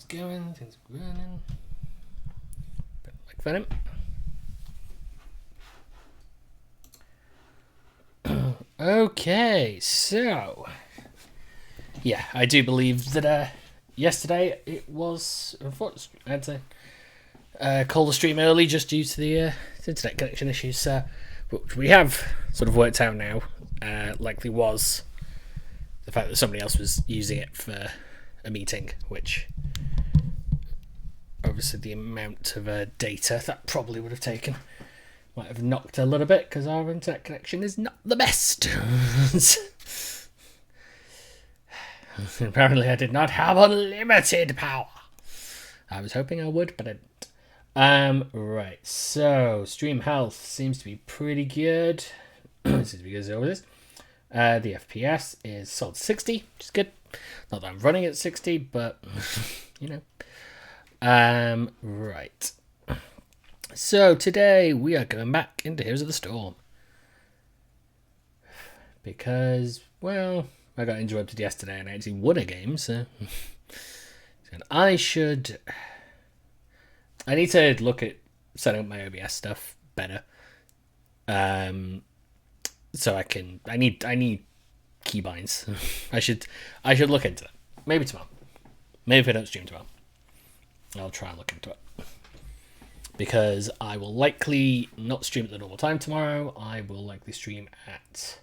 going, things are running. Bit like Venom. Okay, so yeah, I do believe that yesterday it was, unfortunately, I had to call the stream early just due to the internet connection issues, which we have sort of worked out now. Likely was the fact that somebody else was using it for a meeting, which obviously the amount of data that probably would have taken might have knocked a little bit because our internet connection is not the best. Apparently I did not have unlimited power. I was hoping I would, but I didn't. Right, so stream health seems to be pretty good. Seems to be good as always. The FPS is solid 60, which is good. Not that I'm running at 60, but you know. Right. So today we are going back into Heroes of the Storm. Because, well, I got interrupted yesterday and I actually won a game, so I need to look at setting up my OBS stuff better. So I need keybinds. I should look into it. Maybe tomorrow. Maybe if I don't stream tomorrow, I'll try and look into it. Because I will likely not stream at the normal time tomorrow. I will likely stream at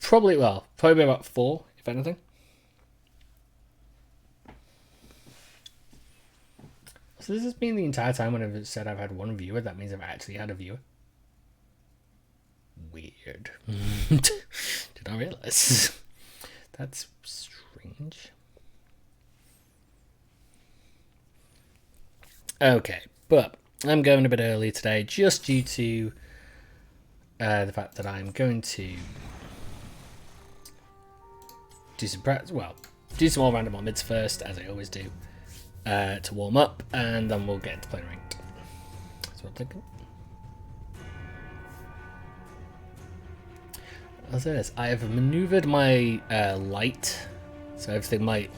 probably about 4, if anything. So this has been the entire time when I've said I've had one viewer. That means I've actually had a viewer. Weird. Did not realize. That's strange. Okay, but I'm going a bit early today just due to the fact that I'm going to do some practice. Well, do some all random on mids first, as I always do, to warm up, and then we'll get into playing ranked. That's what I'm thinking. I'll say this: I have maneuvered my light, so everything might.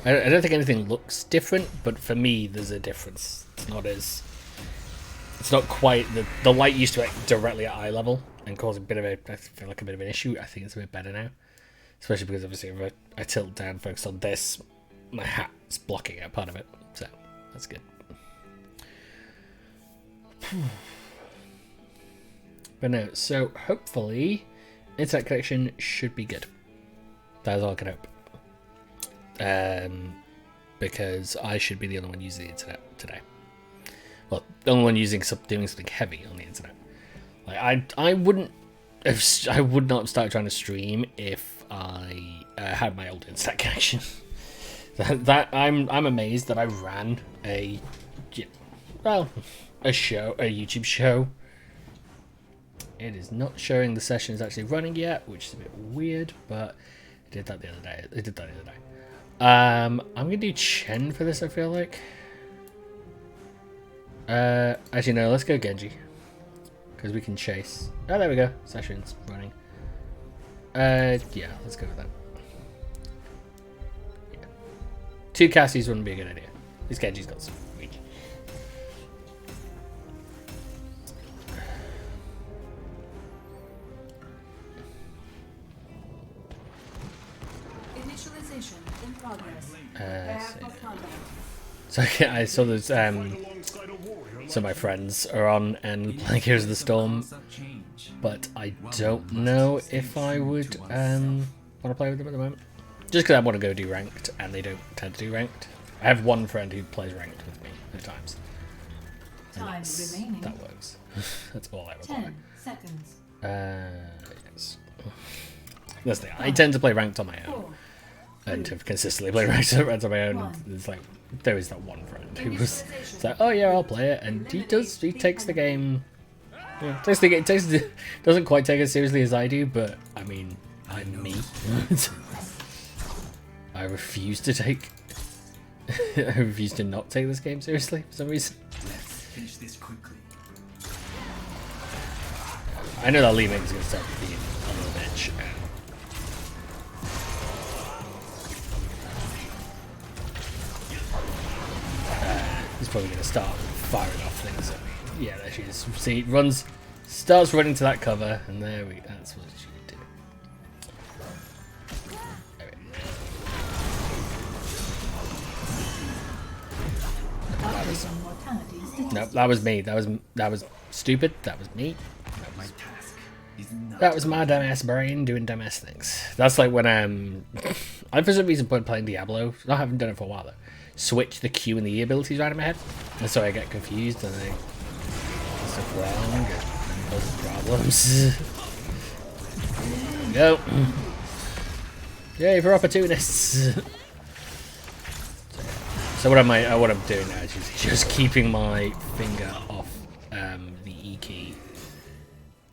I don't think anything looks different, but for me, there's a difference. It's not quite the light used to be directly at eye level and cause I feel like a bit of an issue. I think it's a bit better now, especially because obviously if I tilt down, focus on this, my hat's blocking out part of it, so that's good. But no, so hopefully internet connection should be good. That is all I can hope. Because I should be the only one using the internet today. Well, the only one doing something heavy on the internet. Like I would not have started trying to stream if I had my old internet connection. that I'm amazed that I ran a YouTube show. It is not showing the session is actually running yet, which is a bit weird, but it did that the other day. I'm gonna do Chen for this, I feel like. Actually no, let's go Genji. Because we can chase. Oh, there we go. Session's running. Yeah, let's go with that. Yeah. 2 Cassies wouldn't be a good idea. This Genji's got some reach. Initialization in progress. So yeah, I saw those. So my friends are on and playing Heroes of the Storm, but I don't know if I would want to play with them at the moment. Just because I want to go do ranked, and they don't tend to do ranked. I have one friend who plays ranked with me at times. Time remaining. That works. That's all I require. 10 seconds. Yes. That's the thing. I tend to play ranked on my own. 4, And to consistently play ranked on my own. It's like there is that one friend who was like, "Oh yeah, I'll play it," and he takes the game. Yeah, doesn't quite take it as seriously as I do, but I mean, I'm me. I refuse to not take this game seriously for some reason. Let's finish this quickly. I know that Li Ming's gonna start being a little bitch. probably going to start firing off things at me. Yeah, there she is. See, starts running to that cover, and that's what she would do. Updating mortality statistics. No, that was me. That was stupid. That was me. My task is not That was my dumbass brain doing dumbass things. That's like when I for some reason when playing Diablo, I haven't done it for a while though, switch the Q and the E abilities right in my head, and so I get confused and I do stuff wrong and causes problems. Go. Yay for opportunists. So what I'm doing now is just keeping my finger off the E key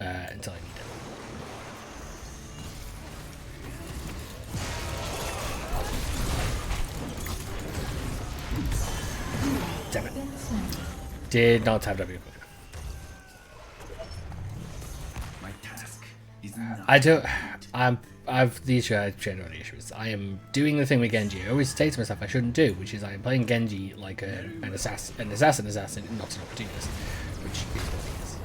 until I need it. Damn it. Did not have W. my task is not I don't. I've the issue. I've shared already issues. I am doing the thing with Genji. I always say to myself I shouldn't do, which is I am playing Genji like an assassin, not an opportunist, which is what he is.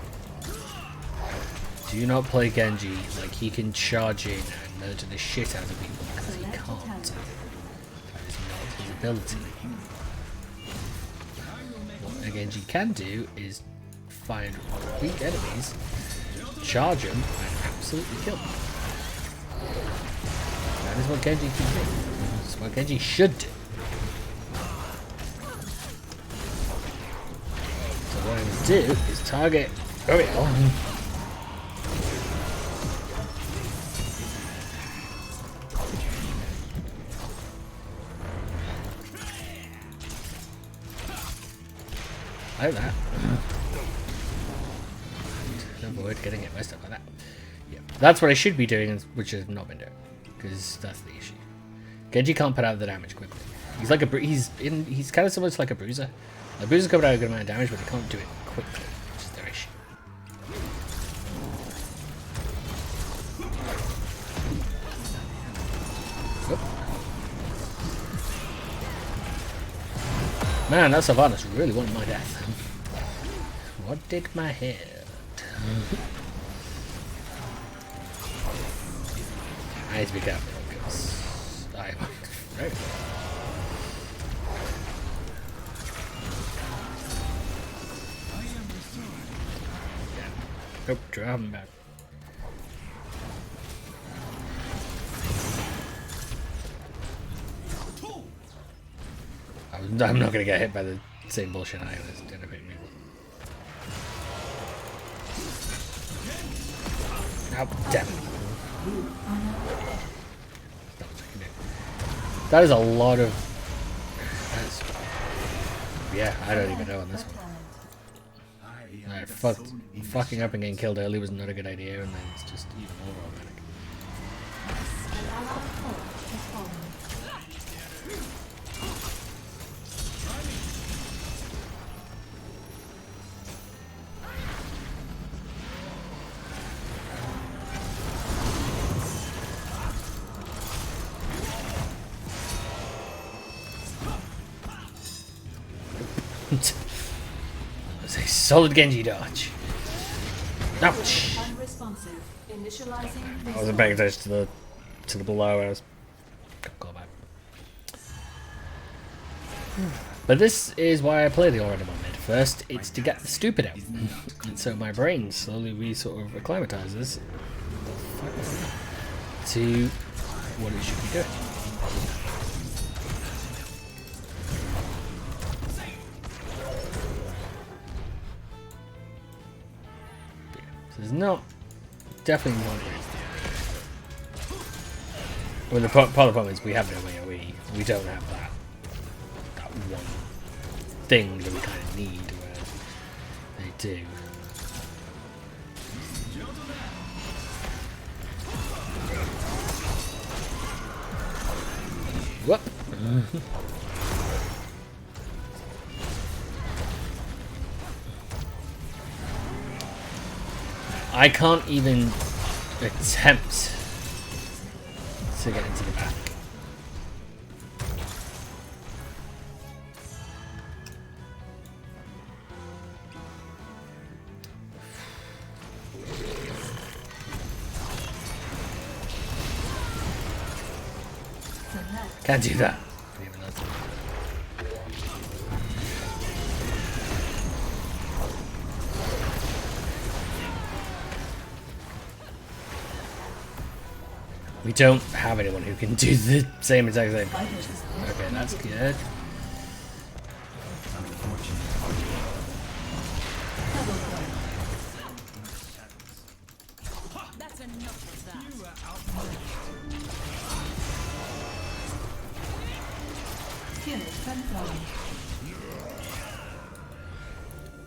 Do not play Genji like he can charge in and murder the shit out of people because he can't. That is not his ability. What a Genji can do is find weak enemies, charge them, and absolutely kill them. That is what Genji can do. That's what Genji should do. So what I'm going to do is target Uriel. Like that. And avoid getting hit by stuff like that. Yeah, that's what I should be doing, which I've not been doing, because that's the issue. Genji can't put out the damage quickly. He's like he's kind of similar to like a bruiser. A bruiser can put out a good amount of damage, but he can't do it quickly, which is their issue. Whoop. Man, that Sylvanas really wanted my death. What did my head? I need to be careful because I am very Oh, drum back. I'm not gonna get hit by the same bullshit I was gonna hit me. Oh, damn it. That is a lot of. Yeah, I don't even know on this one. Alright, fucking up and getting killed early was not a good idea, and then it's just even more automatic. That was a solid Genji dodge. Ouch! Unresponsive. Initializing. I wasn't paying attention to the below. I was go back. But this is why I play the Aura on mid. First, it's to get the stupid out, and so my brain slowly sort of acclimatizes to what it should be doing. There's not, definitely not. Well, the part of the problem is we have no AoE. We don't have that one thing that we kind of need where they do. Whoop. I can't even attempt to get into the back. Can't do that. Even though- We don't have anyone who can do the same exact thing. Okay, that's good. That's enough of that. Kill confirmed.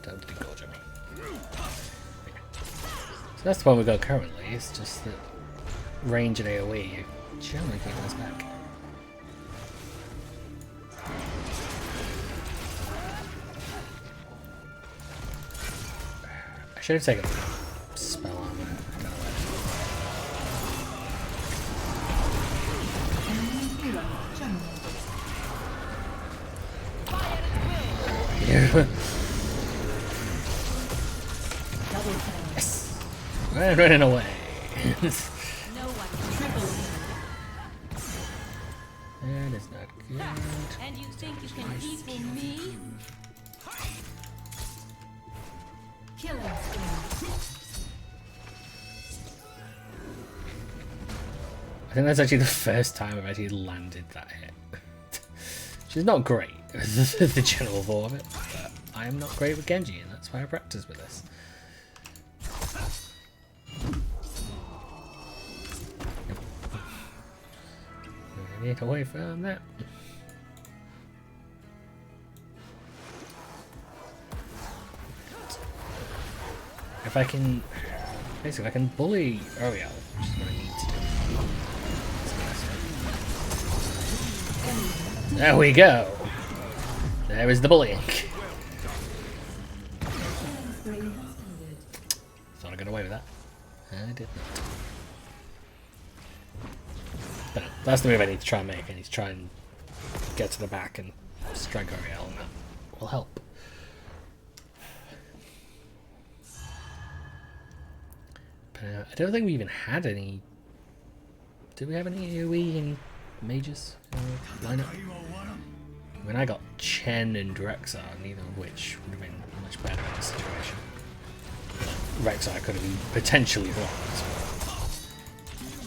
Don't be gorgeous. So that's the one we got currently. It's just that range and AoE are generally keeping us back. I should have taken spell armor. I don't know. Yeah. Yes! I'm running away. No one triple. That is not good. And you think you can equal me? Killing spree. I think that's actually the first time I've actually landed that hit. Which is not great, the general form of it, but I am not great with Genji, and that's why I practice with this. Get away from that. If I can, basically, I can bully Ariel, which is what I need to do. There we go. There is the bullying. Thought I got away with that. I did not. But no, that's the move I need to try and make. I need to try and get to the back and strike Ariel, and that will help. But I don't think we even had any. Did we have any AoE in mages lineup? I mean, I got Chen and Rexar, neither of which would have been much better in this situation. Rexar could have been potentially blocked,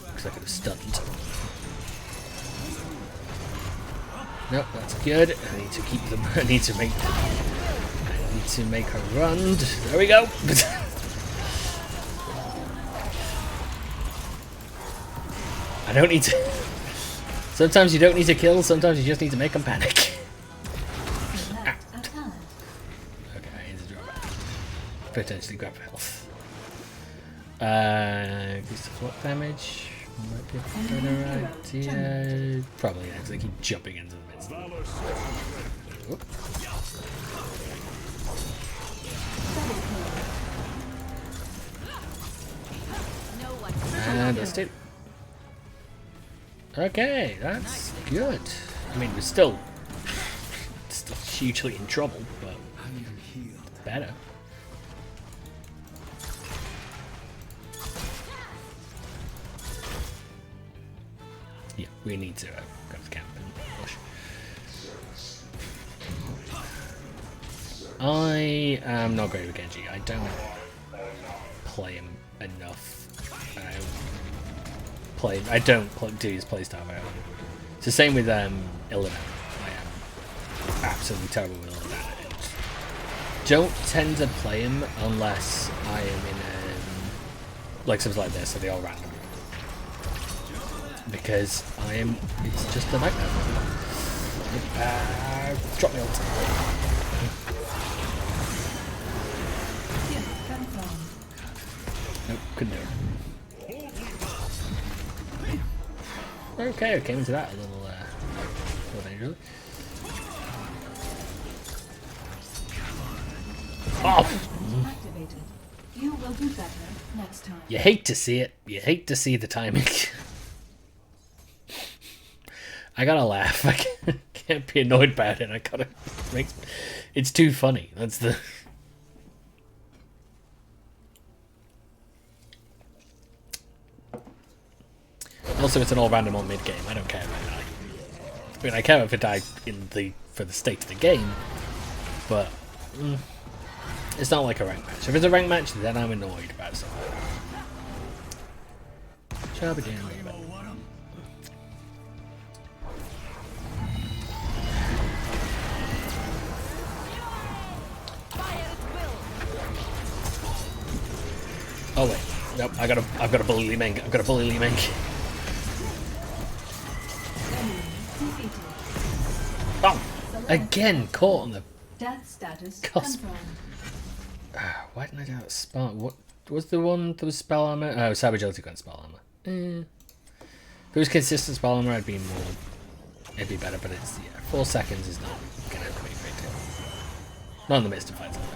because I could have stunned. Nope, that's good. I need to keep them. I need to make her run. There we go. I don't need to. Sometimes you don't need to kill. Sometimes you just need to make them panic. Ah. Okay, I need to draw back. Potentially grab health. Increase the block damage. Might be a better idea. Probably, because they keep jumping into the midst. Whoop. And that's it. Okay, that's good. I mean, we're still hugely in trouble, but better. Yeah, we need to go to camp and push. I am not great with Genji. I don't play him enough. I don't do his playstyle very well. It's the same with Illidan. I am absolutely terrible with Illidan. Don't tend to play him unless I am in like something like this, so they all random. Because it's just a nightmare. Drop me ult. Nope, couldn't do it. Okay, I came into that a little dangerously. Oh! Activated. You will do better next time. You hate to see it. You hate to see the timing. I gotta laugh. I can't be annoyed about it. I gotta make. It's too funny. That's the. Also, it's an all random on mid game. I don't care about that. I mean, I care if it died for the state of the game, but it's not like a rank match. If it's a rank match, then I'm annoyed about something. Shall begin. Oh wait, nope. I've got a bully Li Ming. I've got a bully Li Ming. Oh, again caught on the Death status cusp. confirmed. Why didn't I do that spell? What was the one that was spell armor? Oh, Savage Ulti got spell armor. If it was consistent spell armor, it'd be better. But it's 4 seconds is not gonna be great. Not in the midst of fights like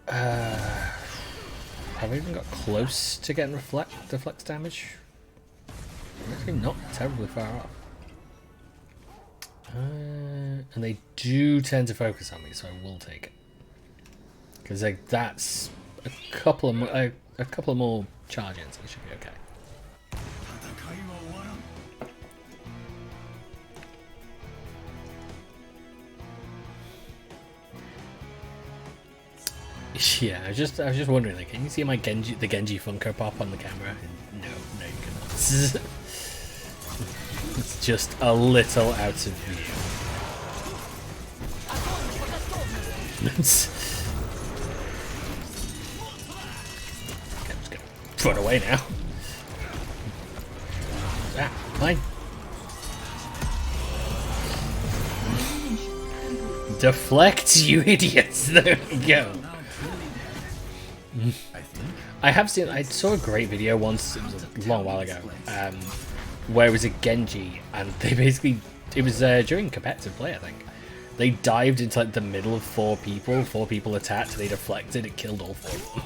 that. Have we even got close to getting deflects damage? We're actually not terribly far off. And they do tend to focus on me, so I will take it. Because like that's a couple of more charge-ins, it should be okay. Yeah, I was just wondering, like, can you see the Genji Funko Pop on the camera? No, you cannot. It's just a little out of view. Okay, I'm just gonna run away now. Ah, fine. Deflect, you idiots! There we go. I saw a great video once, it was a long while ago, where it was a Genji, and they basically, it was during competitive play, I think. They dived into like the middle of 4 people attacked, they deflected, it killed all 4 of them.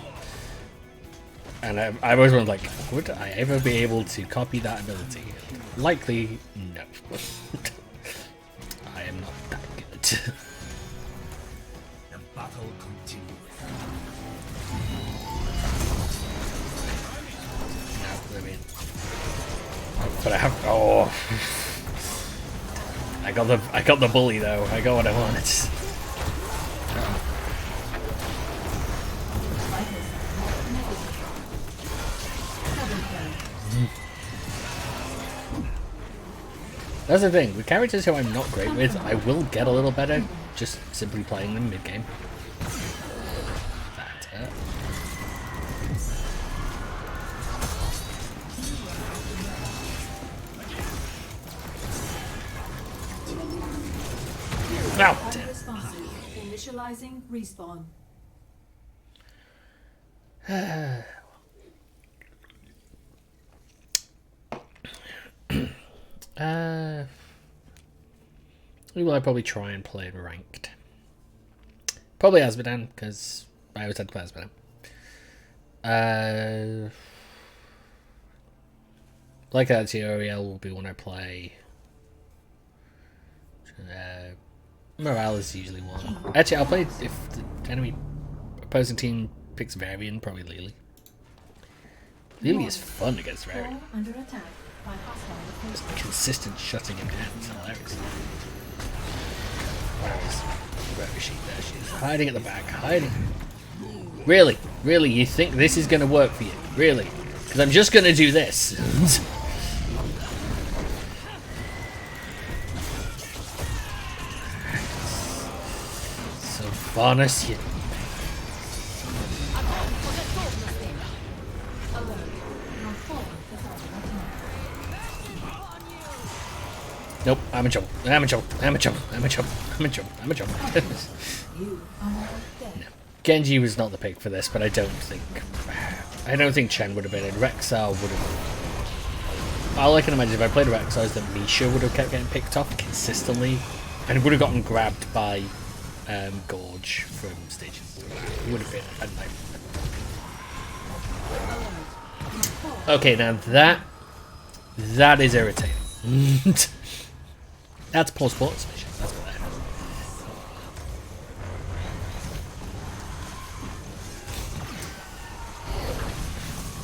And I always wondered, like, would I ever be able to copy that ability? Likely, no. I am not that good. The battle continues. But I have I got the bully though. I got what I wanted. That's the thing, with characters who I'm not great with, I will get a little better just simply playing them mid-game. That's it. No! Responsive. Initializing respawn. Who will I probably try and play ranked? Probably Azmodan, because I always had to play Azmodan. Like that, Uriel will be when I play. Morale is usually one. Actually, I'll play if the enemy opposing team picks Varian, probably Lily. Lily is fun against Varian. Under attack by hostile. Just consistent shutting him down. It's hilarious. Where is she? There she is. Hiding at the back. Hiding. Really? Really? You think this is going to work for you? Really? Because I'm just going to do this. So bonus you. Nope, I'm in trouble. I'm in trouble. I'm in trouble. I'm in trouble. I'm in trouble. I'm in trouble. No. Genji was not the pick for this, but I don't think Chen would have been in. Rexar would have. All I can imagine if I played Rexar is that Misha would have kept getting picked off consistently, and would have gotten grabbed by Gorge from stages. It would have been a nightmare. Okay, now that is irritating. That's poor sportsmanship. That's what that is.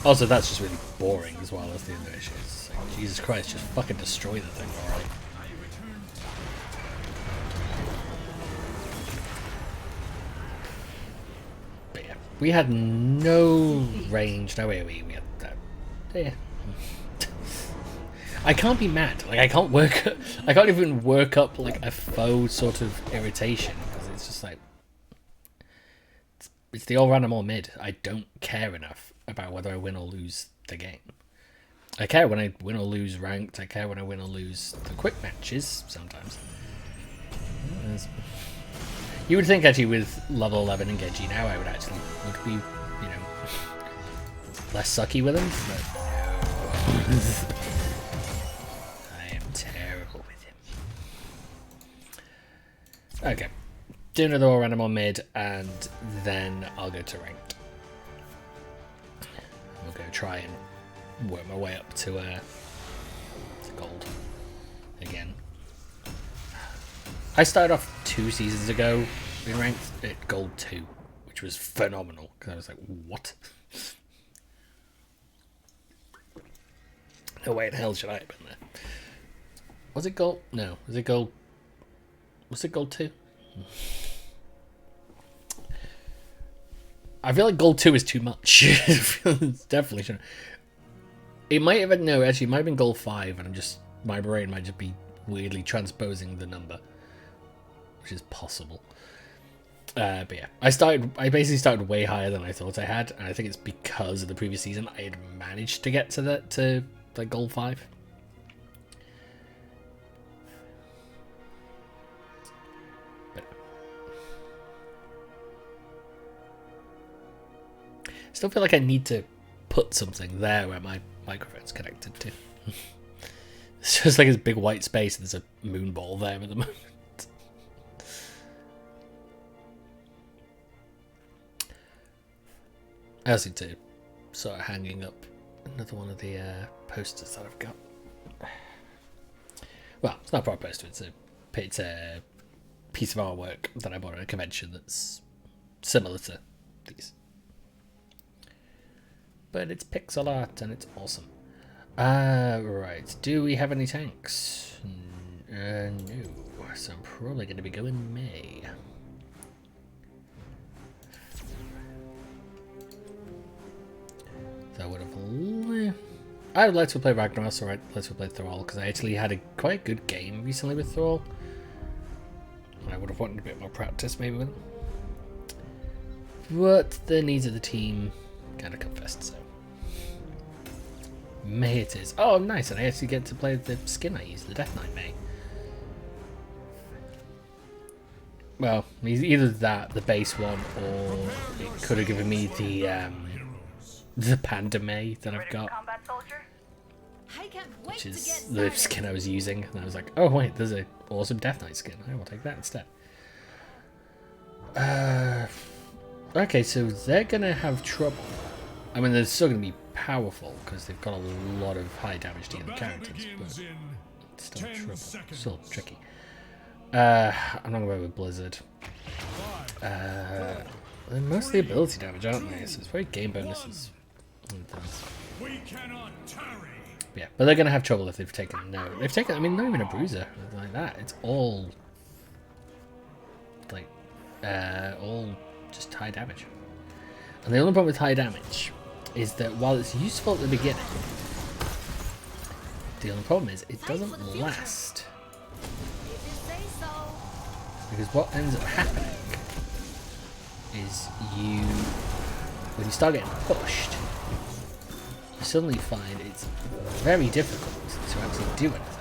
Also, that's just really boring as well as the other issues. It's like, Jesus Christ, just fucking destroy the thing, alright. But yeah, we had no range, no AoE, we had that. Yeah. I can't be mad. Like, I can't even work up like a faux sort of irritation because it's just like it's the all random or mid. I don't care enough about whether I win or lose the game. I care when I win or lose ranked. I care when I win or lose the quick matches sometimes. You would think actually with level 11 and Genji now I would be, you know, less sucky with him, but no. I am terrible with him. Okay. Do another all random on mid, and then I'll go to ranked. We'll go try and work my way up to gold again. I started off 2 seasons ago in ranked at gold 2, which was phenomenal because I was like, what? No way in hell should I have been there. Was it gold? No. Was it gold? Was it gold 2? I feel like gold 2 is too much. It's definitely shouldn't. It might have been, no, actually, it might have been gold 5, and my brain might just be weirdly transposing the number, which is possible. But yeah, I basically started way higher than I thought I had, and I think it's because of the previous season I had managed to get to like gold 5. Still feel like I need to put something there where my microphone's connected to. It's just like this big white space and there's a moon ball there at the moment. I also need to start hanging up another one of the posters that I've got. Well, it's not a proper poster, it's a piece of artwork that I bought at a convention that's similar to these. But it's pixel art and it's awesome. Right. Do we have any tanks? No. So I'm probably going to be going May. That would have. I would like to play Ragnaros, or I'd like to play Thrall, because I actually had a quite good game recently with Thrall. I would have wanted a bit more practice maybe with him. But the needs of the team kind of come first, so. May it is. Oh, nice, and I actually get to play the skin I use, the Death Knight May. Well, either that, the base one, or it could have given me the Panda May that I've got, which is the skin I was using, and I was like, oh wait, there's an awesome Death Knight skin, I will take that instead. Okay, so they're gonna have trouble. I mean, they're still gonna be powerful because they've got a lot of high damage dealing characters, but it's still trouble. Still tricky. I'm not gonna go with Blizzard. They're mostly ability damage, aren't they? So it's very game bonuses and things. Yeah, but they're gonna have trouble if they've taken no. They've taken, I mean, not even a bruiser like that. It's all like all just high damage. And the only problem with high damage is that while it's useful at the beginning, the only problem is it doesn't last. Because what ends up happening is when you start getting pushed, you suddenly find it's very difficult to actually do anything.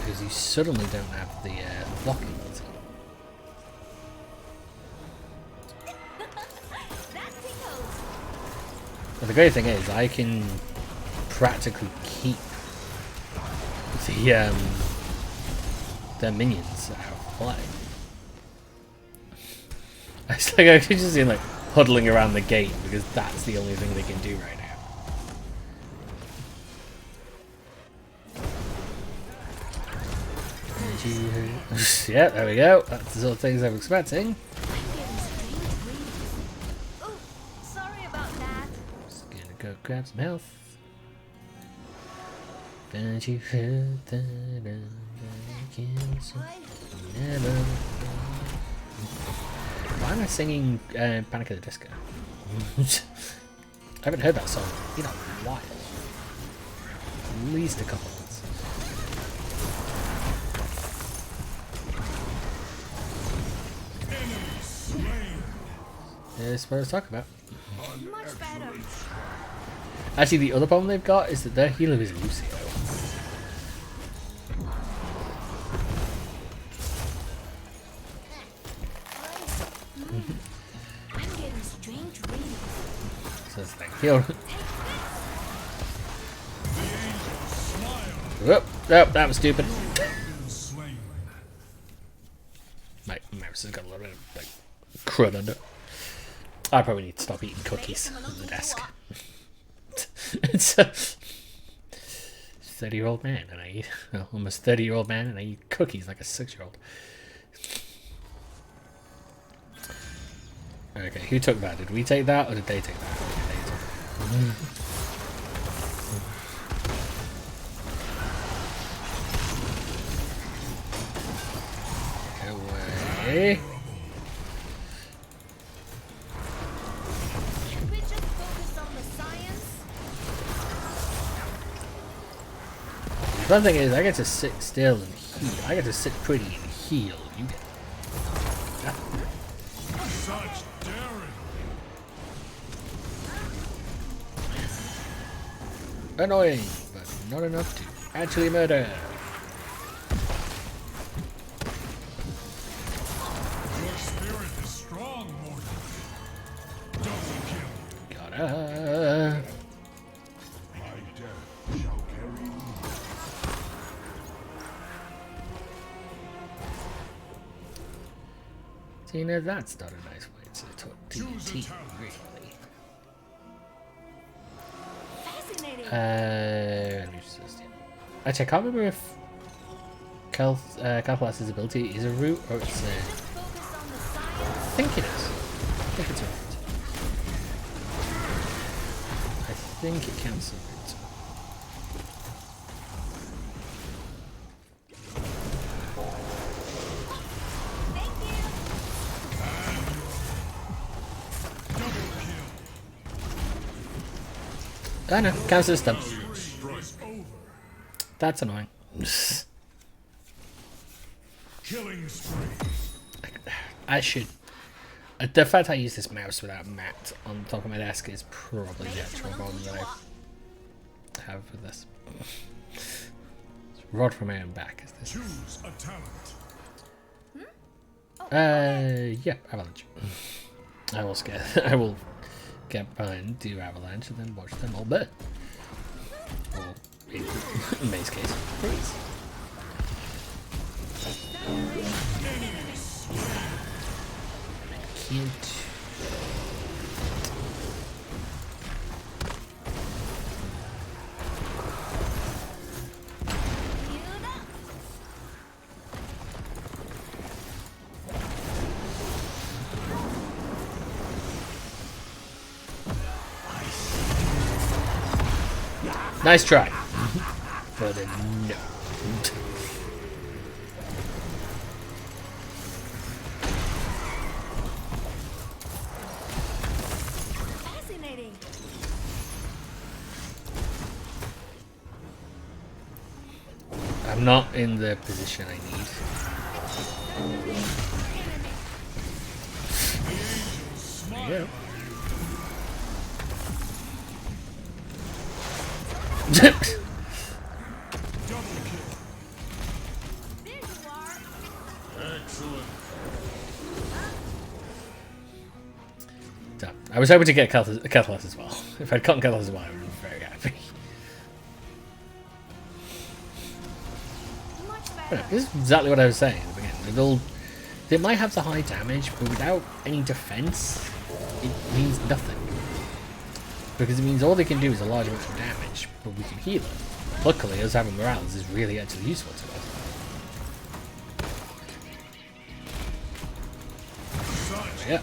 Because you suddenly don't have the blocking ability. But the great thing is, I can practically keep their minions out of play. It's like I could just see them like huddling around the gate because that's the only thing they can do right now. Yeah, there we go. That's the sort of things I'm expecting. Oh, sorry about that. Just gonna go grab some health. Don't you hurt that I can so never. Why am I singing Panic at the Disco? I haven't heard that song in a while. At least a couple months. That's what I was talking about. Much better. Actually, the other problem they've got is that their healer is Lucio. I'm getting strange readings. So it's like, heal. Whoop, nope, that was stupid. My mouse has got a little bit of like crud under it. I probably need to stop eating cookies on the desk. It's a 30-year-old man, and I eat almost 30-year-old man, and I eat cookies like a 6-year-old. Okay, who took that? Did we take that, or did they take that? Away. Can't we just focus on the science? The fun thing is, I get to sit still and heal. I get to sit pretty and heal. You get Such daring. annoying, but not enough to actually murder. Your spirit is strong, mortal. Double kill. Gotta. My death shall carry you. See, now that's not a nice way to talk to your Choose a team, talent. really. Fascinating. Let me just, yeah. Actually, I can't remember if Calphalas's ability is a root or it's a. Just focus on the science. I think it is. I think it's a root. I think it counts as a root. I know, counts as stun. That's annoying. Killing spree. I should. The fact I use this mouse without a mat on top of my desk is probably the actual problem that I have with this. It's rod from my own back. Is this? Choose a talent. Yeah, avalanche. I will scare. I will get behind, do avalanche, and then watch them all burn. Or in May's case, freeze. Cute. Nice try. But no. Fascinating. I'm not in the position I need. There you go. There you are. Excellent. So, I was hoping to get Catalyst as well. If I'd gotten Catalyst as well, I would have been very happy. Much But better. this is exactly what I was saying at the beginning. They might have the high damage, but without any defense, it means nothing. Because it means all they can do is a large amount of damage, but we can heal it. Luckily, us having Morales is really actually useful to us. Yeah.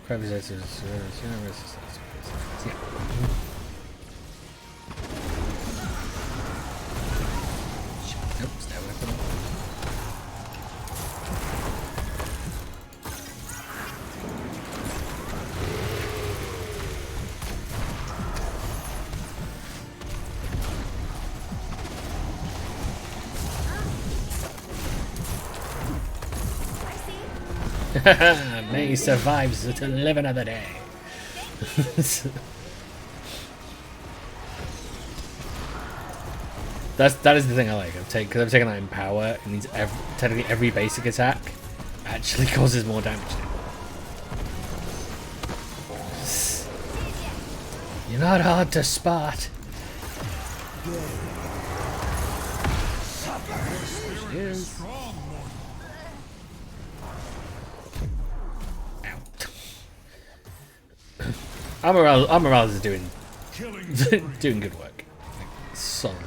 Crevices. Yeah. Nope, stay away from them. May survives to live another day. That is the thing I like. Because I've taken that in power, it means technically every basic attack actually causes more damage. You're not hard to spot. Cheers. Amaral's is doing doing good work. Like, solid work.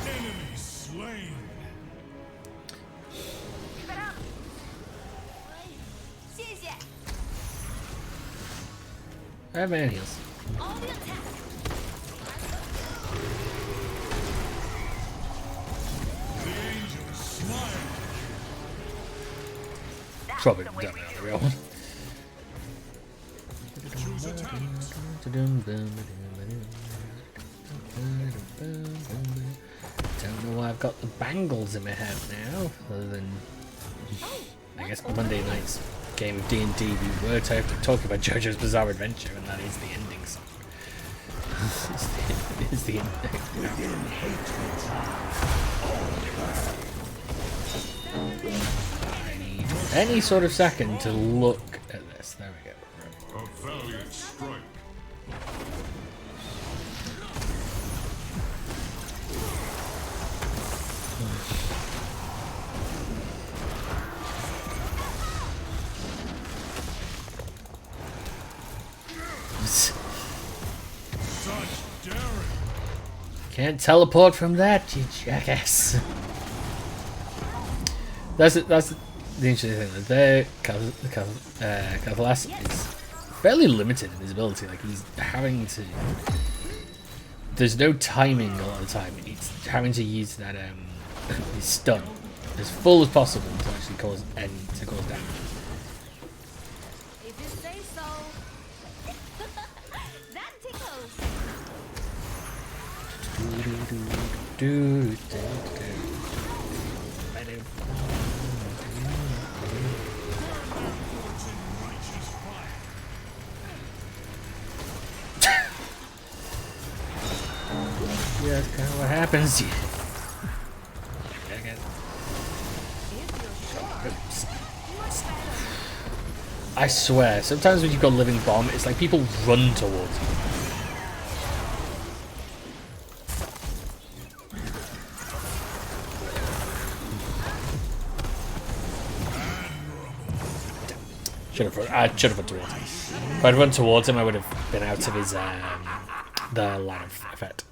Enemy slain. I have man heals. Probably don't know the real one. Don't know why I've got the bangles in my head now, other than I guess Monday night's game of D&D we were talking about JoJo's Bizarre Adventure, and that is the ending song. It's the any sort of second to look at this. There we go. A valiant strike. Can't teleport from that, you jackass. That's the interesting thing. The Cathalas is fairly limited in his ability. Like, he's having to. There's no timing a lot of the time. He's having to use that his stun as full as possible to actually cause damage. If you say so. That tickles. Yeah, that's kind of what happens. I swear, sometimes when you've got Living Bomb, it's like people run towards you. I should have run towards him. If I'd run towards him, I would have been out of his the line of effect.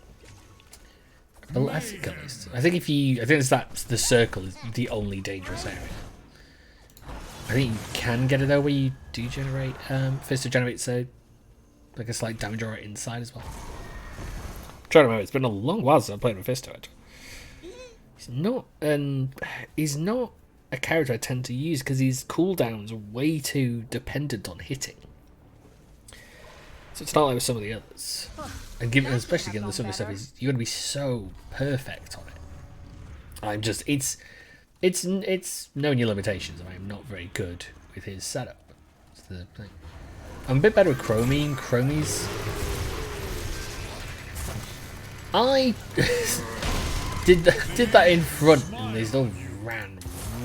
Well, I think at least. I think it's that the circle is the only dangerous area. I think you can get it though, where you do generate Fisto generates like a slight damage aura inside as well. I'm trying to remember, it's been a long while since I played with Fisto. He's not a character I tend to use because his cooldowns are way too dependent on hitting. So it's not like with some of the others. And especially given the some of the stuff is you're gonna be so perfect on it. It's knowing your limitations, and I'm not very good with his setup. That's the thing. I'm a bit better with Chromie, and Chromie's I did that in front, and they still ran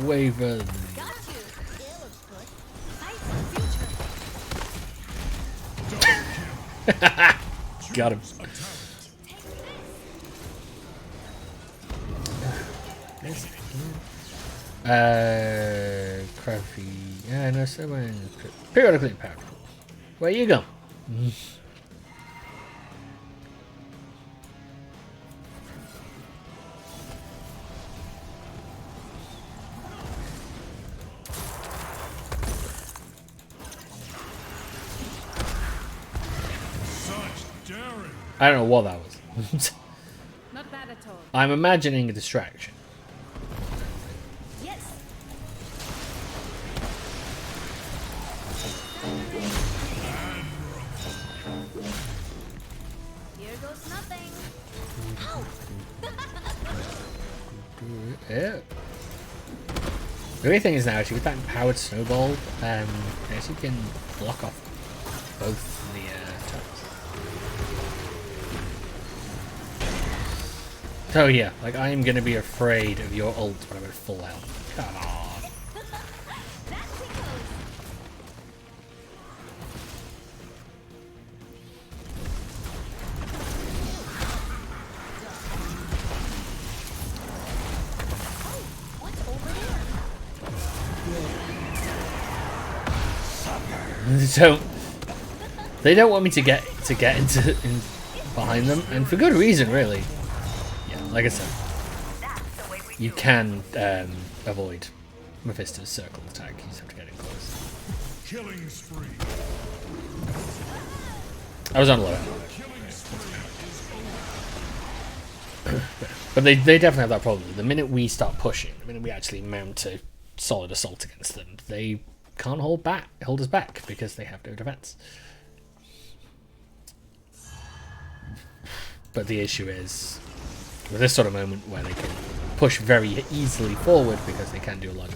way further than me. Got you. It looks good. Nice future. Got him. Crafty. Yeah, no, so periodically powerful. Where you go? I don't know what that was. Not bad at all. I'm imagining a distraction. Yes. Here goes nothing. Yeah. The great thing is now, actually, with that powered snowball, actually can block off both the attacks. So yeah, like I am gonna be afraid of your ult when I'm at full health. Come on. That tickles. Oh, what's over there? So they don't want me to get into behind them, and for good reason, really. Yeah, like I said, you can avoid Mephisto's circle attack. You just have to get in close. Killing spree. I was on low. But they definitely have that problem. The minute we start pushing, the minute we actually mount a solid assault against them, they can't hold us back because they have no defense. But the issue is with this sort of moment where they can push very easily forward because they can do a lot of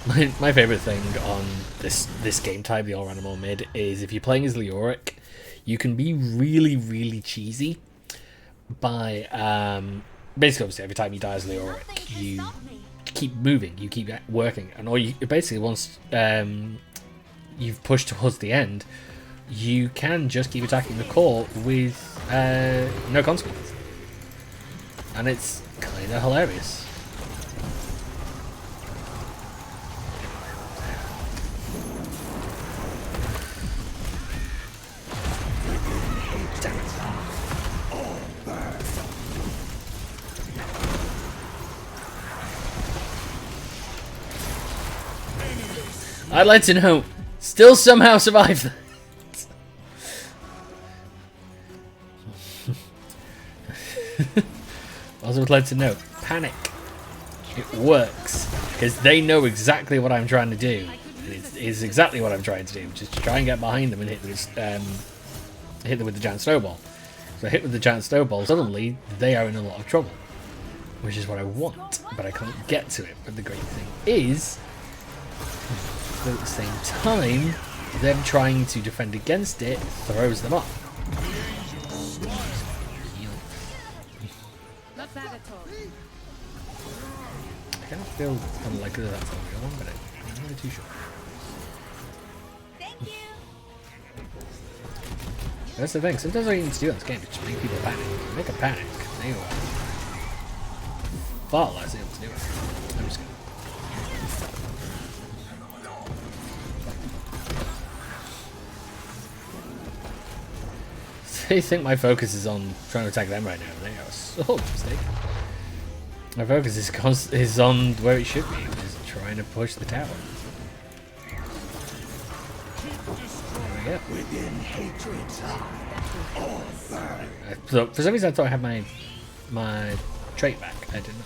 damage. My favorite thing on this game type, the all animal mid, is if you're playing as Leoric, you can be really, really cheesy by basically, obviously, every time you die as Leoric, you keep moving, you keep working, and all you basically once you've pushed towards the end, you can just keep attacking the core with no consequence, and it's kind of hilarious. I'd like to know, still somehow survived that. Also would like to know, panic. It works, because they know exactly what I'm trying to do. And it is exactly what I'm trying to do, which is to try and get behind them and hit them with the giant snowball. So I hit with the giant snowball, suddenly they are in a lot of trouble. Which is what I want, but I can't get to it. But the great thing is, but at the same time, them trying to defend against it throws them off. Not bad at all. I kind of feel unlikely that that's going to go on, but I'm not really too sure. Thank you. That's the thing, sometimes all you need to do in this game is just make people panic. Make a panic, they are far less able to do it. I'm just gonna... They think my focus is on trying to attack them right now. They are so mistaken. My focus is on where it should be, which is trying to push the tower. There we go. So for some reason I thought I had my trait back. I didn't.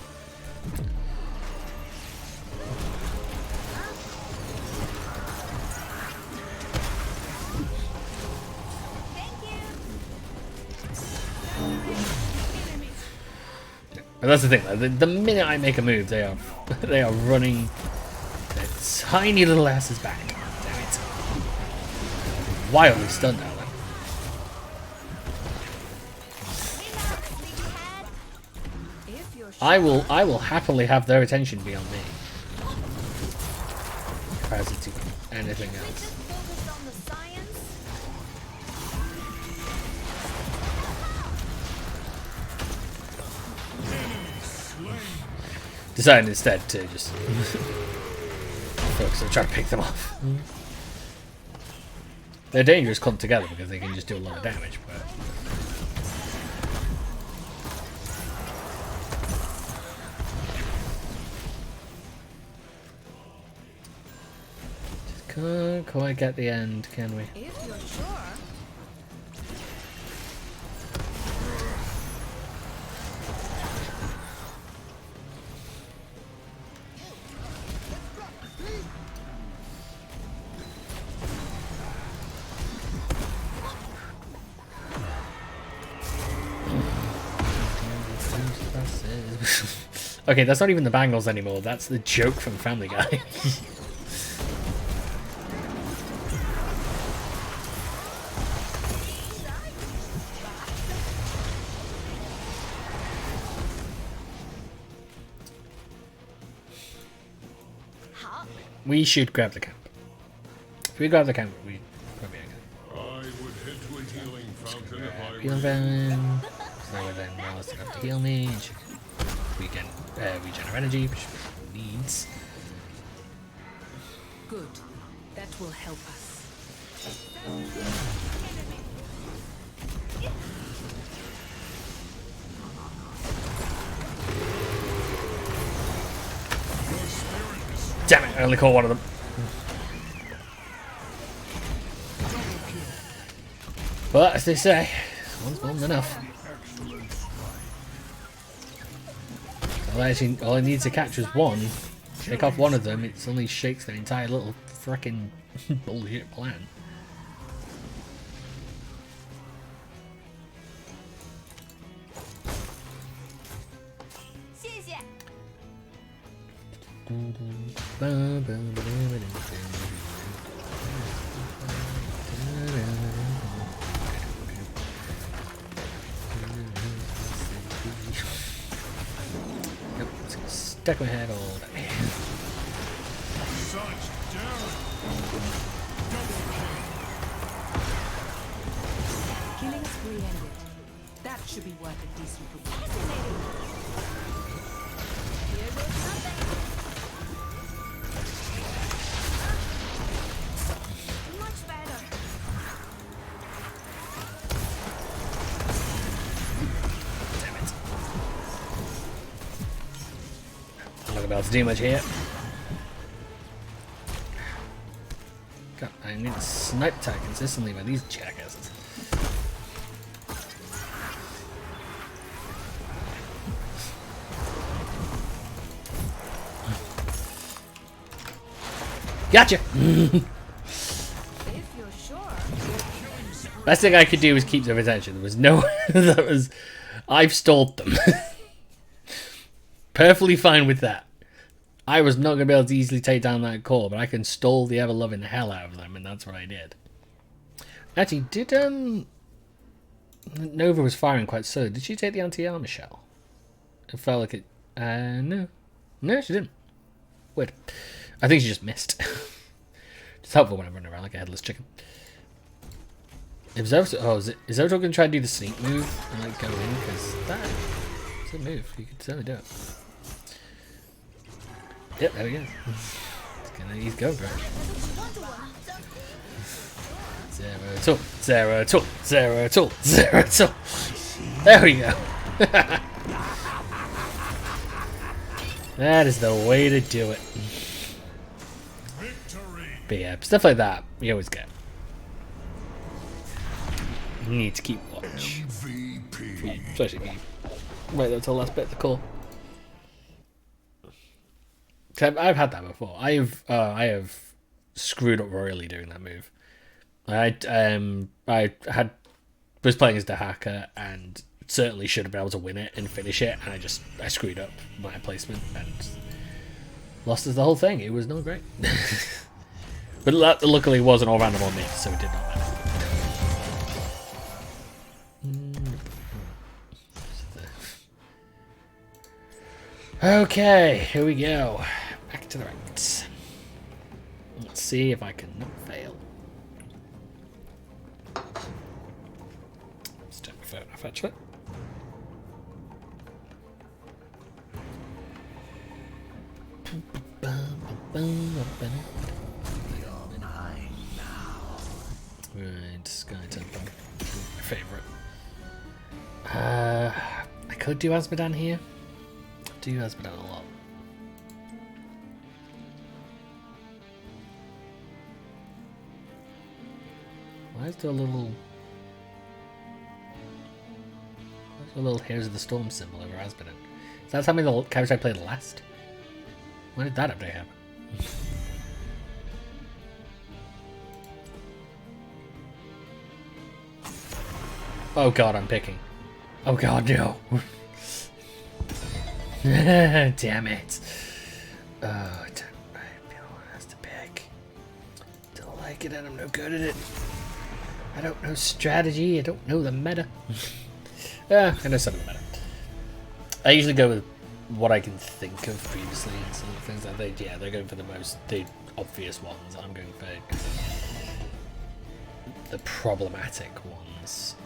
But that's the thing. The minute I make a move, they are running their tiny little asses back. Damn it! Wildly stunned now. I will happily have their attention be on me. capacity for anything Can't we else. just focus on the science? Decided instead to just focus on trying to pick them off. They're dangerous clumped together because they can just do a lot of damage, but just can't quite get the end, can we? If you're sure. Okay, that's not even the Bangles anymore. That's the joke from Family Guy. How? We should grab the camp. If we grab the camp, we probably okay. I would head to a healing fountain if I Heal were Van. So then Wallace to have to heal me. And she can regen her energy, which she needs. Good. That will help us. Damn it! I only caught one of them. But as they say, one's more than enough. All it needs to catch is one. Take off one of them, it suddenly shakes their entire little frickin' bullshit plan. Nope, it's gonna stuck my head all day. such daring. Killing spree ended. That should be worth a decent reward. Here goes nothing. Much better. Damn it. I'm not about to do much here. God, I need to snipe attack consistently by these jackasses. Gotcha! If you're sure. Best thing I could do was keep their attention. There was no... that was... I've stalled them. Perfectly fine with that. I was not going to be able to easily take down that core, but I can stall the ever-loving hell out of them, and that's what I did. Actually, did, Nova was firing quite slow. Did she take the anti-armor shell? It felt like it... no. No, she didn't. Weird. I think she just missed. It's helpful when I'm running around like a headless chicken. If Zoto, is Zoto going to try to do the sneak move and like go in? Because that is a move. You could certainly do it. Yep, there we go. He's going for it. Zero tool, zero tool, zero tool, zero tool. There we go. That is the way to do it. Victory. But yeah, stuff like that, you always get. You need to keep watch. MVP. Especially if you wait until the last bit of the call. 'Cause I've had that before. I have screwed up royally doing that move. I was playing as the hacker and certainly should have been able to win it and finish it, and I screwed up my placement and lost as the whole thing. It was not great. But luckily it wasn't all random on me, so it did not matter. Okay, here we go. Back to the ranks. see if I can not fail. Let's turn my phone off, actually. Right, Sky Temple. My favourite. I could do Azmodan here. I do Azmodan a lot. Why is there a little... Where's the little Heroes of the Storm symbol over Azmodan? Is that something the character I played last? When did that update happen? Oh god, I'm picking. Oh god, no. Damn it. Oh, I feel has to pick. Don't like it and I'm no good at it. I don't know strategy, I don't know the meta. I know some of the meta. I usually go with what I can think of previously and some of the things that they're going for the obvious ones. I'm going for the problematic ones.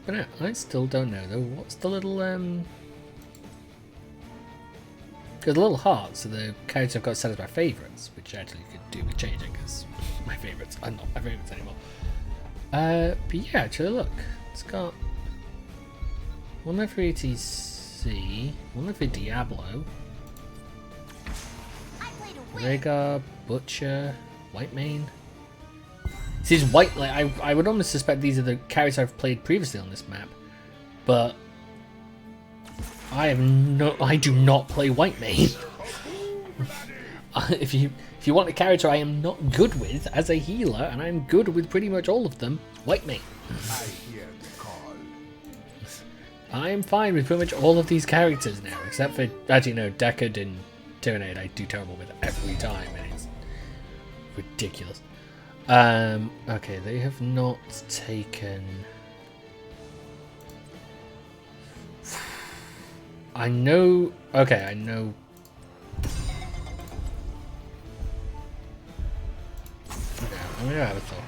But no, I still don't know though. What's the little because the little hearts are the characters I've got set as my favourites, which actually could do with changing because my favourites are not my favourites anymore. But yeah, actually look, it's got one for ETC, one for Diablo, Rhaegar, Butcher, Whitemane. These white, like I would almost suspect these are the characters I've played previously on this map, but I do not play Whitemane. If you want a character I am not good with as a healer, and I'm good with pretty much all of them, Whitemane. I am fine with pretty much all of these characters now, except for, actually no, Deckard and Tyranid I do terrible with every time, and it's ridiculous. Okay, they have not taken... I know... Okay, I know... No, I'm gonna have a thought.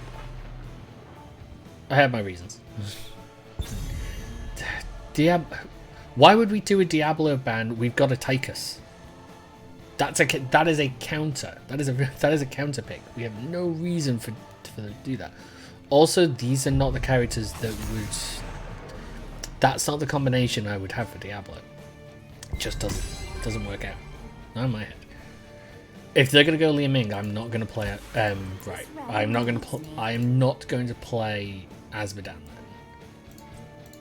I have my reasons. Why would we do a Diablo ban? We've got a Tychus. That is a counter. That is a counter pick. We have no reason for them to do that. Also, these are not the characters that would. That's not the combination I would have for Diablo. It just doesn't work out. Not in my head. If they're gonna go Liu Ming, I'm not gonna play it. Right. I'm not going to play Azmodan then.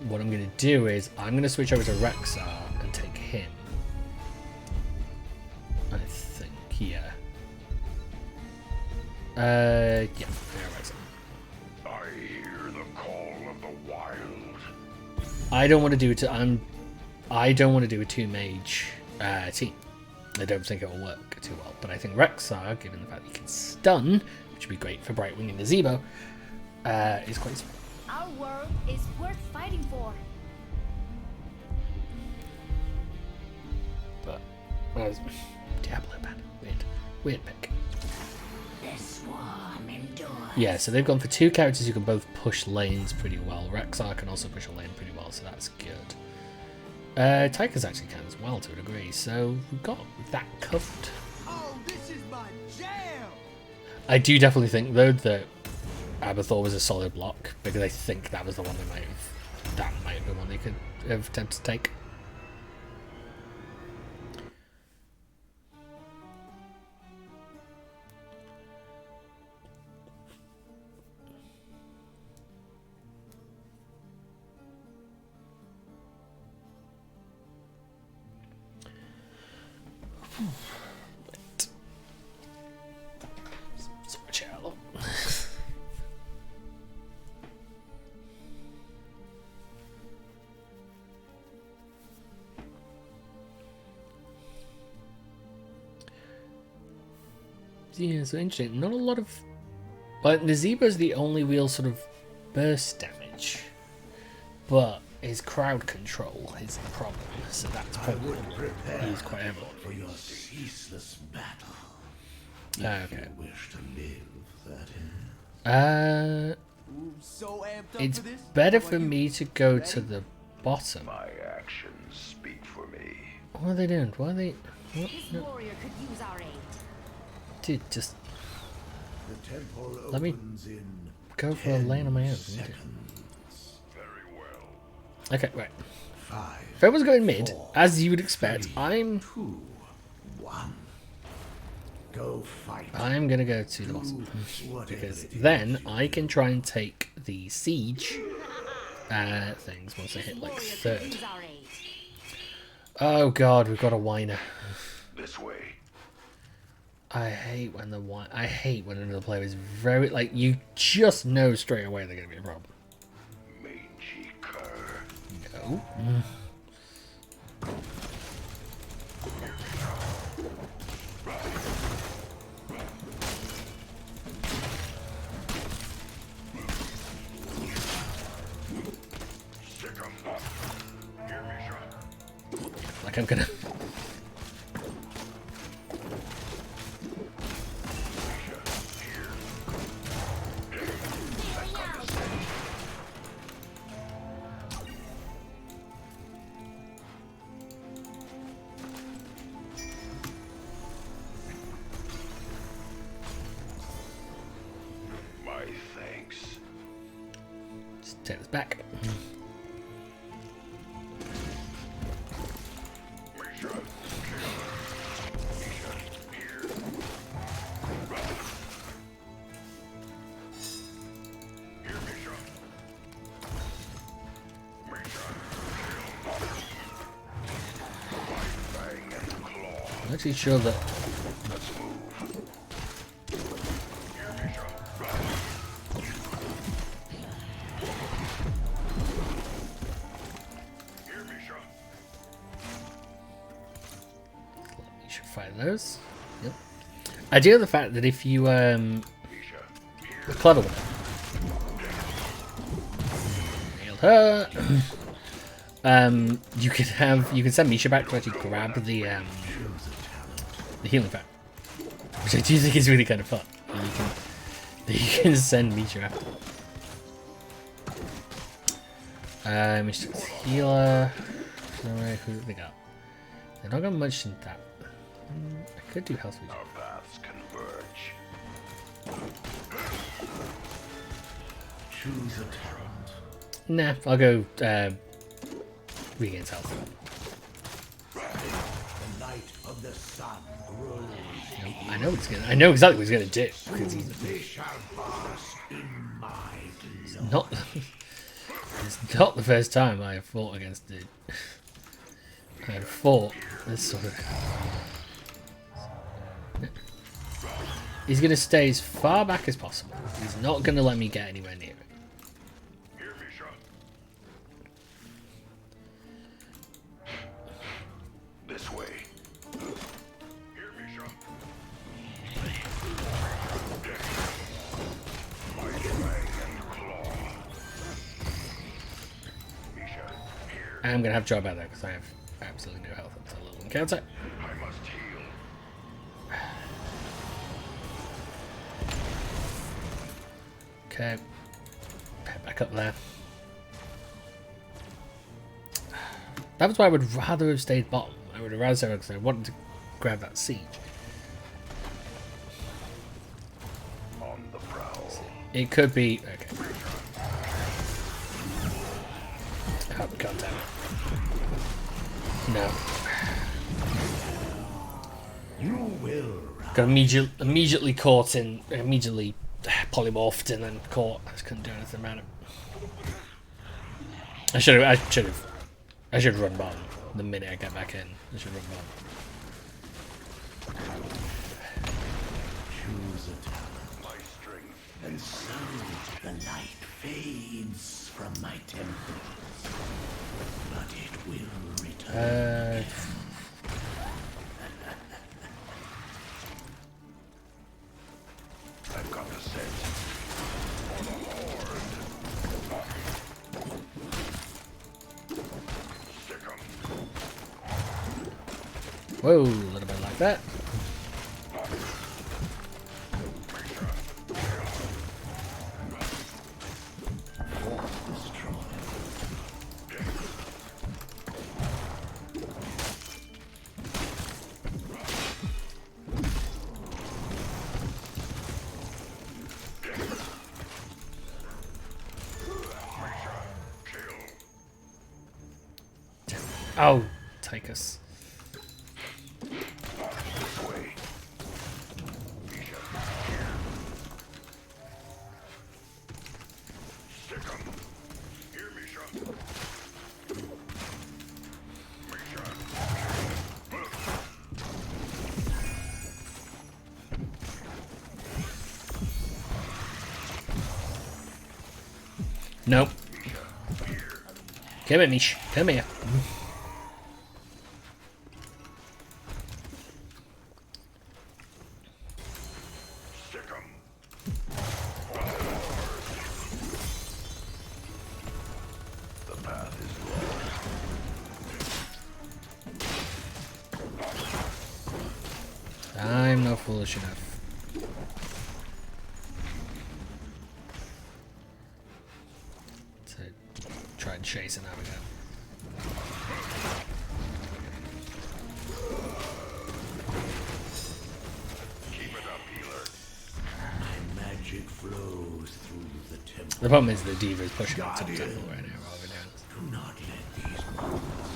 What I'm gonna do is I'm gonna switch over to Rexxar and take him. I think, yeah. Yeah, Rexxar. I hear the call of the wild. I don't want to do it. I don't want to do a two-mage team. I don't think it will work too well. But I think Rexxar, given the fact that he can stun, which would be great for Brightwing and Nazebo, is quite smart. Our world is worth fighting for. But Diablo ban, weird pick. The swarm endures. Yeah, so they've gone for two characters who can both push lanes pretty well. Rexxar can also push a lane pretty well, so that's good. Tychus actually can as well to a degree, so we've got that covered. Oh, this is my jam! I do definitely think though that Abathur was a solid block, because I think that was the one that might have been one they could have attempted to take. Right. Switch out a lot. Yeah, so interesting. Not a lot of But Nazeebo's the only real sort of burst damage. But his crowd control is the problem, so that's probably he's quite heavy. For your ceaseless battle. Okay. Wish to live, that is. So amped up It's for this. better How for about me to go to the bottom. My actions speak for me. What are they doing? Why are they... What? This No. warrior could use our aid. Dude, just The temple Let me opens in go for a lane on my own. seconds. Very well. Okay, right. 5, If I was going mid, as you would expect, I'm 2, 1. Go fight. gonna go to the bottom. Whatever Because it is then you I can try and take the siege things once I hit like Warrior could third. use our aid. Oh god, we've got a whiner. This way. I hate when I hate when another player is very like you just know straight away they're gonna be a problem. Mangy cur. No. Stick 'em. Hear me, shot. Like I'm gonna My thanks. just take this back. Misha. Misha. Here. Hear me, shot. Misha. Fang and claw. I'm actually sure that Let's move. Hear me, shot. Hear me, shot. you should fight those. Yep. I do have the fact that if you Misha. the clever one. Nailed her. You can send Misha back to actually grab the healing pack, which I do think is really kind of fun. You can send Misha after. Mr. Healer. Alright, who do they got? They're not got much in that. I could do health regen. Our paths converge. Choose a talent. Nah, I'll go regains health. The light of the sun grows. I know what he's gonna. I know exactly what he's gonna do because he's They shall bask in my glory. not. It's not the first time I have fought against it. I have fought this sort of. He's gonna stay as far back as possible. He's not gonna let me get anywhere near it. Hear me, shot. This way. Hear me, shot. My fang and claw. Misha, here. I'm gonna have to drop out there because I have absolutely no health until a little encounter. I must heal. Okay, head back up there. That was why I would rather have stayed bottom. I would have rather stayed because I wanted to grab that siege. On the prowl. It could be okay. Oh god damn it. No. You will. Got immediately caught in immediately polymorphed and then caught. I just couldn't do anything about it. I should run bottom the minute I get back in. I should run bottom. Choose a talent. My strength. And so the light fades from my temples. But it will return. I've got a set. Whoa, a little bit like that. Oh, take us. Nope. Come here, Mish. Come here. I'm not foolish enough. To try and chase an Abigail. My magic flows through the temple. The problem is the Diva is pushing into the temple right now rather than. Do not let these monsters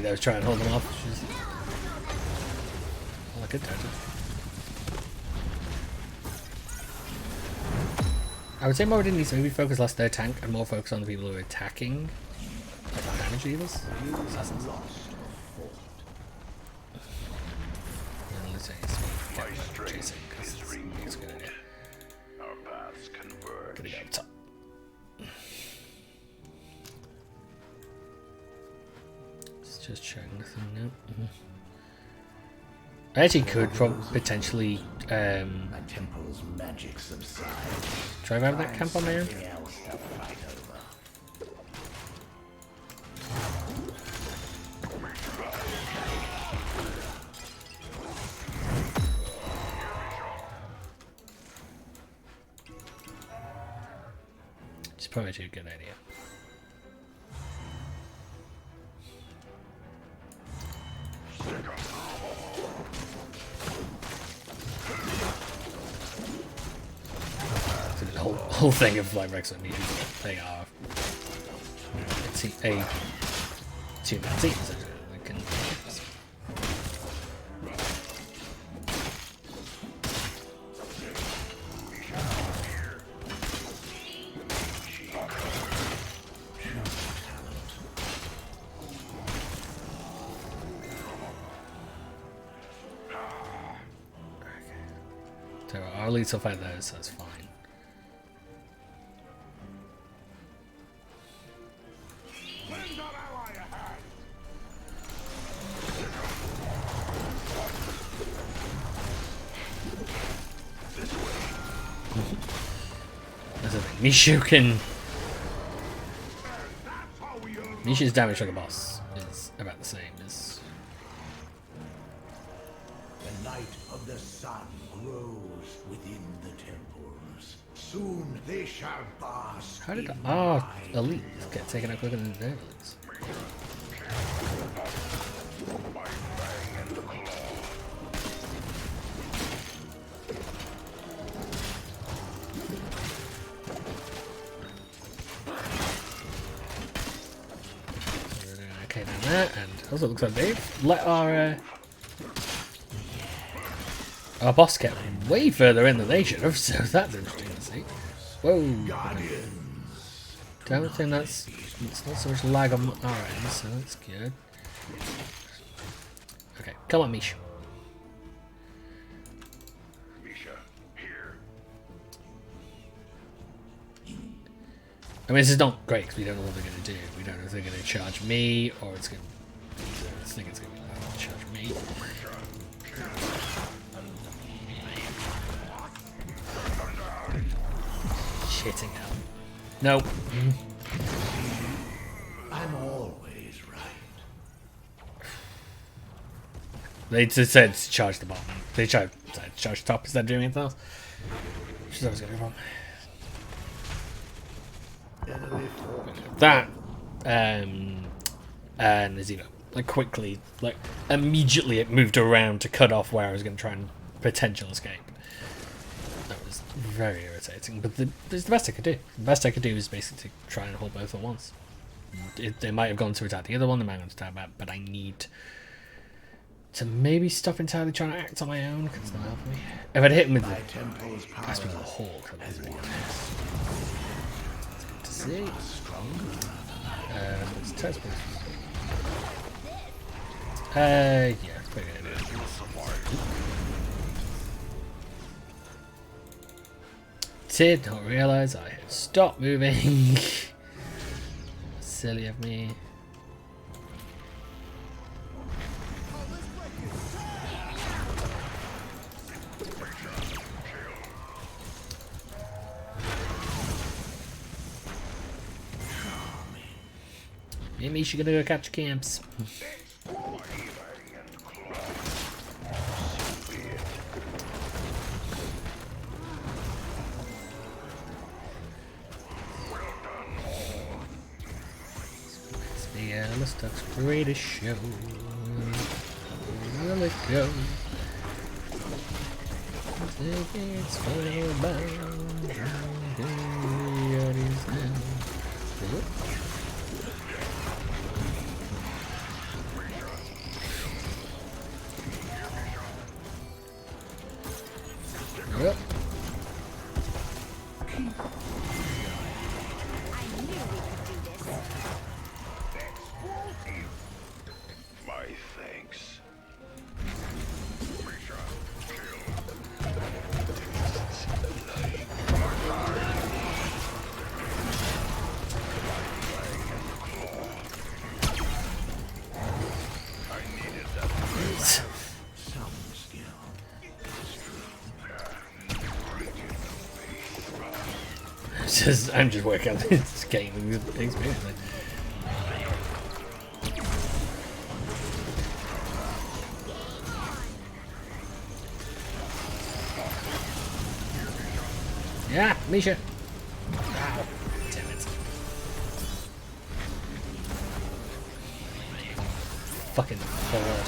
That was trying to hold them off. She's... Oh, I could touch it. I would say Moradin needs to maybe focus less their tank and more focus on the people who are attacking. Like our damage dealers. Assassins. And let's say it's chasing because it's a good idea. our paths converge. Gonna go up top. Just check nothing now. I actually could potentially My temple's magic subsides. try grab that camp on my own. Something else to fight over. It's probably a good idea. So the whole thing of like Rex and Nietzsche, they are a two-man team, so they can. So our elites will fight those, so that's fine. That's the thing. Mishu can. Mishu's damage to the boss is about the same as. The light of the sun grows within the temples. Soon they shall bask. How did in our my elite get taken out quicker than their elites? Okay, down there, and also looks like they've let our boss get way further in than they should have, so that's interesting to see. Whoa. Don't think it's not so much lag on our end, so that's good. Okay, come on, Misha. Misha, here. I mean, this is not great because we don't know what they're going to do. We don't know if they're going to charge me or it's going to. I think it's going to charge me. Shitting out. Nope. I'm always right. They just said to charge the bottom. They charge the top instead of doing anything else. Which is always going to be wrong. That and Nazino, like quickly, like immediately it moved around to cut off where I was going to try and potential escape. That was very irritating, but it's the best I could do. The best I could do is basically try and hold both at once. They might have gone to attack the other one, they might have gone to attack that, but I need to maybe stop entirely trying to act on my own, because it's not helping me. If I'd hit him with the Aspect of the Hawk, that would be good. To see. It's test based. Yeah, it's pretty good. Did not realise I had stopped moving. Silly of me. Me and Misha gonna go catch camps. Stuff's greatest show. Will it go? It's spellbound. Yep. I'm just working on this game experience. Yeah, Misha. Ow, damn it. Fucking forward.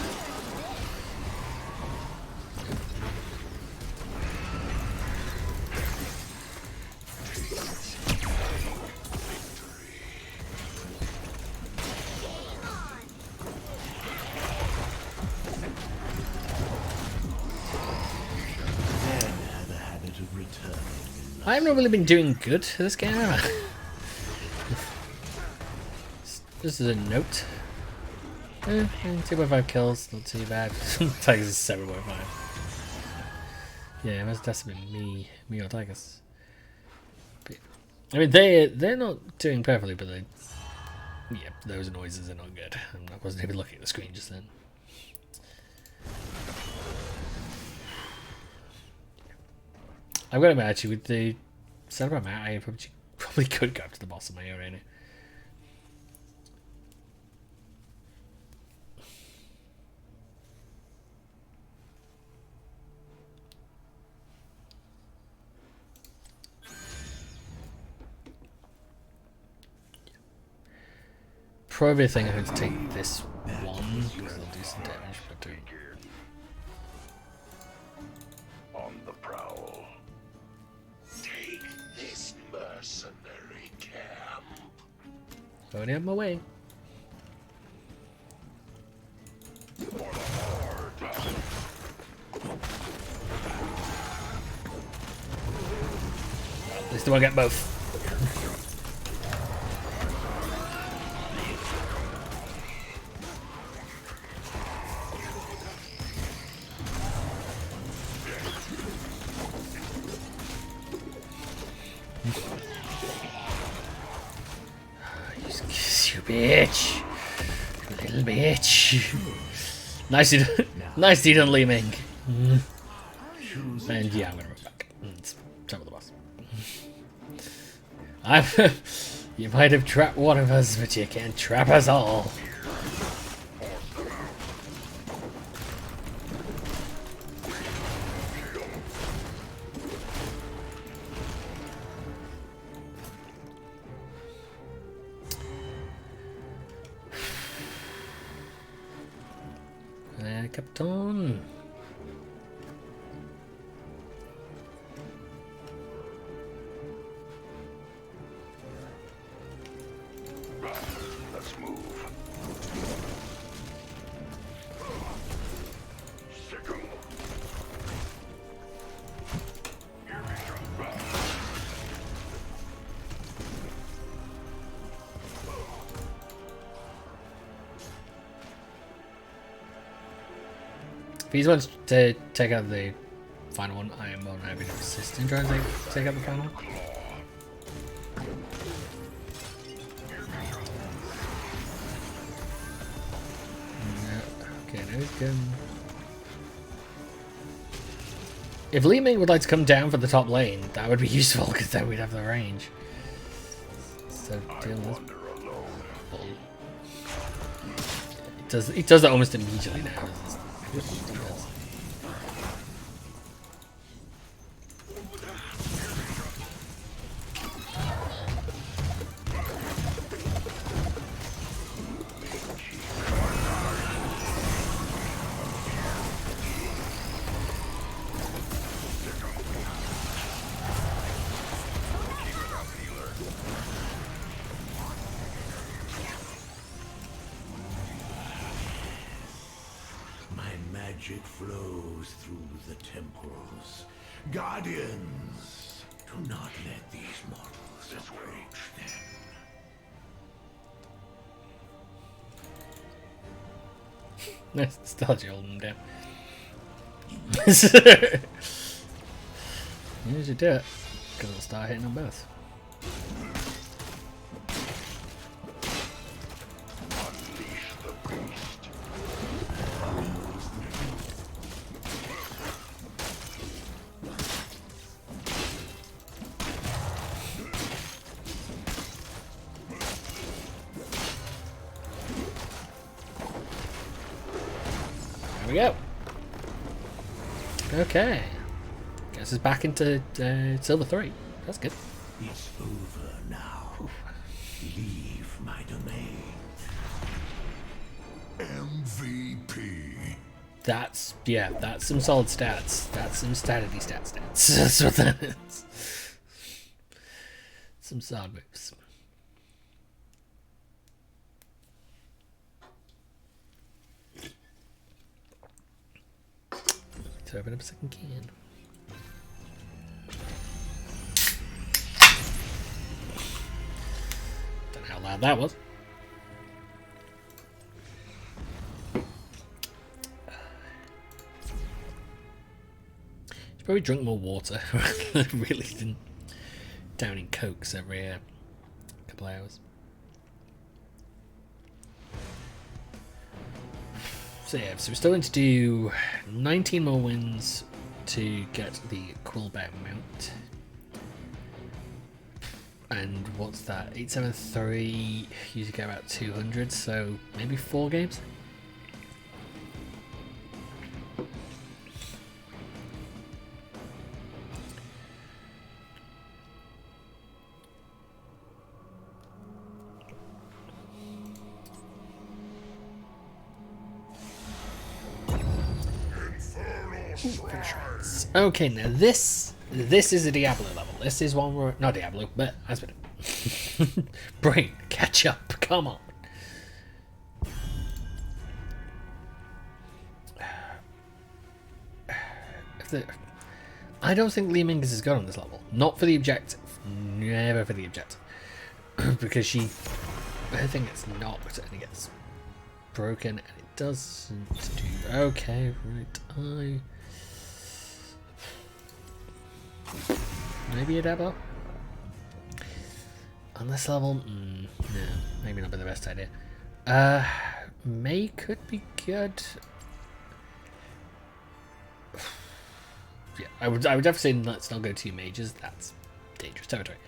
I haven't really been doing good this game, have I? This is a note. 2.5 kills, not too bad. Tigers is 7.5. Yeah, that's definitely me or Tigers. I mean, they're not doing perfectly, but they, yeah, those noises are not good. I wasn't even looking at the screen just then. I've got to admit, actually, with the setup I'm at, I probably could go up to the boss of my arena. Probably think I'm going to take this one because I'll do some damage, but do. On the prowl. Take this mercenary camp. Already on my way. At least I get both. You bitch. You little bitch. Nicely done, Li Ming. And yeah, I'm gonna run back. It's some of the boss. You might have trapped one of us, but you can't trap us all. Captain. Let's move. Sick 'em. Here we come back. If he wants to take out the final one, I am more than happy to assist in trying to take out the final one. Okay, now we can. If Li Ming would like to come down for the top lane, that would be useful because then we'd have the range. So deal with this. It does that almost immediately now. Magic flows through the temples. Guardians, do not let these mortals approach them. Nice, still has you holding them down. You should do it, because it'll start hitting them both. We go. Okay. Guess it's back into Silver 3. That's good. It's over now. Leave my domain. MVP. That's some solid stats. That's some statity stats. That's what that is. Some solid moves. To open up a second can. Don't know how loud that was. Should probably drink more water rather than really than downing cokes every couple of hours. So yeah, so we're still going to do 19 more wins to get the Quillbear mount. And what's that? 873, usually get about 200, so maybe 4 games? Okay, now this is a Diablo level. This is one where not Diablo, but Asmodee. Brain, catch up! Come on. I don't think Li Ming is as good on this level. Not for the objective. never for the objective. Because her thing gets knocked and it gets broken and it doesn't do... Okay, right, maybe a Diablo? On this level? No, maybe not be the best idea. May could be good. Yeah, I would definitely say let's not go 2 mages. That's dangerous territory.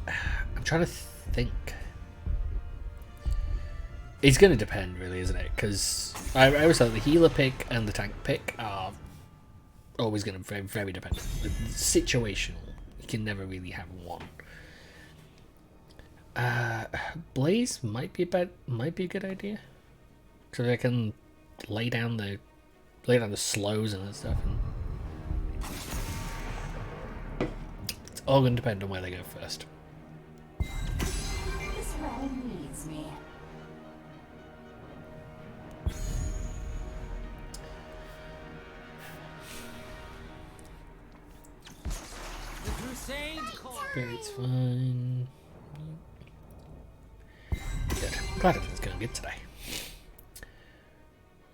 I'm trying to think. It's going to depend, really, isn't it? Because I always thought the healer pick and the tank pick are always going to be very, very dependent. Situational. You can never really have one. Blaze might be a good idea. So they can lay down the slows and that stuff. And it's all going to depend on where they go first. This realm needs me. The Crusade call. Spirit's fine. Good. Glad everything's going good today.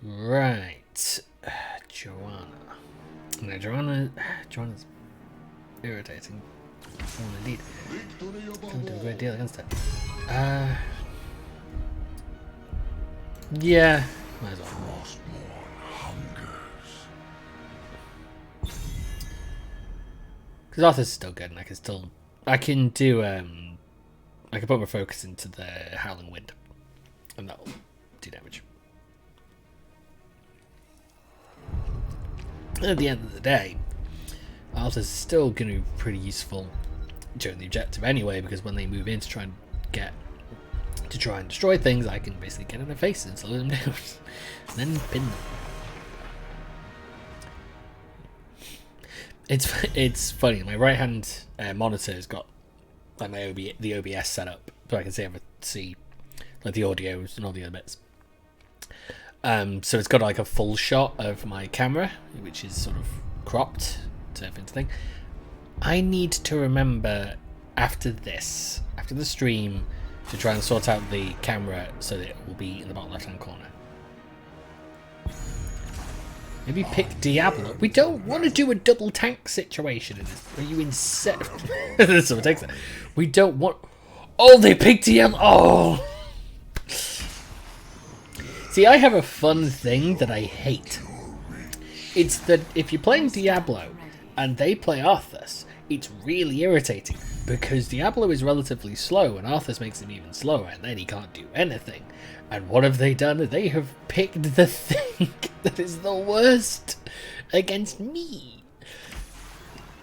Right. Joanna. No, Joanna's irritating. Oh, indeed. Can't do a great deal against her. Yeah. Might as well. Because Arthur's still good, and I can do, I can put my focus into the Howling Wind, and that'll do damage. At the end of the day, Arthur's still going to be pretty useful during the objective anyway, because when they move in to try and destroy things, I can basically get in their face and slow them down, and then pin them. It's funny. My right hand monitor has got like the OBS set up, so I can see like the audios and all the other bits. So it's got like a full shot of my camera, which is sort of cropped to fit into thing. I need to remember after the stream to try and sort out the camera so that it will be in the bottom left hand corner. Maybe pick Diablo. We don't want to do a double tank situation in this. Are you insane? Someone takes it. We don't want... Oh, they picked Diablo. Oh! See, I have a fun thing that I hate. It's that if you're playing Diablo and they play Arthas, it's really irritating because Diablo is relatively slow and Arthas makes him even slower and then he can't do anything. And what have they done? They have picked the thing that is the worst against me.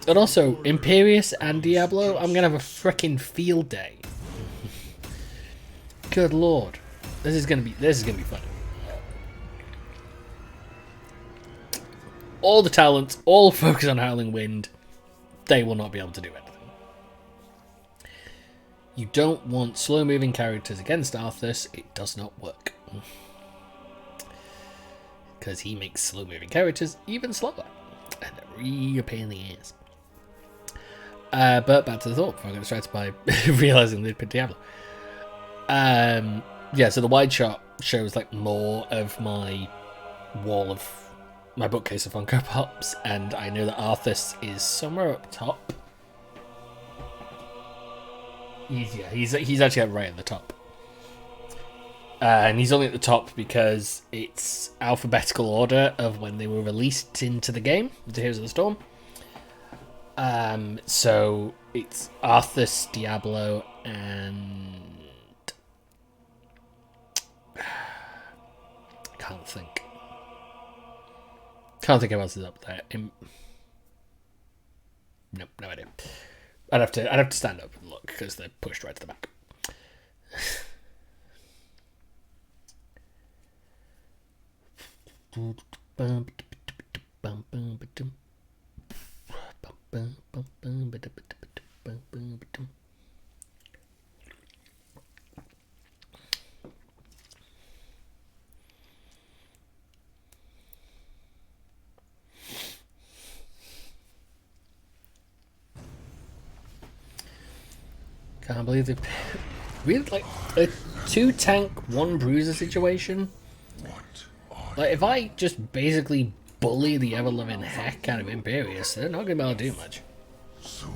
And also, Imperius and Diablo, I'm gonna have a frickin' field day. Good lord, this is gonna be fun. All the talents, all focus on Howling Wind. They will not be able to do anything. You don't want slow-moving characters against Arthas. It does not work. Because he makes slow-moving characters even slower. And a real pain in the ass. But back to the thought before I got distracted by realising they'd picked Diablo. Yeah, so the wide shot shows like more of my wall of my bookcase of Funko Pops, and I know that Arthas is somewhere up top. He's actually right at the top. And he's only at the top because it's alphabetical order of when they were released into the game, the Heroes of the Storm. So it's Arthas, Diablo, and... Can't think who else is up there. Nope, no idea. I'd have to stand up and look because they're pushed right to the back. Can't believe they really like a 2 tank, 1 bruiser situation. Like if I just basically bully the ever loving heck out of Imperius, they're not gonna be able to do much. Soon,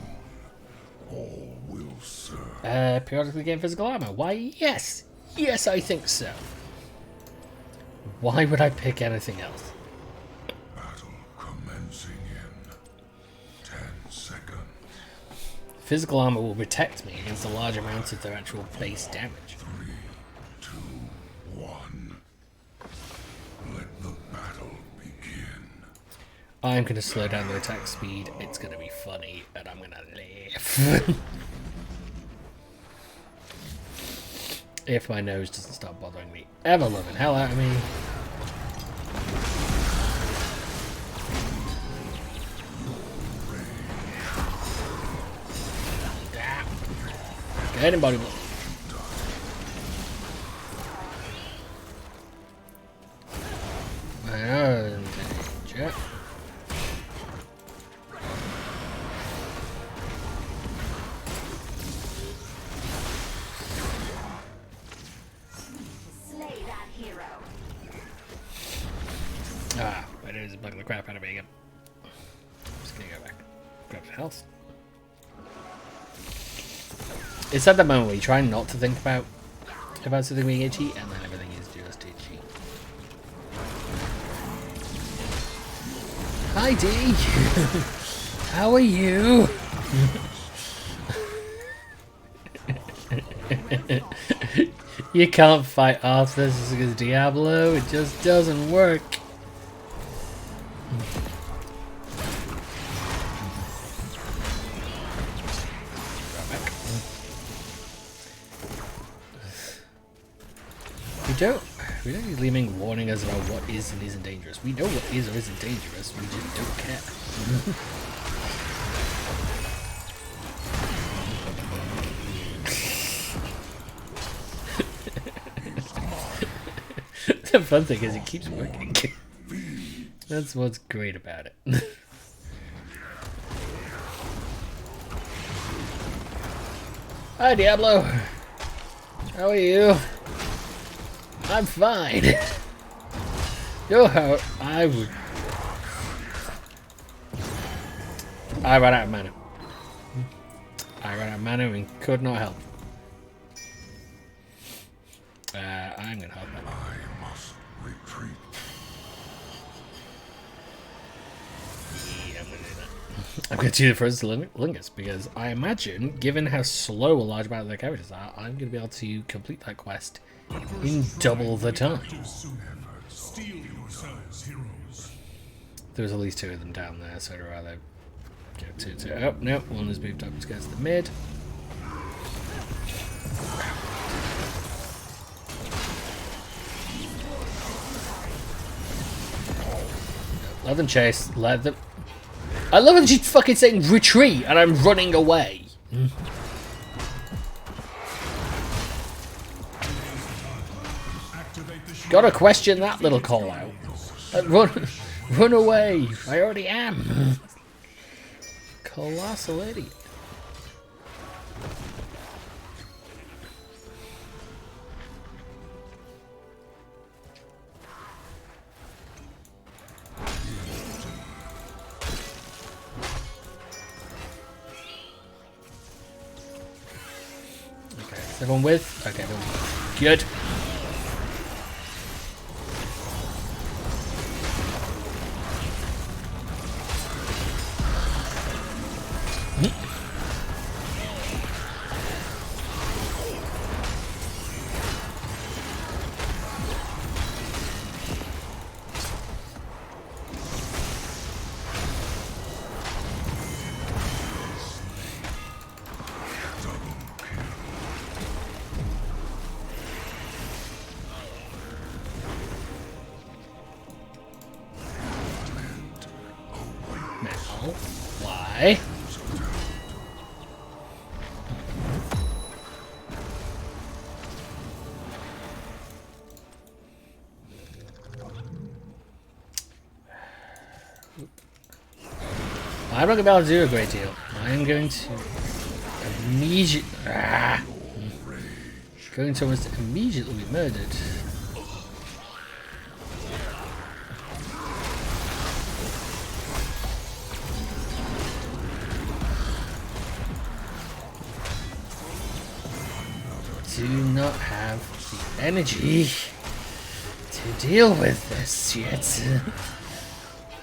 all will serve. Periodically gain physical armor. Why, yes, yes, I think so. Why would I pick anything else? Battle commencing in 10 seconds. Physical armor will protect me against a large amount of their actual base damage. 3, 2, 1. Let the battle begin. I'm going to slow down the attack speed, it's going to be funny, and I'm going to laugh. If my nose doesn't stop bothering me. Ever loving hell out of me. Go ahead and body blow. Danger. Slay that hero. Ah, it is bugging the crap out of me again. I'm just gonna go back. Grab some health. It's at the moment where you try not to think about something being itchy, and then everything is just itchy. Hi D! How are you? You can't fight Arthas because Diablo, it just doesn't work. We don't need Leeming warning us about what is and isn't dangerous. We know what is or isn't dangerous, we just don't care. The fun thing is it keeps working. That's what's great about it. Hi Diablo! How are you? I'm fine. Yo, how I would. I ran out of mana. I ran out of mana and could not help. I'm gonna help him. I must retreat. Yeah, I'm gonna do that. I'm gonna do the Frozen Lingus because I imagine, given how slow a large amount of their characters are, I'm gonna be able to complete that quest in double the time. Steel yourselves, heroes. There's at least 2 of them down there, so I'd rather go 2. Oh, no, one has moved up to get to the mid. Let them chase, let them... I love that she's fucking saying retreat and I'm running away. Gotta question that little call out. Run away! I already am. Colossal idiot. Okay, is everyone with? Okay, everyone with. Good. Now, why? I'm not going to be able to do a great deal. I'm going to immediate. Going to almost immediately be murdered. Do not have the energy to deal with this yet.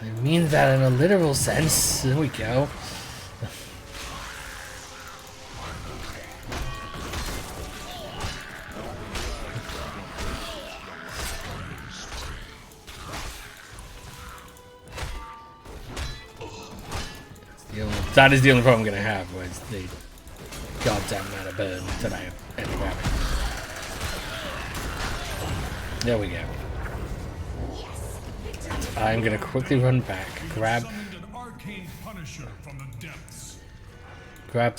I mean that in a literal sense. There we go. That is the only problem I'm going to have, was the goddamn amount of burn that I end up having. There we go. I'm going to quickly run back, grab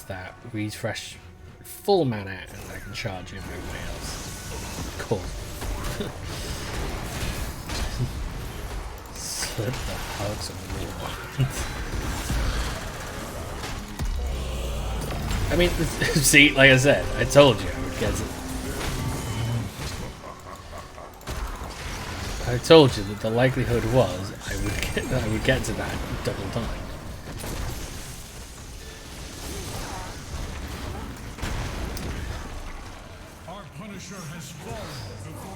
that, refresh full mana, and I can charge him everybody else. Cool. Slip the hugs of the wall. I mean, see, like I said, I told you I would get it. I told you that the likelihood was I would get to that double time.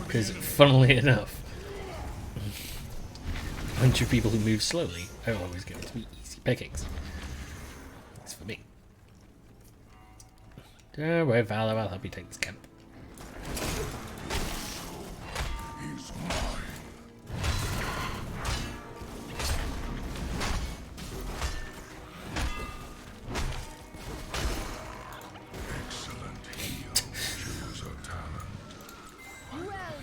Because, funnily enough, a bunch of people who move slowly are always going to be easy pickings. That's for me. Don't worry, Val, I'll help you take this camp. He's mine. Excellent heal. Choose a talent. Well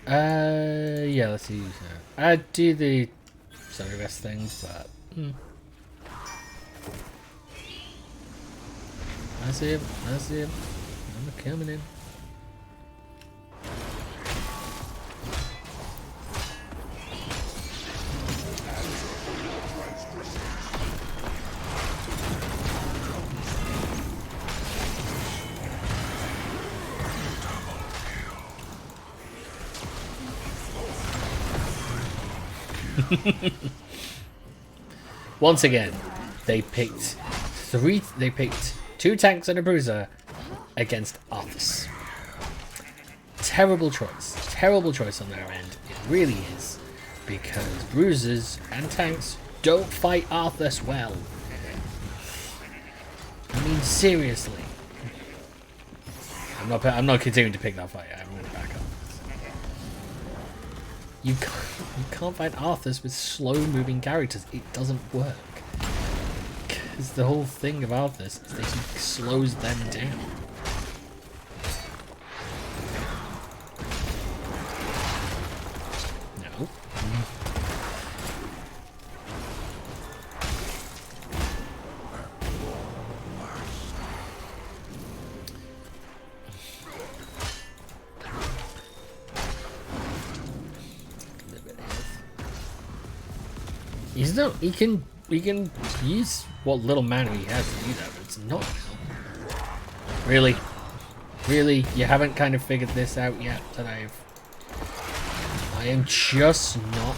done. Yeah, let's see. I'd do the Sunrest thing, but I see him. I see him. I'm coming in. Once again, they picked two tanks and a bruiser against Arthas. Terrible choice. Terrible choice on their end. It really is. Because bruisers and tanks don't fight Arthas well. I mean, seriously. I'm not continuing to pick that fight. I'm going to back up. You can't fight Arthas with slow-moving characters. It doesn't work. Because the whole thing of Arthas is that he slows them down. No. He can use what little mana he has to do that, but it's not enough. Really? Really? You haven't kind of figured this out yet that I am just not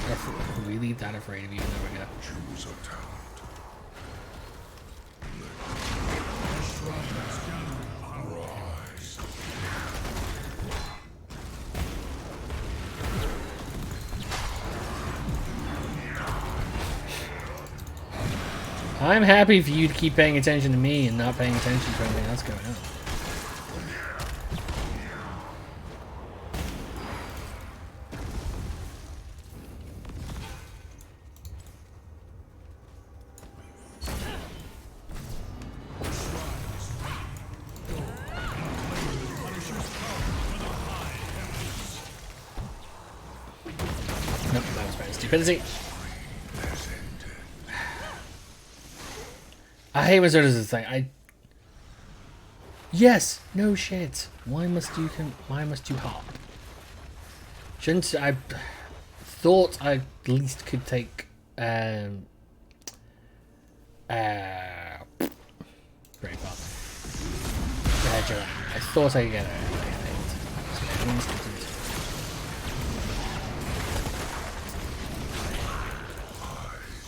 really that afraid of you. There we go. Choose a talent. I'm happy for you to keep paying attention to me and not paying attention to anything else going on. Nope, that was very stupidity. I hate when Zodas is like, yes, no shit. Why must you hop? Shouldn't I thought I at least could take very far. I thought I could get it.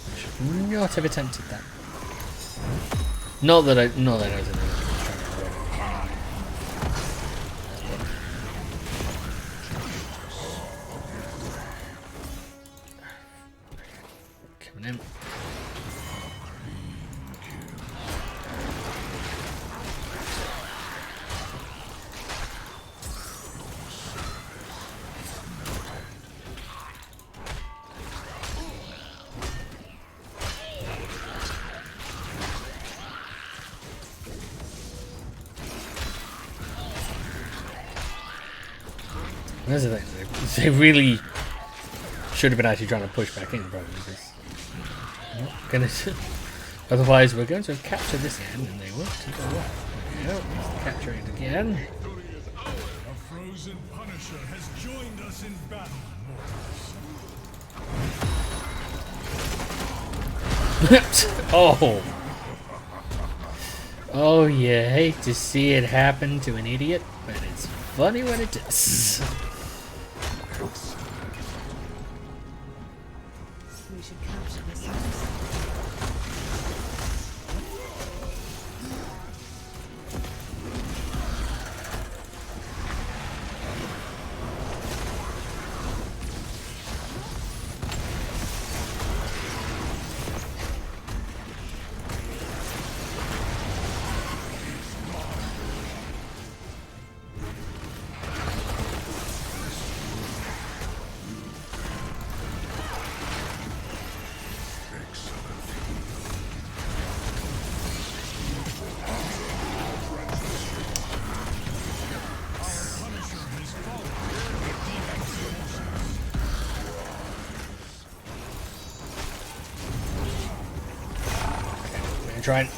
I should not have attempted that. Not that I was in a coming in. That's the thing. They really should have been actually trying to push back in, probably. Because otherwise, we're going to capture this end, and they won't take it away. Yep, capture it again. A frozen Punisher has joined us in battle, mortals. Oh. Oh, you hate to see it happen to an idiot, but it's funny when it does. We should capture this house. Trying.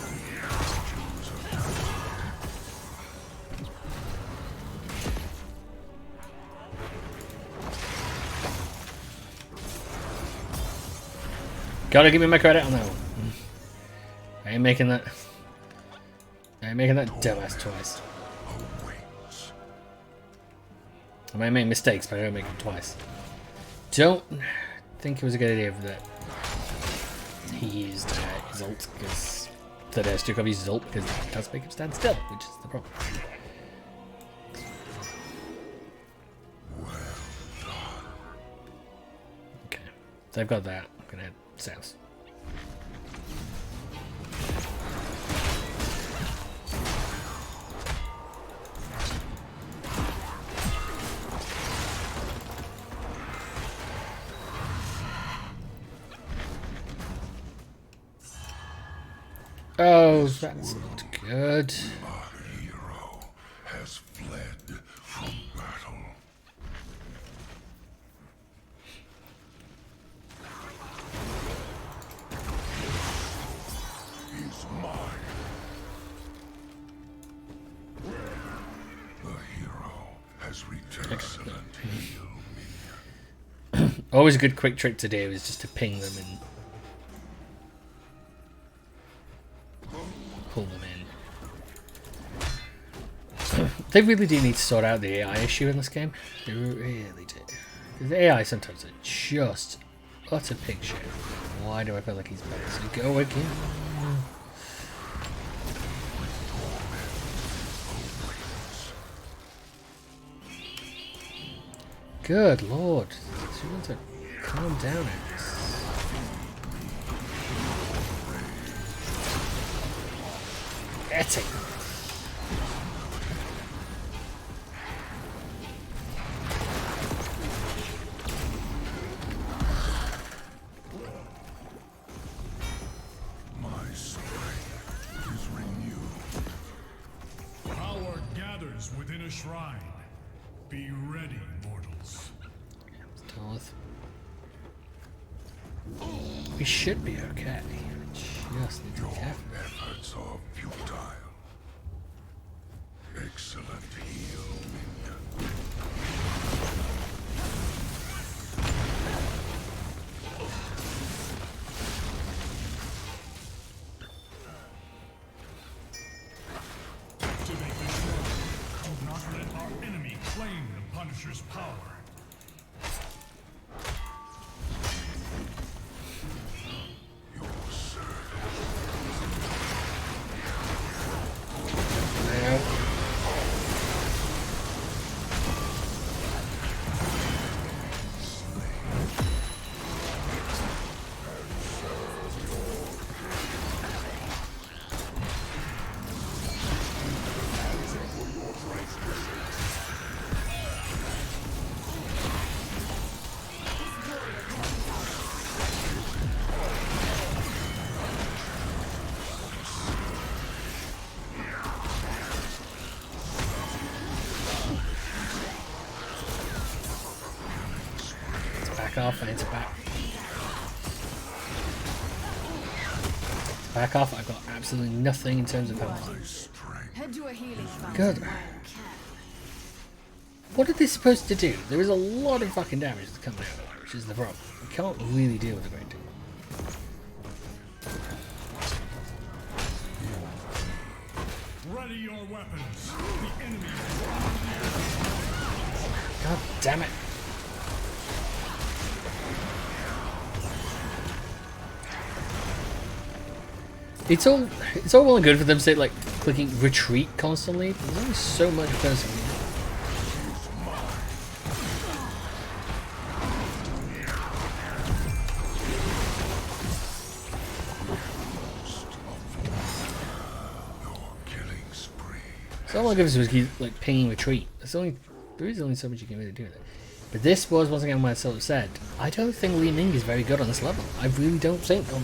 Gotta give me my credit on that one. I ain't making that. I ain't making that dumbass twice. I might make mistakes, but I don't make them twice. Don't think it was a good idea that he used his ult, because that Stukov uses ult because it does make him stand still, which is the problem. Okay, so I've got that. I'm gonna head south. Oh, that's not good. Our hero has fled from battle. He's mine. The hero has returned. Excellent. Always a good quick trick to do is just to ping them and pull them in. They really do need to sort out the AI issue in this game. They really do. Because the AI sometimes are just utter pig shit. Why do I feel like he's better? So go again. Good lord. You want to calm down, Axe. Getting. My strength is renewed. Power gathers within a shrine. Be ready, mortals. Darth. We should be okay. We just need to Your be careful. efforts are futile. Excellent heal, minion. Punisher's power. Back off, I need to back off. I've got absolutely nothing in terms of health. Head to a healing fountain. Good. What are they supposed to do? There is a lot of fucking damage that's coming out of it, which is the problem. We can't really deal with a great deal. Ready your weapons. The enemy. God damn it. It's all well and good for them to say like clicking retreat constantly, but there's only so much person. So all I give us was keep like pinging retreat. There is only so much you can really do with it. But this was once again what I sort of said. I don't think Li Ming is very good on this level. I really don't think on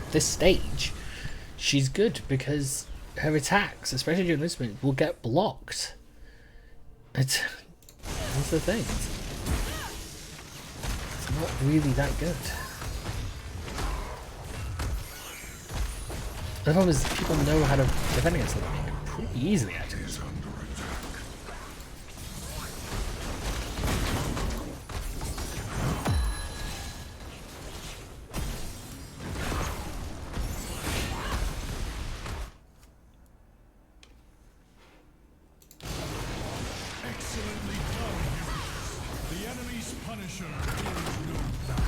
this stage she's good because her attacks, especially during this minute, will get blocked. That's the thing. It's not really that good. The problem is people know how to defend against Li Ming pretty easily actually. Excellently done, heroes. The enemy's Punisher is no match.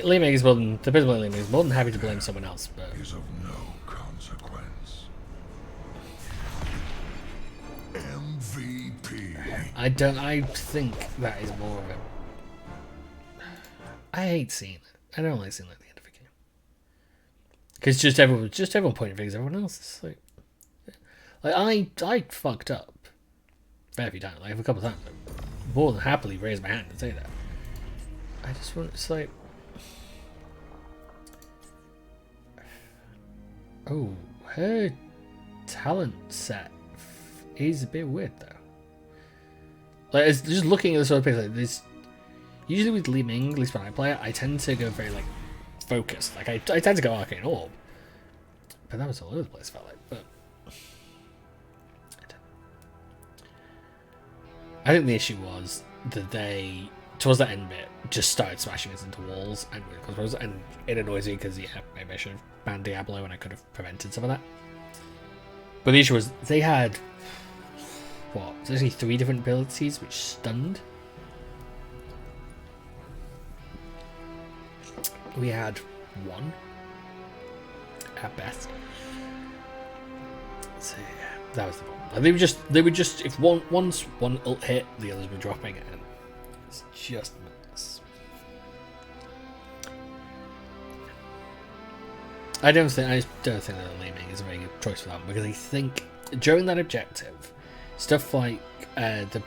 Li Ming is more than the principal Li Ming is more than happy to blame someone else, but Is of no consequence. MVP. I think that is more of a. I hate seeing it. I don't like seeing it at the end of a game. Because just everyone pointing fingers at everyone else. It's like I fucked up a few times, like a couple of times. I more than happily raise my hand and say that. I just want it's like, oh, her talent set is a bit weird though. Like it's just looking at the sort of picture, like this. Usually with Li Ming, at least when I play it, I tend to go very like focused. Like I tend to go Arcane Orb, but that was all over the place. Felt like, but I think the issue was that they towards that end bit just started smashing us into walls, and it annoys me because yeah, maybe I should have banned Diablo and I could have prevented some of that. But the issue was they had what? There's actually 3 different abilities which stunned. We had 1 at best. So yeah, that was the problem. And they were just if once one ult hit, the others were dropping, and it's just madness. I just don't think that Li Ming is a very good choice for that, because I think during that objective, stuff like the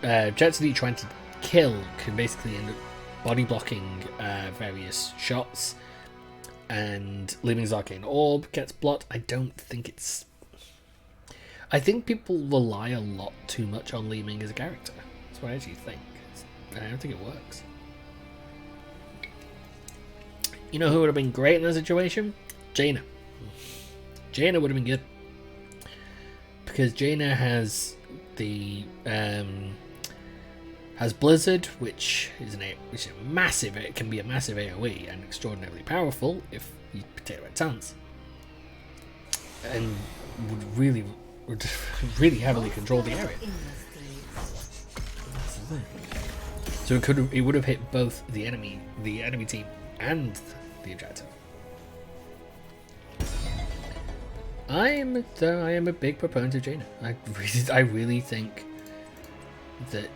objective that you're trying to kill can basically end up body blocking various shots, and Li Ming's Arcane Orb gets blocked. I think people rely a lot too much on Li Ming as a character. That's what I actually think. I don't think it works. You know who would have been great in that situation? Jaina. Jaina would have been good. Because Jaina has the Has Blizzard, which is massive. It can be a massive AOE and extraordinarily powerful if you take the right talents, and would really heavily control the area. So it would have hit both the enemy team and the objective. I am a big proponent of Jaina. I really think that.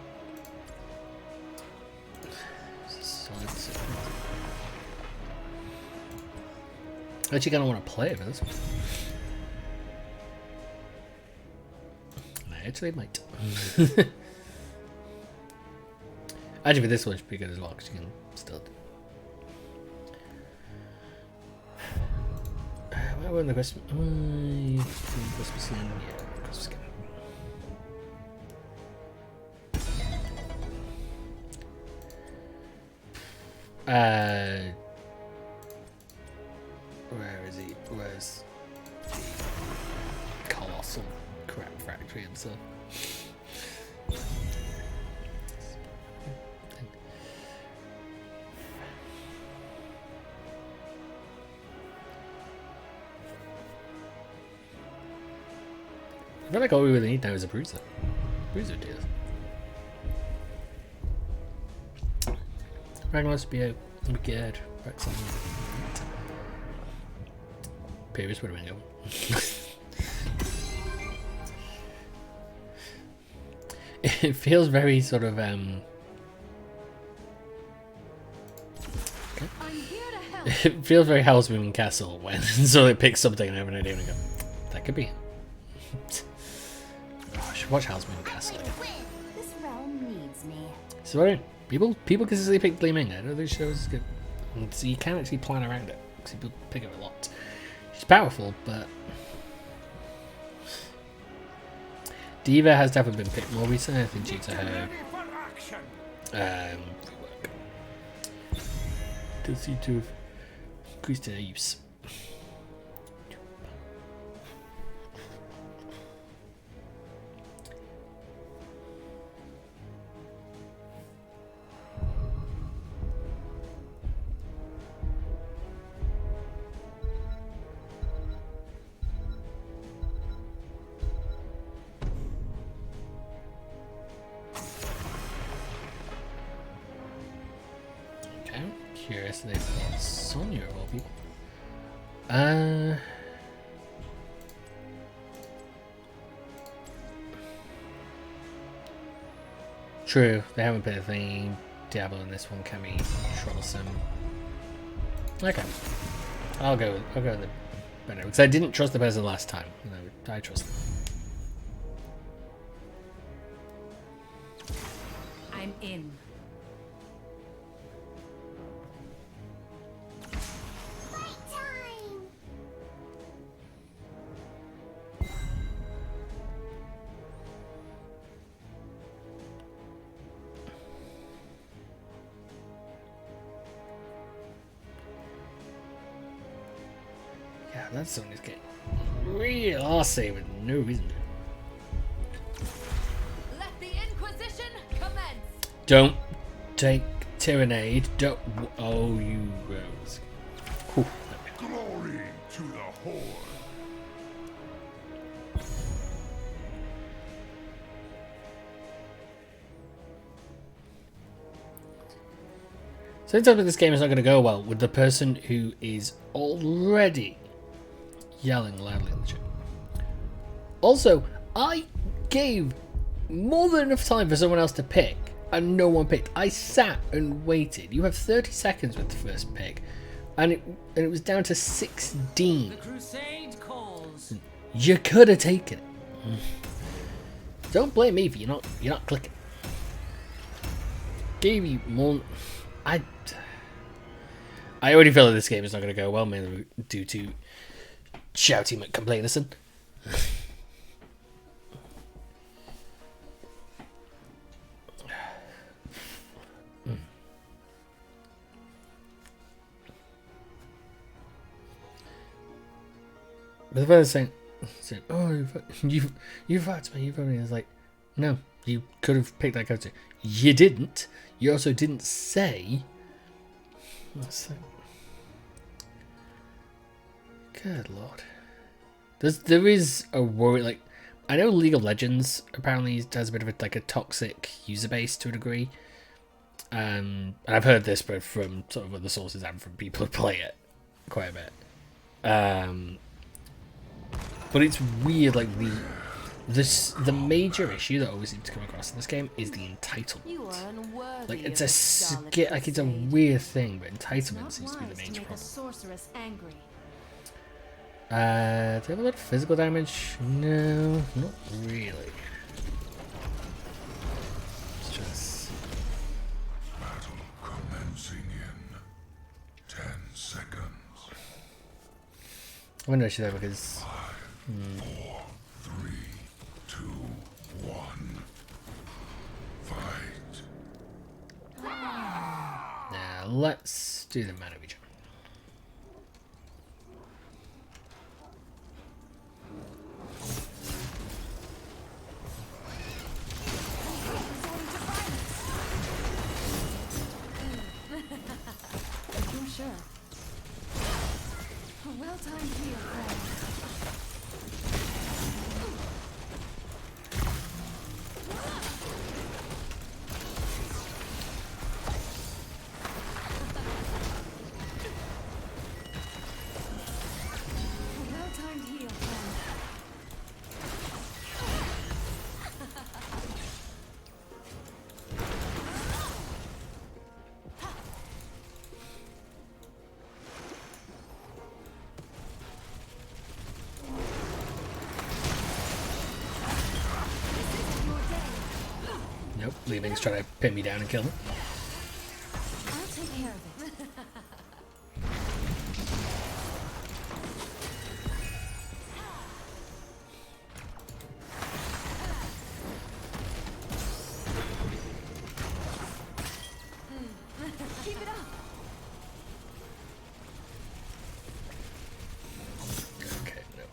I actually kind of want to play it for this one. I actually might. Actually, for this one, it should be good as well, because you can still. Where were the Christmas? Christmas skin? Yeah, Christmas skin. Where is he? Where's the colossal crap factory and stuff? I feel like all we really need now is a bruiser. Bruiser deals. Ragnaros be out. We good. Rex on. Pierce would have been going. It feels very sort of I'm here to help. it feels very Housemoon Castle when so it picks something and I have an idea and I go, that could be it. Oh, I should watch Housemoon Castle. This realm needs me. So people consistently pick Gleaming. I know this show is good. And so you can actually plan around it because people pick her a lot. She's powerful, but Diva has definitely been picked more recently. I think due to her rework. Does seem to have increased in her use. Curious, they've got Sonya of all people. True, they haven't put a thing. Diablo in this one can be troublesome. Okay, I'll go with the better because I didn't trust the person last time. I trust them. I'm in. Yeah, that song is getting real arsey with no reason. Let the Inquisition commence. Don't take Tyrannade. Don't. Oh, you rose. Whew. Glory to the Horde. So it tells me this game is not going to go well with the person who is already yelling loudly in the chat. Also, I gave more than enough time for someone else to pick, and no one picked. I sat and waited. You have 30 seconds with the first pick, and it was down to 16. The crusade calls. You could have taken it. Don't blame me if you're not clicking. Gave you more. I already feel like this game is not going to go well, mainly due to Shouty McComplanison. But the first saying, "Oh, you've voted me." It's like, No, you could have picked that character. You didn't. You also didn't say. What's that? Good lord. There is a worry. Like, I know League of Legends apparently has a bit of a toxic user base to a degree. And I've heard this both from sort of other sources and from people who play it quite a bit. But it's weird, like the major issue that always seems to come across in this game is the entitlement. Like it's a weird thing, but entitlement seems to be the major problem. Do they have a lot of physical damage? No, not really. It's just Battle commencing in 10 seconds. I wonder actually though, because 4, 3, 2, 1. Fight. now let's do the mana regen. Sure. A well-timed heal, friend. A well-timed heal, friend. Nope, Li Ming's trying to pin me down and kill me. I'll take care of it. Keep it up. Okay, no.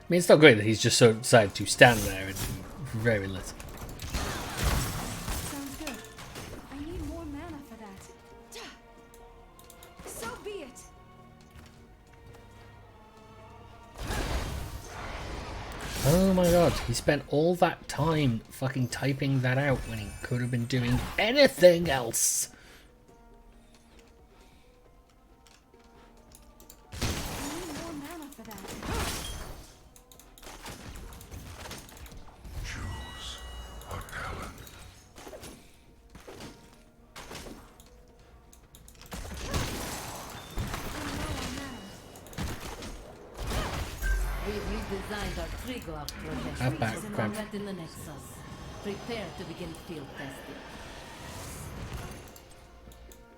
I mean, it's not great that he's just so decided to stand there and do very little. Sounds good. I need more mana for that. So be it. Oh my god, he spent all that time fucking typing that out when he could have been doing anything else. I need more mana for that. Choose a talent. We've redesigned our Triglav project. Have back, which is grab. embedded in the Nexus. Prepare to begin field testing.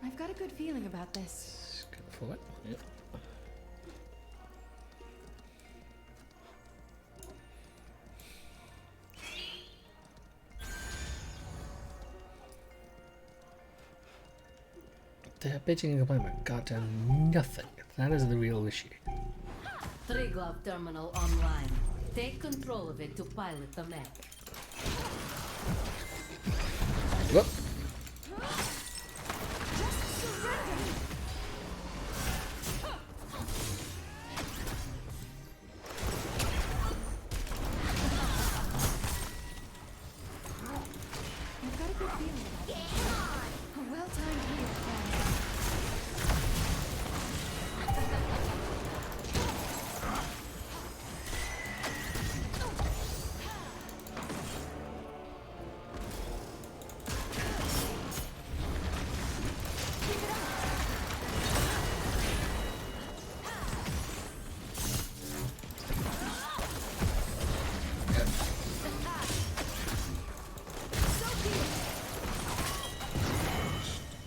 I've got a good feeling about this. Go forward. Yep. They're bitching and complaining about goddamn nothing. That is the real issue. Triglav terminal online. Take control of it to pilot the mech. Whoop. I've got a good feeling about this. A well-timed heal, friend.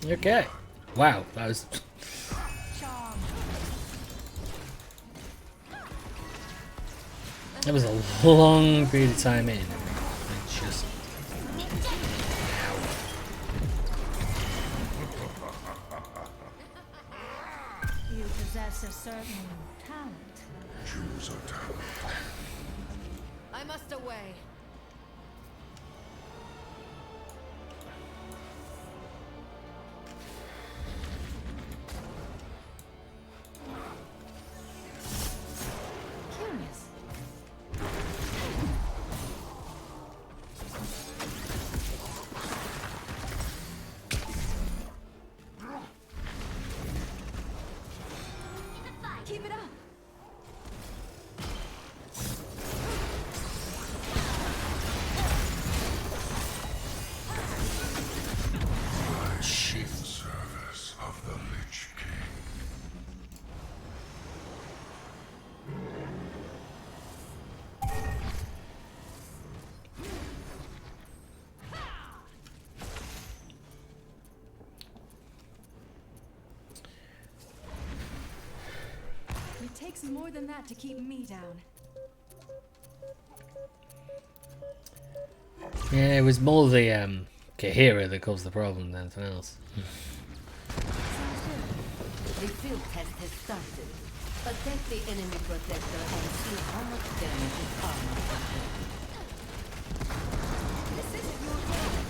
Okay. Wow, that was. That was a long period of time in. It's just... You possess a certain talent. Choose a talent. I must away. Curious. Keep it up. In service of the Lich King. It takes more than that to keep me down. Yeah, it was more the Kahira that caused the problem than anything else. The field test has started. Attack the enemy protector and see how much damage his armor can do. This isn't your game.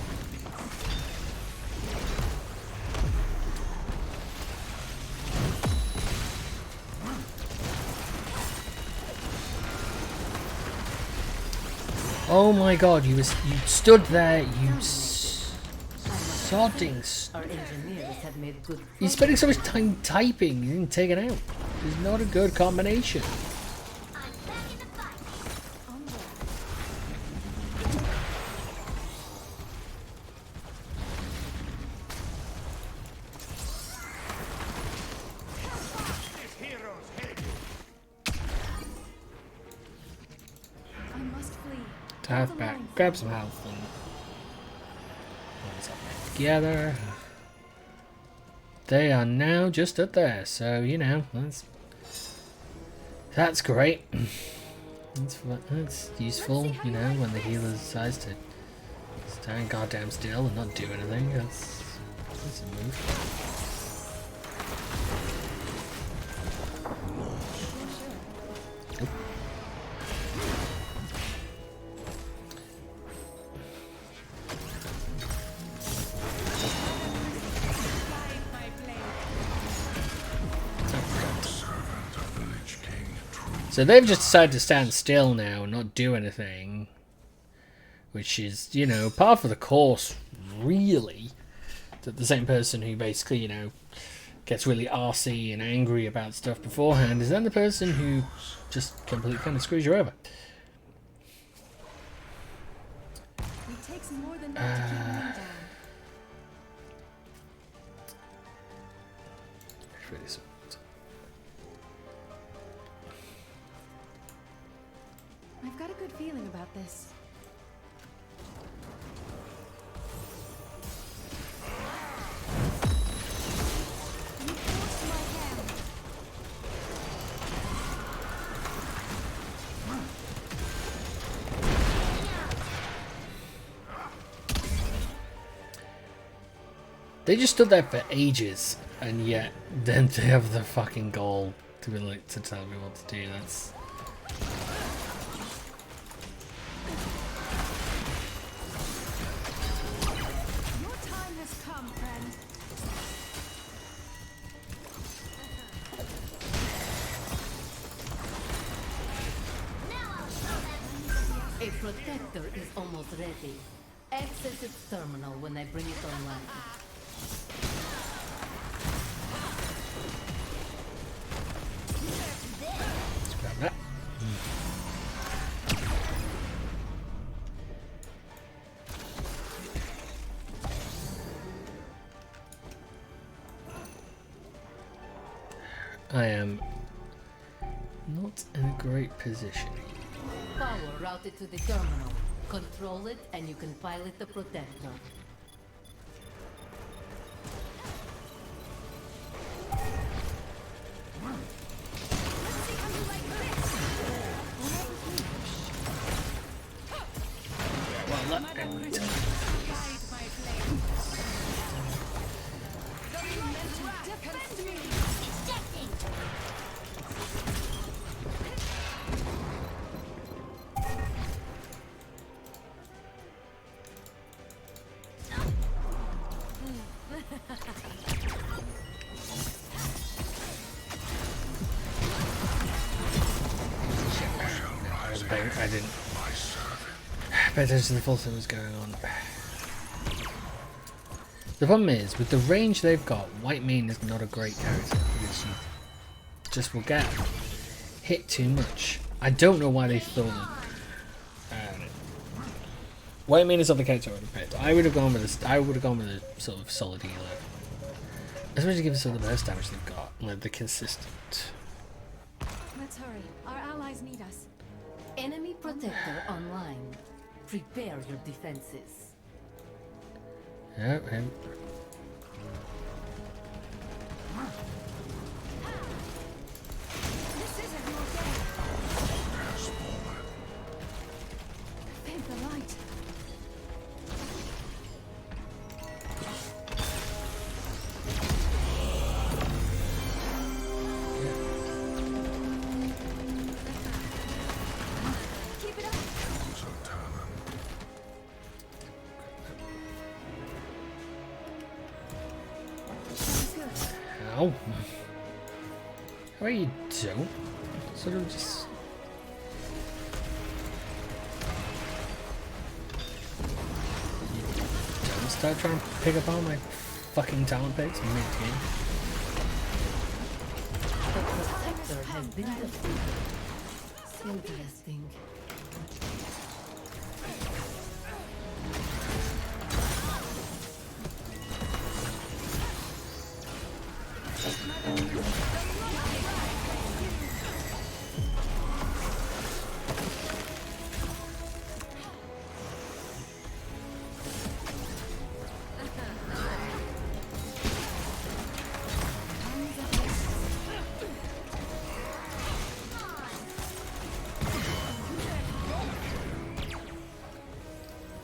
Oh my god, you stood there, you sodding... Our engineers have made good He's spending so much time typing, he didn't take it out. It's not a good combination. I must flee. Tap back, grab some health, and what's up together. They are now just up there, so you know that's great. That's useful, you know, when the healer decides to stand goddamn still and not do anything. That's a move. So they've just decided to stand still now and not do anything, which is, you know, par for the course, really. That the same person who basically, you know, gets really arsey and angry about stuff beforehand is then the person who just completely kind of screws you over. It takes more than that to keep me down. It's really sweet. I've got a good feeling about this. You forced my hand. They just stood there for ages, and yet then they have the fucking goal to be like to tell me what to do. That's Your time has come, friend. A protector is almost ready. Access its terminal when I bring it online. let's grab that. I am not in a great position. Power routed to the terminal. Control it and you can pilot the protector. healer. Guide my flame. Defend me. Ejecting. I didn't pay attention to the full thing that was going on. The problem is, with the range they've got, White Mane is not a great character because she just will get hit too much. I don't know why they thought. White Mane is not the character I would have picked. I would have gone with a sort of solid healer, especially given some of the burst damage they've got, like the consistent. Let's hurry. Our allies need us. Enemy protector online. Prepare your defenses. Yeah, This isn't your day. Thank the light. Keep it up. Sounds good. Ow. How are you doing? Sort of just. Don't start trying to pick up all my fucking talent picks mid-game. The protector has been defeated. Interesting.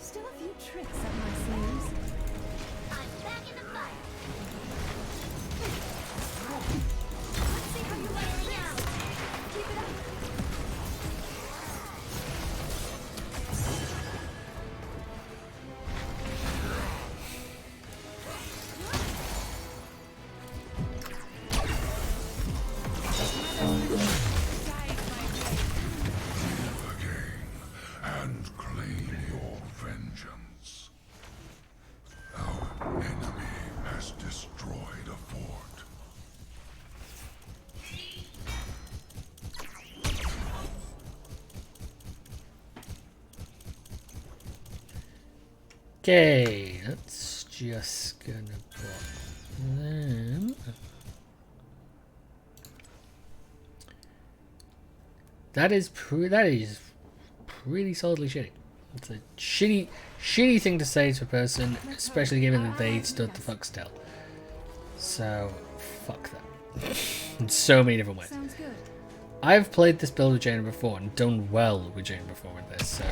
Still a few tricks up my sleeves. I'm back in the fight. Let's see how you like this. Keep it up. And claim your vengeance. Our enemy has destroyed a fort. Okay, that's just gonna put them. That is pretty solidly shitty. It's a shitty thing to say to a person, especially given that they stood the fuck still. So, fuck that. In so many different ways. Sounds good. I've played this build with Jaina before and done well with Jaina before with this, so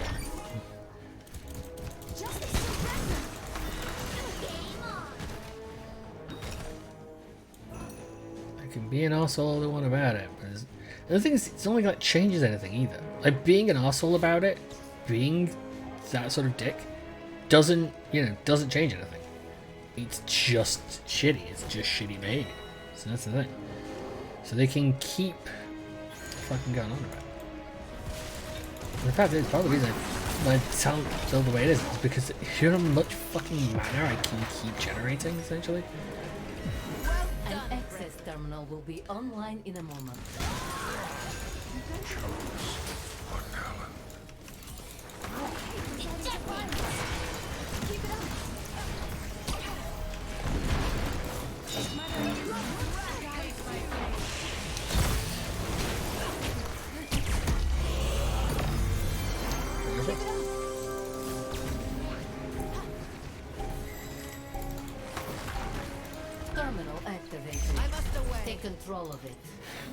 I can be an arsehole all I want about it. But and the thing is, it's not like that changes anything either. Like, being an arsehole about it, being that sort of dick, doesn't change anything. It's just shitty. It's just shitty behavior. So that's the thing. So they can keep fucking going on about it. And the fact is, part of the reason my talent is the way it is because if you know how much fucking mana I can keep generating, essentially. An access terminal will be online in a moment. Keep it up. Terminal activated. Take control of it.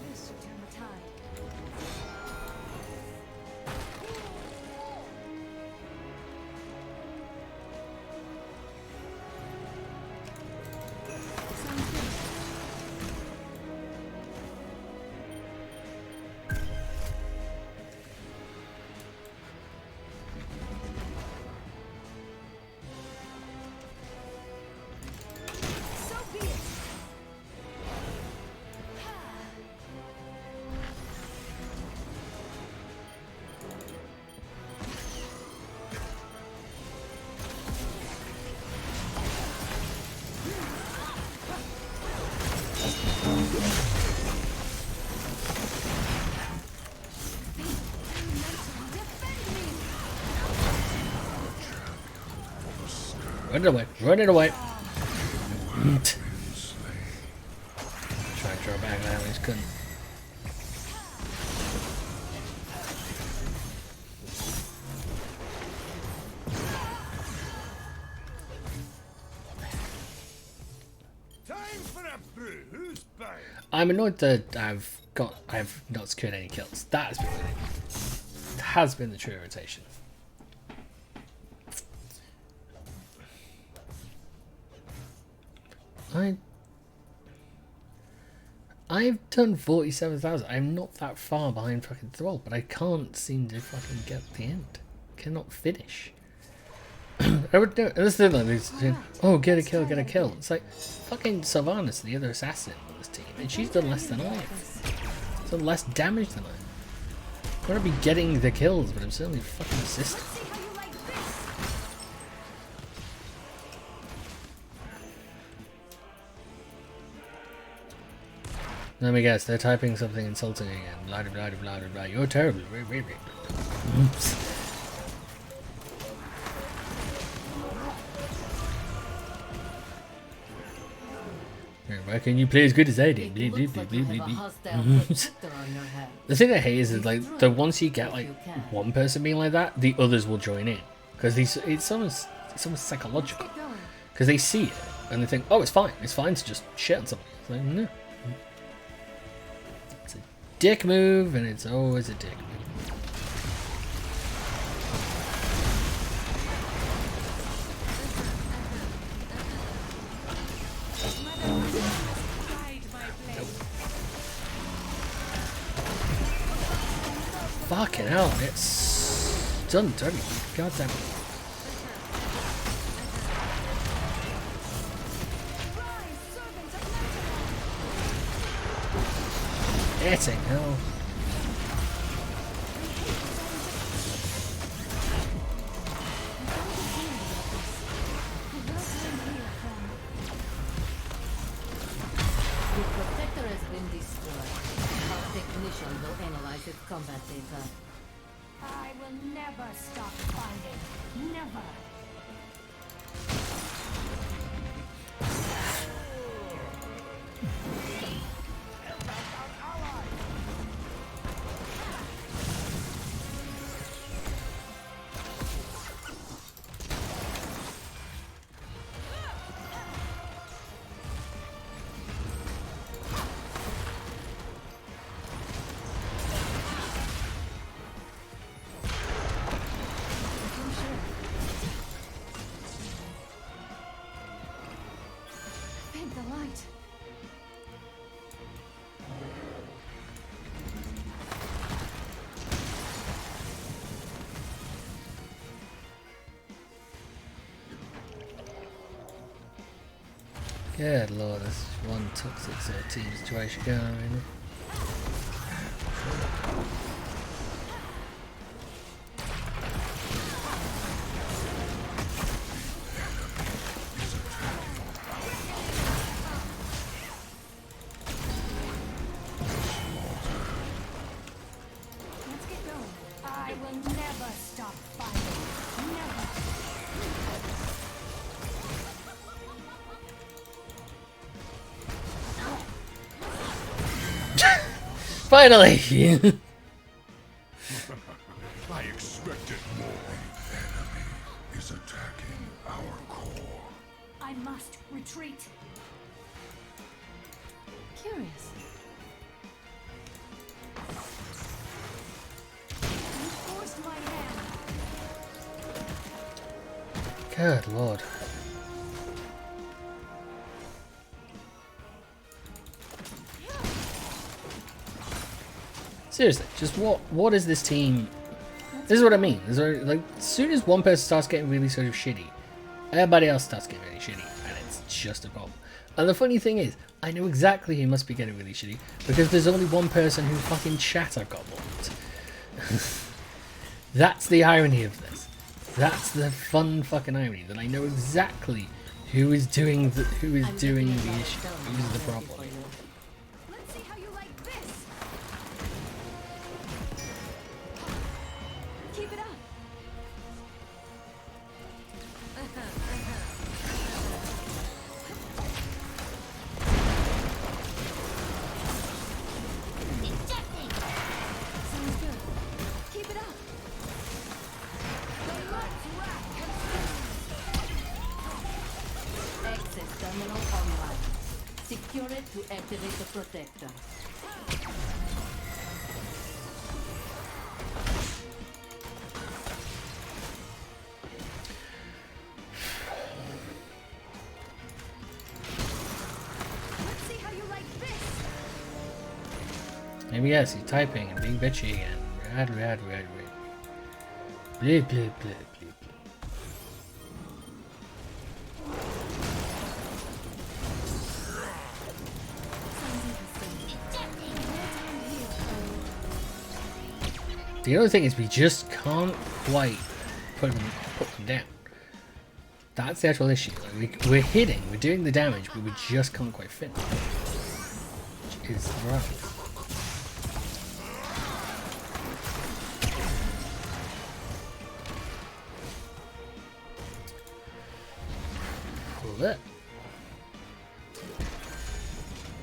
This should turn the tide. Run it away. Run it away. Try and draw back that, we just couldn't. Time for a brew. Who's buying? I'm annoyed that I've not secured any kills. That has been the true irritation. I've done 47,000. I'm not that far behind fucking Thrall, but I can't seem to fucking get the end. Cannot finish. I would do. This thing like this. Oh, get a kill, get a kill. It's like fucking Sylvanas, the other assassin on this team, and she's done less than I have. She's done less damage than I have. I'm gonna be getting the kills, but I'm certainly fucking assisting. Let me guess, they're typing something insulting again. Blah blah blah blah blah. You're terrible. Oops. Why can you play as good as I do? Blee, blee, blee, blee, blee, blee. The thing I hate is like the once you get like one person being like that, the others will join in because it's almost psychological because they see it and they think, oh, it's fine to just shit on something. It's like, no. It's a dick move, and it's always a dick move. Fucking hell, it's done dirty. God damn it. Getting hell. The Protector has been destroyed. Our technician will analyze its combat data. I will never stop fighting. Never. Thank the light. Good lord, this is one toxic sort of team situation going on right now. Let's get going. I will never stop fighting. Never. Finally! I expected more. Enemy is attacking our core. I must retreat. Curious. You forced my hand. Good lord. Seriously, just what is this team? This is what I mean. This is like, as soon as one person starts getting really sort of shitty, everybody else starts getting really shitty, and it's just a problem. And the funny thing is, I know exactly who must be getting really shitty, because there's only one person who fucking chat I've got blocked. That's the irony of this. That's the fun fucking irony, that I know exactly who is doing the issue, who's the problem. Let's see how you like this. Keep it up. turret to activate the protector. Let's see how you like this. Maybe yes, he's typing and being bitchy again. Rad. Bleep, bleep, bleep, bleep. The other thing is we just can't quite put them down. That's the actual issue. Like we're hitting, we're doing the damage, but we just can't quite finish. Which is right. Pull it.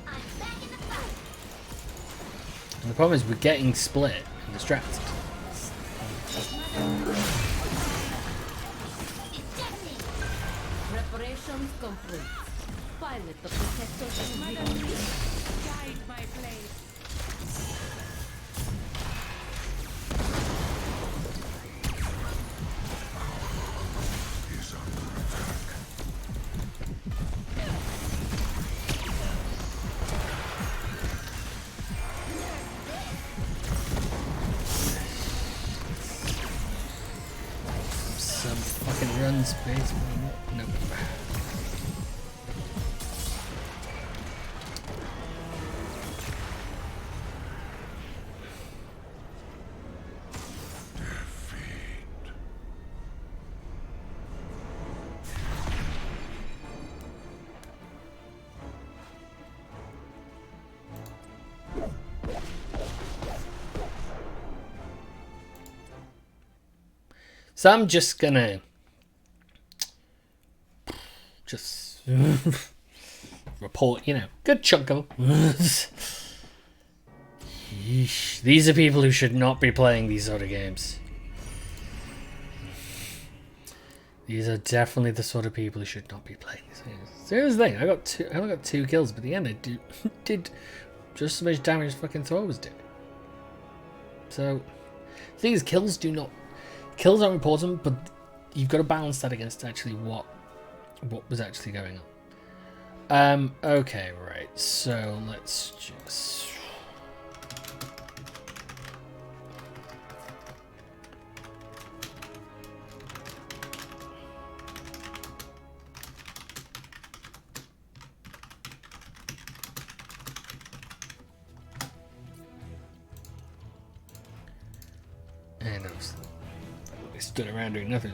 I'm back in the fight. And the problem is we're getting split and distracted. Ejecting. Preparations complete. Pilot the protector to victory. Guide my blade. Some fucking run space. Nope. So I'm just gonna just report, good chunk of them. Yeesh. These are people who should not be playing these sort of games. These are definitely the sort of people who should not be playing these games. So here's the thing, I only got 2 kills, but at the end I did just as much damage as fucking Thor was doing. So the thing is, kills are important, but you've got to balance that against actually what was actually going on. Okay, right. So let's just and obviously they stood around doing nothing.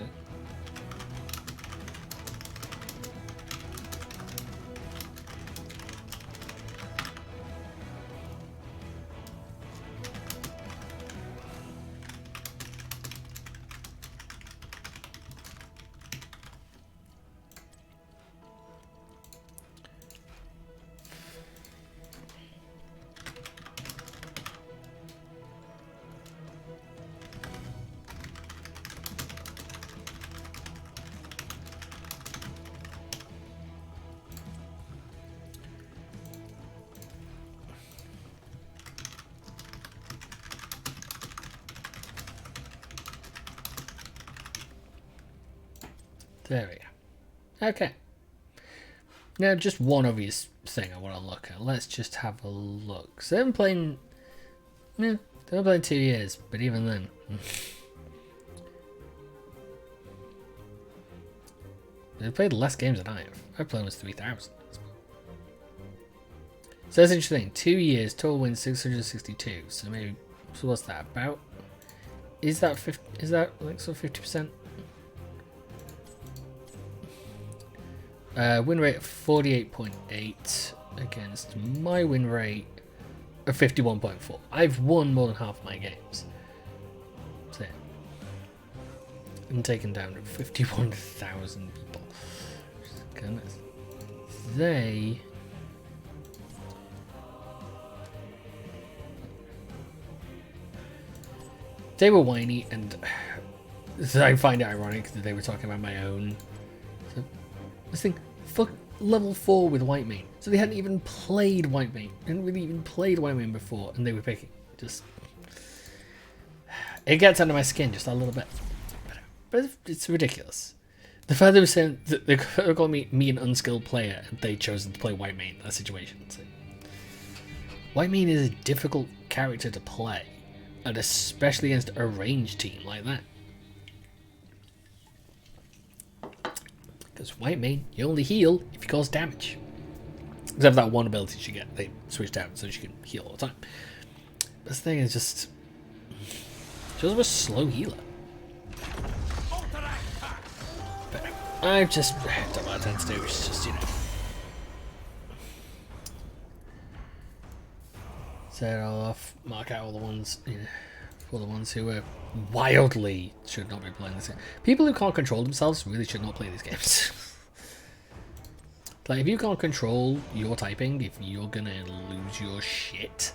There we go. Okay. Now, just one obvious thing I want to look at. Let's just have a look. So they've been playing... they've been playing 2 years, but even then... they've played less games than I have. I've played almost 3,000. So that's interesting. 2 years, total wins 662. So maybe... So what's that about? Is that like sort of 50%? Win rate of 48.8 against my win rate of 51.4. I've won more than half my games. So, and taken down 51,000 people. Goodness. They were whiny, and so I find it ironic that they were talking about my own. So, this thing, level 4 with Whitemane. So they hadn't even played Whitemane. Hadn't really even played Whitemane before, and they were picking. Just... It gets under my skin just a little bit. But it's ridiculous. The fact they were saying that they're calling me an unskilled player, and they chosen to play Whitemane in that situation. So, Whitemane is a difficult character to play, and especially against a ranged team like that. Because Whitemane, you only heal if you cause damage. Except for that one ability she get, they switched out so she can heal all the time. But this thing is just... She was a slow healer. But I just don't know what I tend to do, it's just, you know... Set it all off, mark out all the ones, you know, for the ones who are wildly should not be playing this game. People who can't control themselves really should not play these games. Like, if you can't control your typing, if you're gonna lose your shit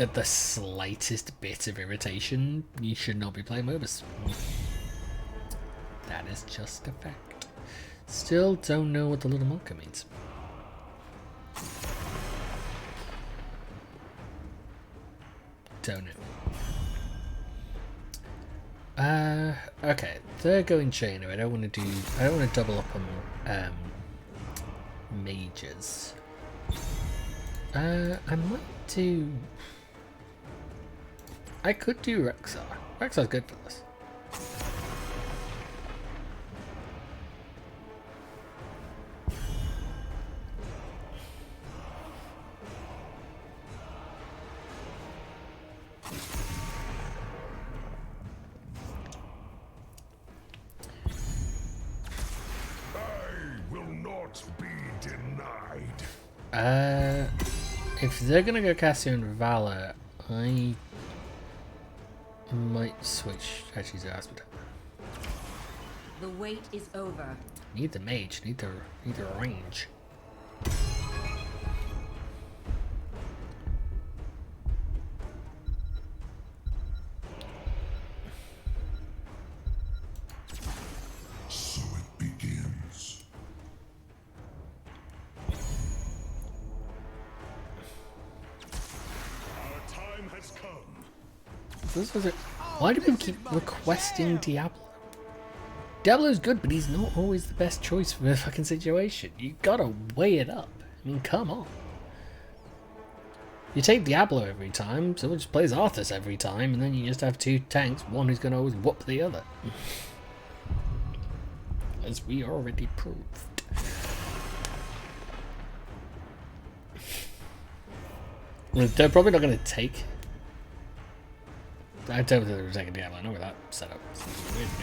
at the slightest bit of irritation, you should not be playing MOBAs. That is just a fact. Still don't know what the little marker means. Don't know. Okay, they're going chainer. I don't want to double up on mages. I might do... I could do Rexxar. Rexxar's good for this. If they're gonna go Cassio and Valor, I might switch. Actually, Aspid. The wait is over. Need the mage. Need the range. So it begins. This was it. Why do people keep requesting Diablo? Diablo's good, but he's not always the best choice for the fucking situation. You gotta weigh it up. I mean, come on. You take Diablo every time, someone just plays Arthas every time, and then you just have two tanks, one who's gonna always whoop the other. As we already proved. Well, they're probably not gonna take... I don't think they were taking Diablo. I know where that setup is. Weird to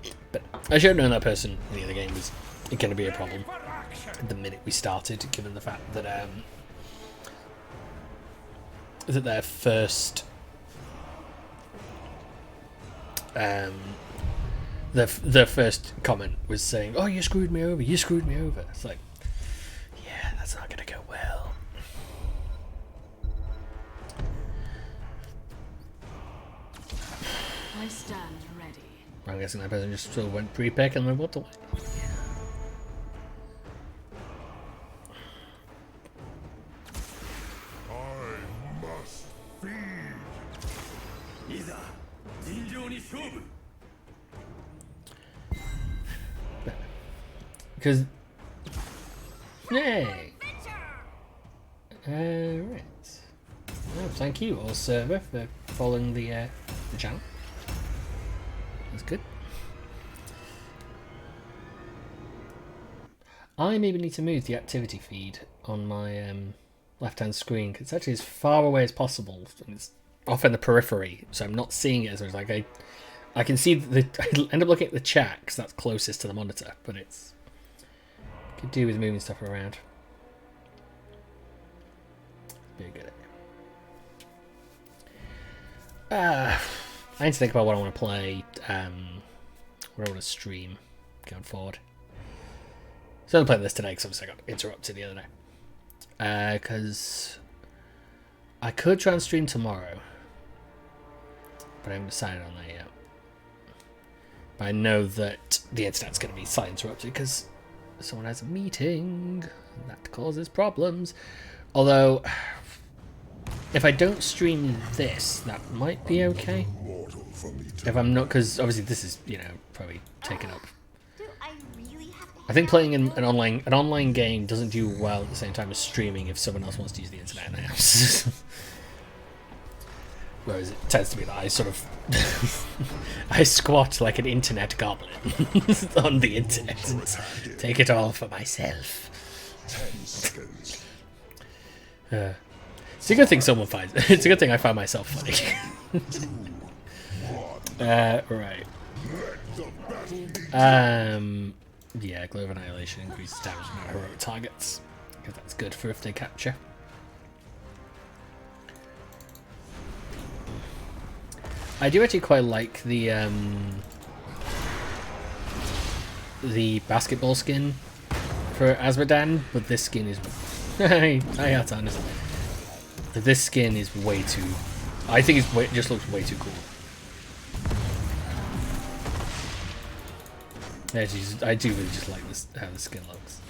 go. But I should have known that person in the other game was going to be a problem the minute we started, given the fact that their first their first comment was saying, "Oh, you screwed me over. You screwed me over." It's like, yeah, that's not going to go well. I stand ready. I'm guessing that person just sort of went pre-pick and then walked away. I must feed. Because... Yay! Right. Well, thank you, all server, for following the channel. That's good. I maybe need to move the activity feed on my left-hand screen, because it's actually as far away as possible, and it's off in the periphery, so I'm not seeing it as like I can see the I end up looking at the chat because that's closest to the monitor, but it's could do with moving stuff around. Very good. I need to think about what I want to play, what I want to stream going forward. So I'm playing this today because obviously I got interrupted the other day. Because I could try and stream tomorrow, but I haven't decided on that yet. But I know that the internet's going to be slightly interrupted because someone has a meeting. That causes problems. Although, if I don't stream this, that might be okay. If I'm not, because obviously this is, you know, probably taken up. Do I really have to I think playing an online game doesn't do well at the same time as streaming if someone else wants to use the internet in the house. Whereas it tends to be that I sort of I squat like an internet goblin on the internet and take it all for myself. 10 seconds. It's a good thing someone finds. It's a good thing I find myself funny. Right. Yeah, Glow of Annihilation increases damage on heroic targets, because that's good for if they capture. I do actually quite like the basketball skin for Azmodan, but this skin is I got to understand. This skin is way too. I think it just looks way too cool. I do really just like this how the skin looks.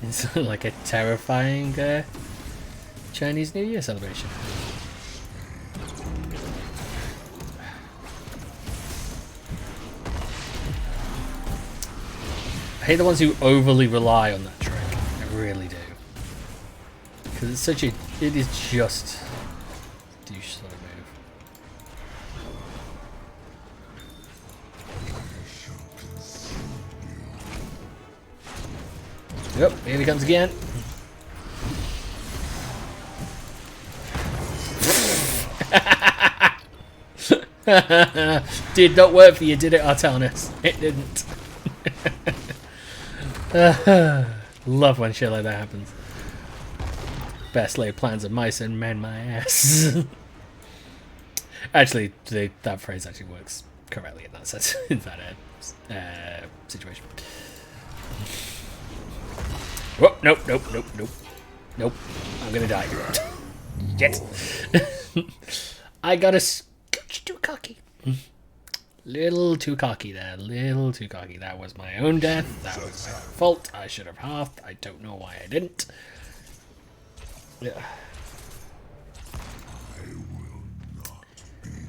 It's like a terrifying Chinese New Year celebration. I hate the ones who overly rely on that trick. I really do. Because it's such a... It is just a douche sort of move. Yep, here he comes again. Did not work for you, did it, Artanis? It didn't. Love when shit like that happens. Best laid plans of mice and men my ass. Actually, that phrase actually works correctly in that sense, in that situation. Whoa, nope. Nope. I'm gonna die. Yes. I got a scotch too cocky. Little too cocky there. Little too cocky. That was my own death. That was my fault. I should have halved. I don't know why I didn't. Yeah.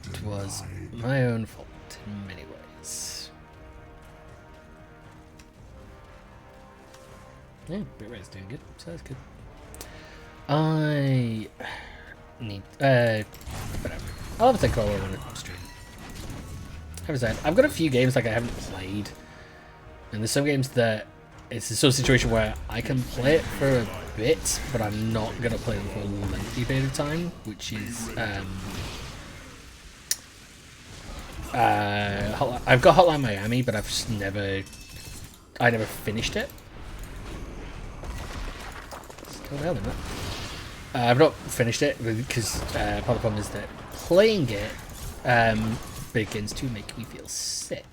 It was my own fault in many ways. Yeah, Bitrate's doing good, so that's good. I need whatever. I'll have a think about what I want to stream. I've got a few games like I haven't played, and there's some games that it's the sort of situation where I can play it for a bit, but I'm not gonna play them for a lengthy period of time, which is I've got Hotline Miami, but I've just never finished it. Still there, than that. I've not finished it because part of the problem is that playing it begins to make me feel sick,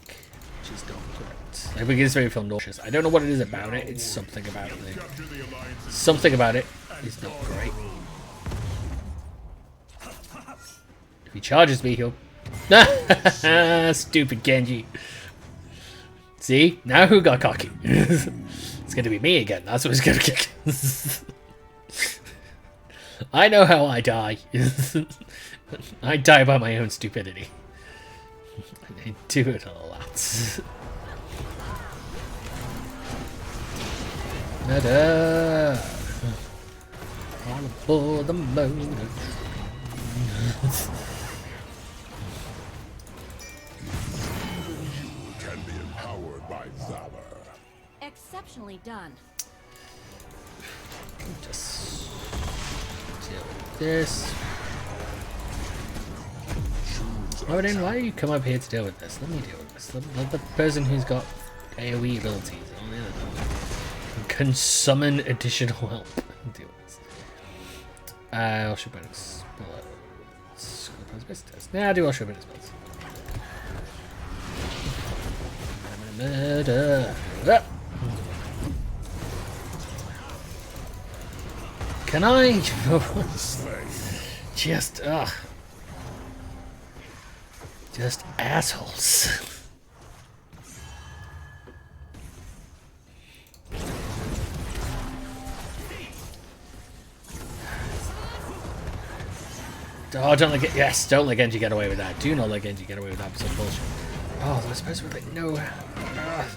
which is not correct. It begins to make me feel nauseous. I don't know what it is about it. It's something about it. Something about it is not great. If he charges me, he'll... Stupid Genji. See? Now who got cocky? It's going to be me again. That's what it's going to kick. I know how I die. I die by my own stupidity. I do it a lot. Murder! All aboard the motor. Can be empowered by valor. Exceptionally done. Just deal with this. Odin, why do you come up here to deal with this? Let me deal with this. Let the person who's got AoE abilities on the other side can summon additional help. Deal with this. I'll shoot bonus. Nah, I'll do all shoot bonus spells. Murder. Can I? Just, ugh. Just assholes. Oh, don't let yes, don't let Genji get away with that. Do not let Genji get away with that. Some bullshit. Oh, they're supposed to be like no,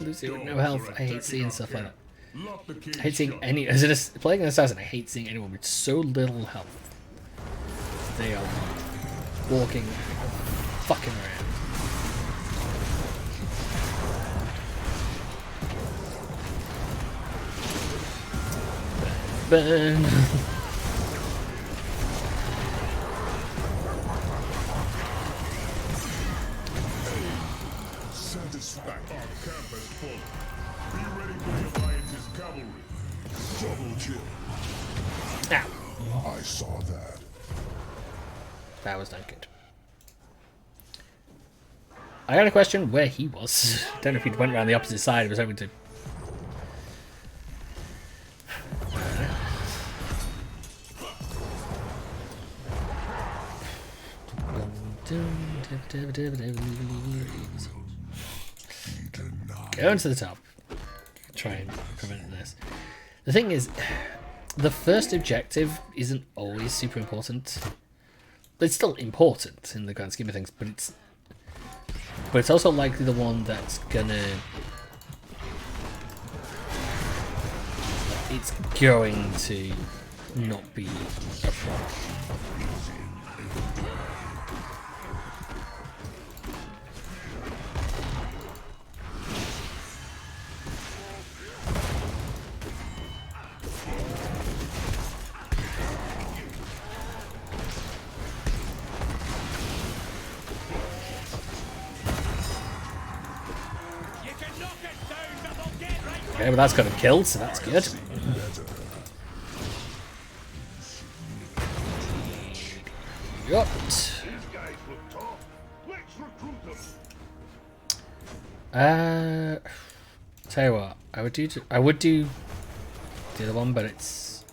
Lucy with no health. I hate seeing stuff like that. I hate seeing any. As it is playing an assassin, I hate seeing anyone with so little health. They are walking, fucking around. Burn. Satisfaction. Our camp has fallen. Be ready for the Alliance's cavalry. Double kill. Ow. I saw that. That was not good. I got a question where he was. Don't know if he went around the opposite side. I was hoping to. Going to the top. Try and prevent this. The thing is, the first objective isn't always super important. It's still important in the grand scheme of things, but it's also likely the one that's gonna it's going to not be a problem. Okay, well that's got him killed, so that's good. Yup. Tell you what, I would do the other one, but it's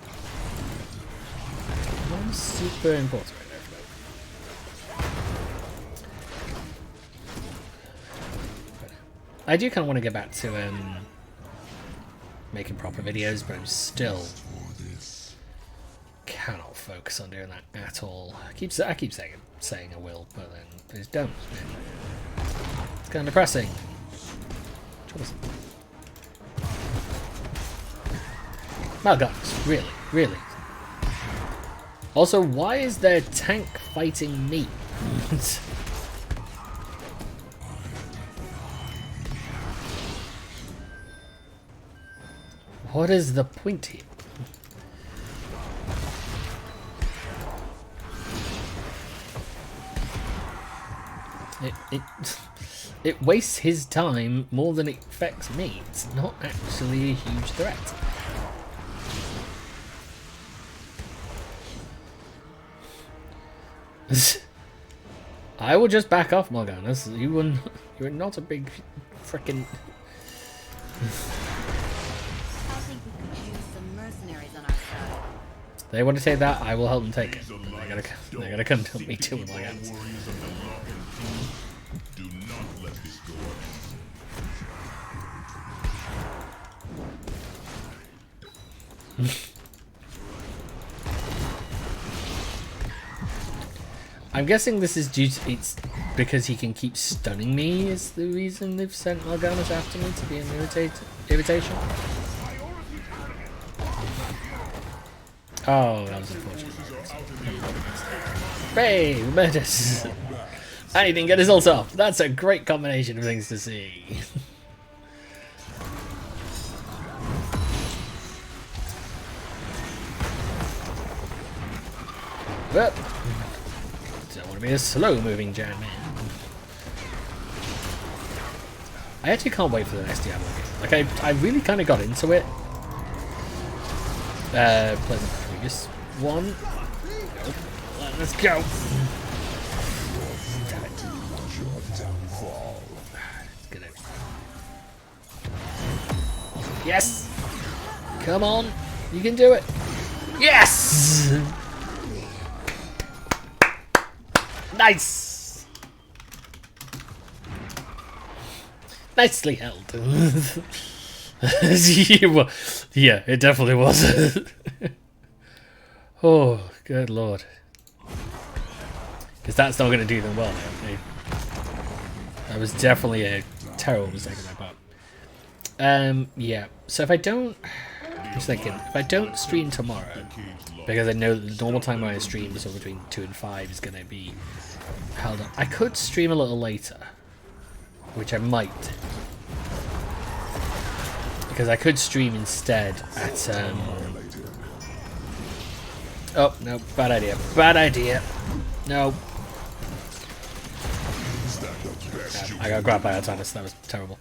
not super important right now. I do kind of want to get back to making proper videos, but I'm still cannot focus on doing that at all. I keep saying I will, but then I just don't. It's kind of depressing. Mal'Ganis, really. Also, why is their tank fighting me? What is the point here? It wastes his time more than it affects me. It's not actually a huge threat. I will just back off, Mal'Ganis. You're not a big frickin'. They want to take that, I will help them take it. They're gonna come to me too with my hands. Do not let this go I'm guessing this is due to it's because he can keep stunning me is the reason they've sent Mal'Ganis after me to be an irritation. Oh, that was unfortunate. Hey, we made it. And he didn't get his ult off. That's a great combination of things to see. But don't want to be a slow-moving giant man. I actually can't wait for the next Diablo game. Like I really kind of got into it. Playing the previous one. Nope. Let's go. Damn it. Get out. Yes. Come on. You can do it. Yes! Nice! Nicely held. Yeah, it definitely was. Oh, good lord. Because that's not going to do them well now. That was definitely a terrible mistake on my part. Yeah. So if I don't... I'm just thinking, if I don't stream tomorrow, because I know that the normal time when I stream is between 2 and 5 is going to be held up. I could stream a little later, which I might do. Because I could stream instead at... Oh, no, bad idea. Bad idea. No. I got grabbed by Artanis, that was terrible.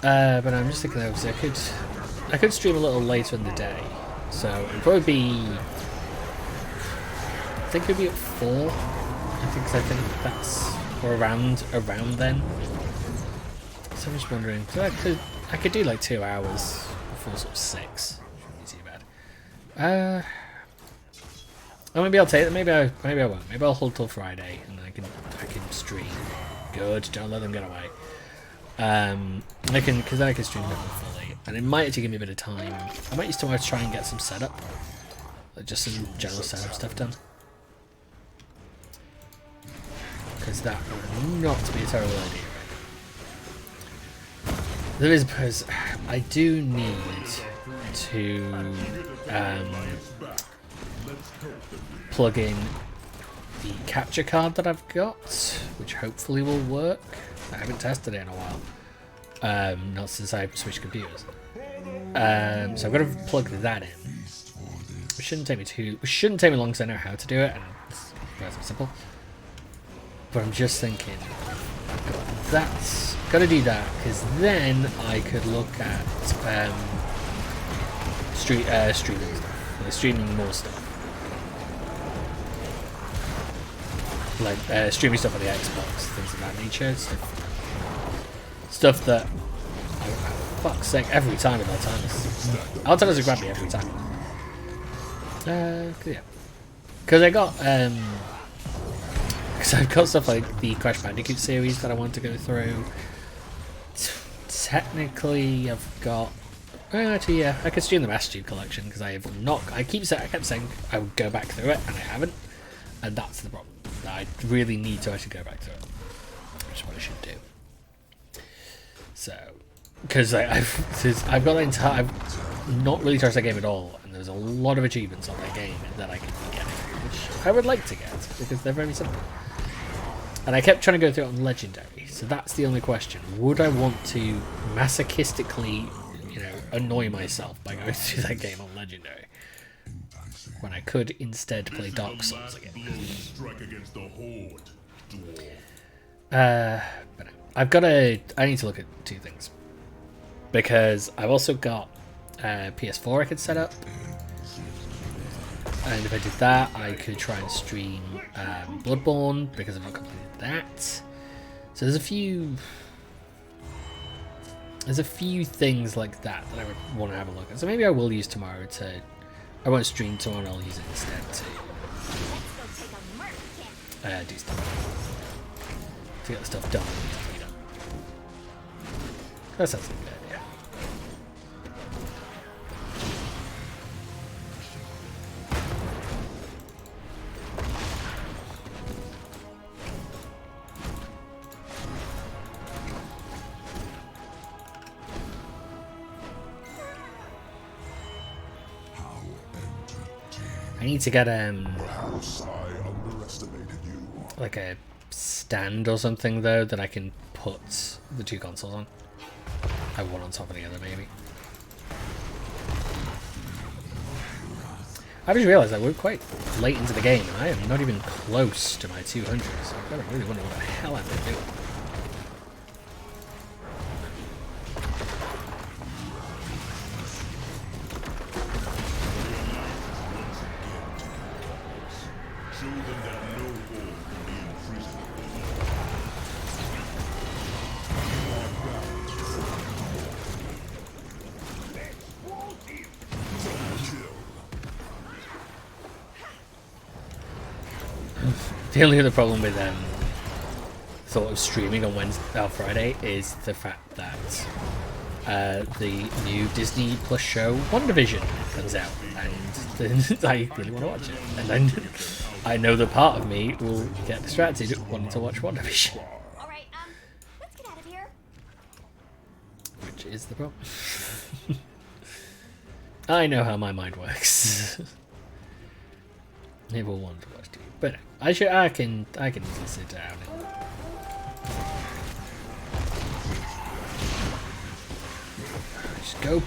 But I'm just thinking, obviously, I could stream a little later in the day. So it'd probably be... I think it'd be at 4. I think that's or around then. So I'm just wondering, so I could do like 2 hours before sort of 6. Shouldn't be too bad. Oh, maybe I'll take it. Maybe I won't. Maybe I'll hold till Friday and then I can stream. Good. Don't let them get away. Because then I can stream a bit more fully, and it might actually give me a bit of time. I might use tomorrow to try and get some setup, like just some general setup stuff done. Because that would not be a terrible idea. There is, because I do need to plug in the capture card that I've got, which hopefully will work. I haven't tested it in a while, not since I switched computers. So I've got to plug that in. It shouldn't take me long because I know how to do it, and it's relatively simple. But I'm just thinking, got to do that, because then I could look at streaming stuff, streaming more stuff. Like streaming stuff on the Xbox, things of that nature, stuff that, fuck's sake, every time with Artanis. Artanis will grab me every time. Yeah, because I got because I've got stuff like the Crash Bandicoot series that I want to go through. Technically, I've got. Actually, yeah, I could stream the Master Chief Collection because I have not. I kept saying I would go back through it, and I haven't, and that's the problem. I really need to actually go back to it, which is what I should do. So, because I've got the entire, I've not really touched that game at all, and there's a lot of achievements on that game that I could be getting, which I would like to get because they're very simple. And I kept trying to go through it on Legendary, so that's the only question: would I want to masochistically, annoy myself by going through that game on Legendary, when I could instead play Dark Souls again? But I need to look at 2 things, because I've also got PS4 I could set up, and if I did that I could try and stream Bloodborne, because I've not completed that. So there's a few things like that I would want to have a look at. So maybe I will use tomorrow I won't stream tomorrow, I'll use it instead to do stuff. To get the stuff done. That sounds like a good idea. I need to get like a stand or something though that I can put the 2 consoles on. Have one on top of the other maybe. I just realised that we're quite late into the game and I am not even close to my 200, so I really wonder what the hell I'm doing. The only other problem with thought of streaming on Friday is the fact that the new Disney Plus show WandaVision comes out, and I really want to watch it. And then I know that part of me will get distracted wanting to watch WandaVision, All right, let's get out of here. which is the problem. I know how my mind works. Never wanted to watch TV, but I can easily sit down and just go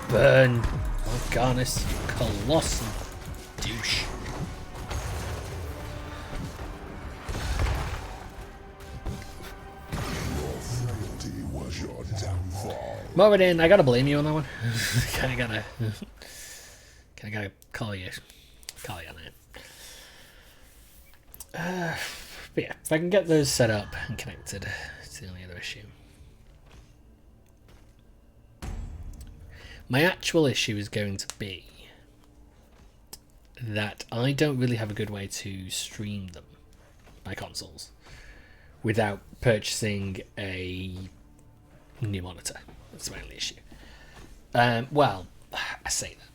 burn Morganis, colossal douche. Was your downfall. Moradin, I gotta blame you on that one. Kinda gotta call you on it. But yeah, if I can get those set up and connected, it's the only other issue. My actual issue is going to be that I don't really have a good way to stream them, my consoles, without purchasing a new monitor. That's my only issue. Well, I say that.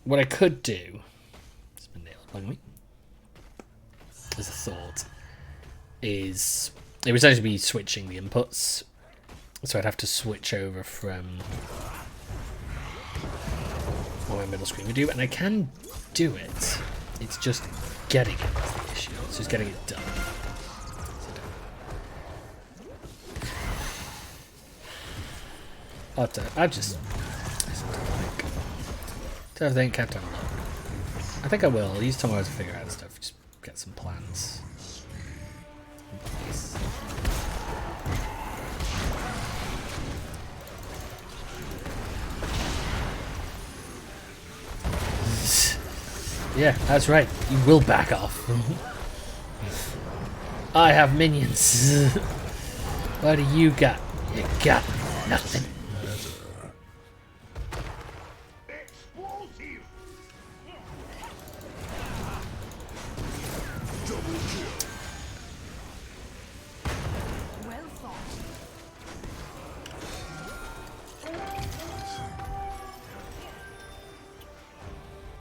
What I could do, it's been nailed by me, as a thought, is it would actually be switching the inputs. So I'd have to switch over from what my middle screen would do, and I can do it. It's just getting it is the issue. It's just getting it done. I've just don't think kept on look. I think I will. I'll use tomorrow to figure out stuff. Just get some plans in place. Yeah, that's right. You will back off. I have minions. What do you got? You got nothing. Well fought.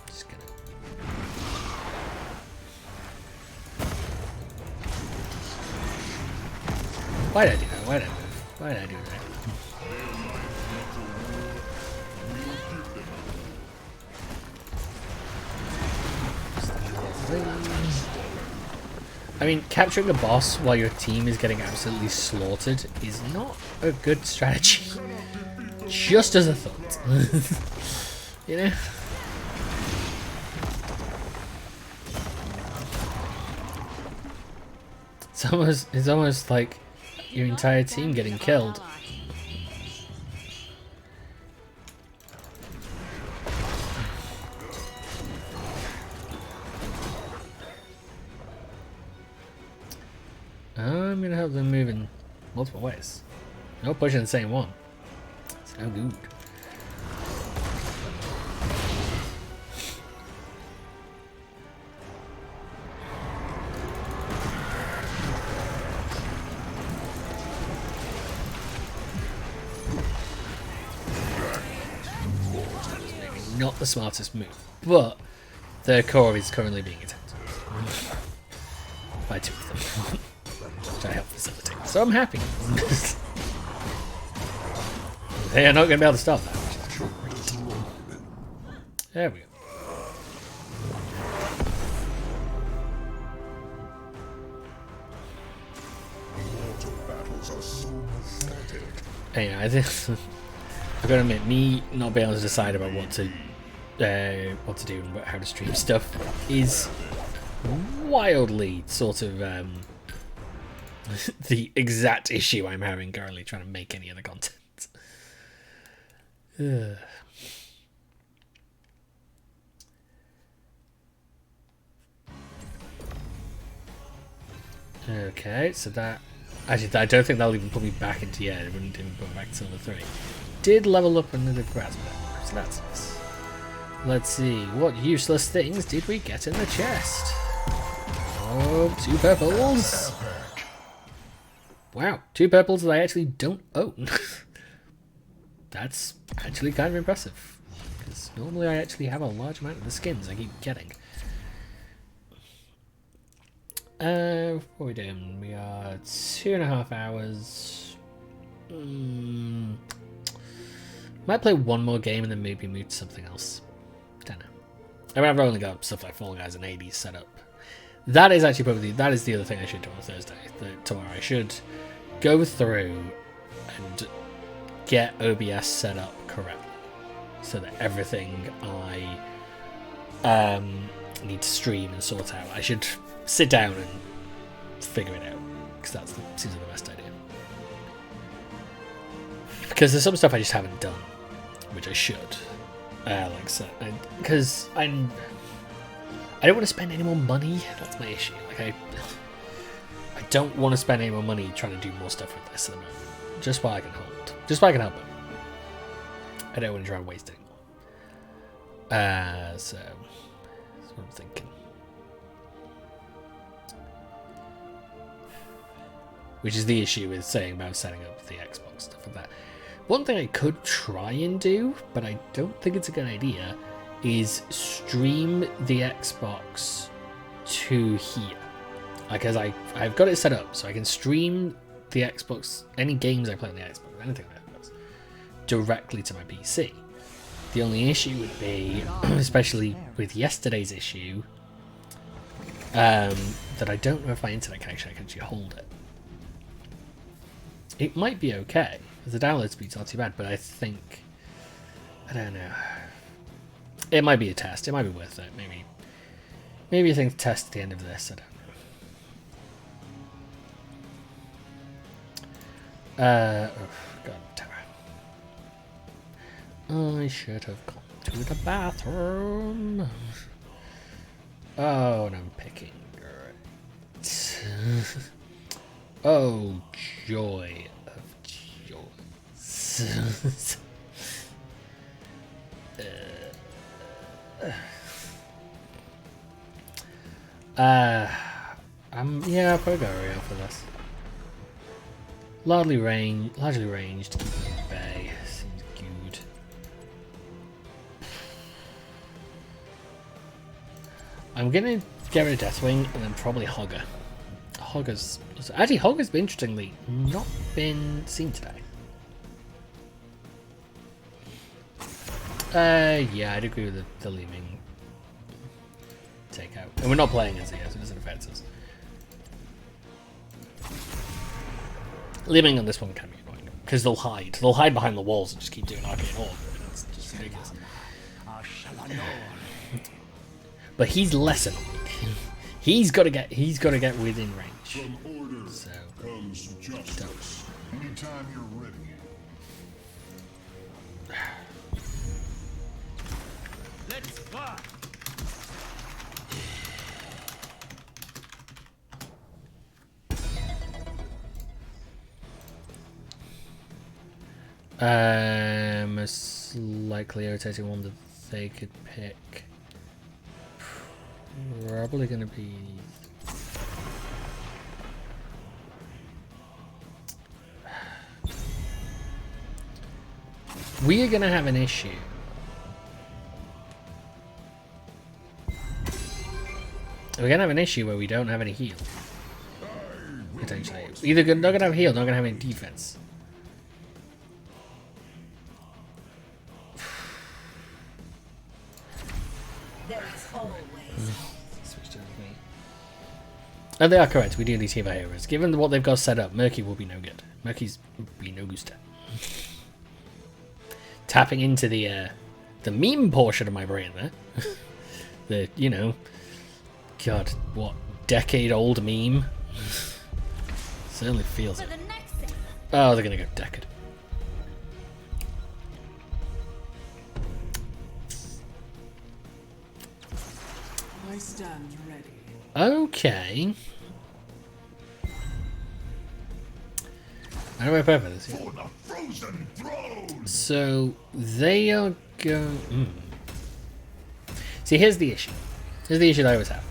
Just gonna. Why did I do that? Why did I move? Why did I do that? I mean, capturing a boss while your team is getting absolutely slaughtered is not a good strategy. Just as a thought. You know? It's almost like your entire team getting killed. I'm gonna help them move in multiple ways. No pushing the same one. It's no good. Not the smartest move, but their core is currently being attacked by two of them, which I help facilitate. So I'm happy. They are not going to be able to stop that, which is great. There we go. Anyway, I think I've got to admit, me not being able to decide about what to do and how to stream stuff is wildly sort of the exact issue I'm having currently trying to make any other content. Okay, so that actually I don't think that'll even put me back into it wouldn't even put me back to Silver 3. Did level up another grass bit, so that's nice. Let's see, what useless things did we get in the chest? Oh, 2 purples. Wow, 2 purples that I actually don't own. That's actually kind of impressive. Because normally I actually have a large amount of the skins I keep getting. What are we doing? We are 2.5 hours. Might play one more game and then maybe move to something else. Don't know. I mean, I've only got stuff like Fall Guys and 80s set up. That is actually probably, that is the other thing I should do on Thursday. Tomorrow I should go through and get OBS set up correctly. So that everything I need to stream and sort out, I should sit down and figure it out. Because that seems like the best idea. Because there's some stuff I just haven't done, which I should. Because I don't want to spend any more money. That's my issue. Like I don't want to spend any more money trying to do more stuff with this at the moment. Just while I can hold. Just while I can help it. I don't want to try and waste it anymore. So that's what I'm thinking. Which is the issue with saying about setting up the Xbox stuff like that. One thing I could try and do, but I don't think it's a good idea, is stream the Xbox to here. Because I've got it set up so I can stream the Xbox, any games I play on the Xbox, anything on the Xbox, directly to my PC. The only issue would be, especially with yesterday's issue, that I don't know if my internet connection can actually hold it. It might be okay. The download speed's not too bad, but I think, I don't know. It might be a test. It might be worth it. Maybe a thing to test at the end of this. I don't know. Oh, God, Tara. I should have gone to the bathroom. Oh, and I'm picking. Great. Oh, joy of joys. Yeah, I'll probably go Ariel for this. Largely ranged, keep it at bay. Seems good. I'm gonna get rid of Deathwing and then probably Hogger. Hogger's been interestingly not been seen today. Yeah, I'd agree with the Leeming takeout. And we're not playing as it, so it doesn't affect us. Leeming on this one can be annoying, because they'll hide. They'll hide behind the walls and just keep doing Arcane Orb. It's just ridiculous. But he's less annoying. He's got to get within range. From order So comes justice. Anytime you're ready. Let's fly. Most likely rotating one that they could pick. Probably going to be. We are going to have an issue. We're going to have an issue where we don't have any heal. Potentially. Either not going to have heal, not going to have any defense. And they are correct, we do need Tifa heroes. Given what they've got set up, Murky will be no good. Murky's will be no gusta. Tapping into the meme portion of my brain there. The, you know, God, what, decade-old meme? Certainly feels it. Oh, they're gonna go decade. I stand ready. Okay. I don't know where Pepper is. For the frozen throne. So they are going. See, here's the issue. Here's the issue that I always have.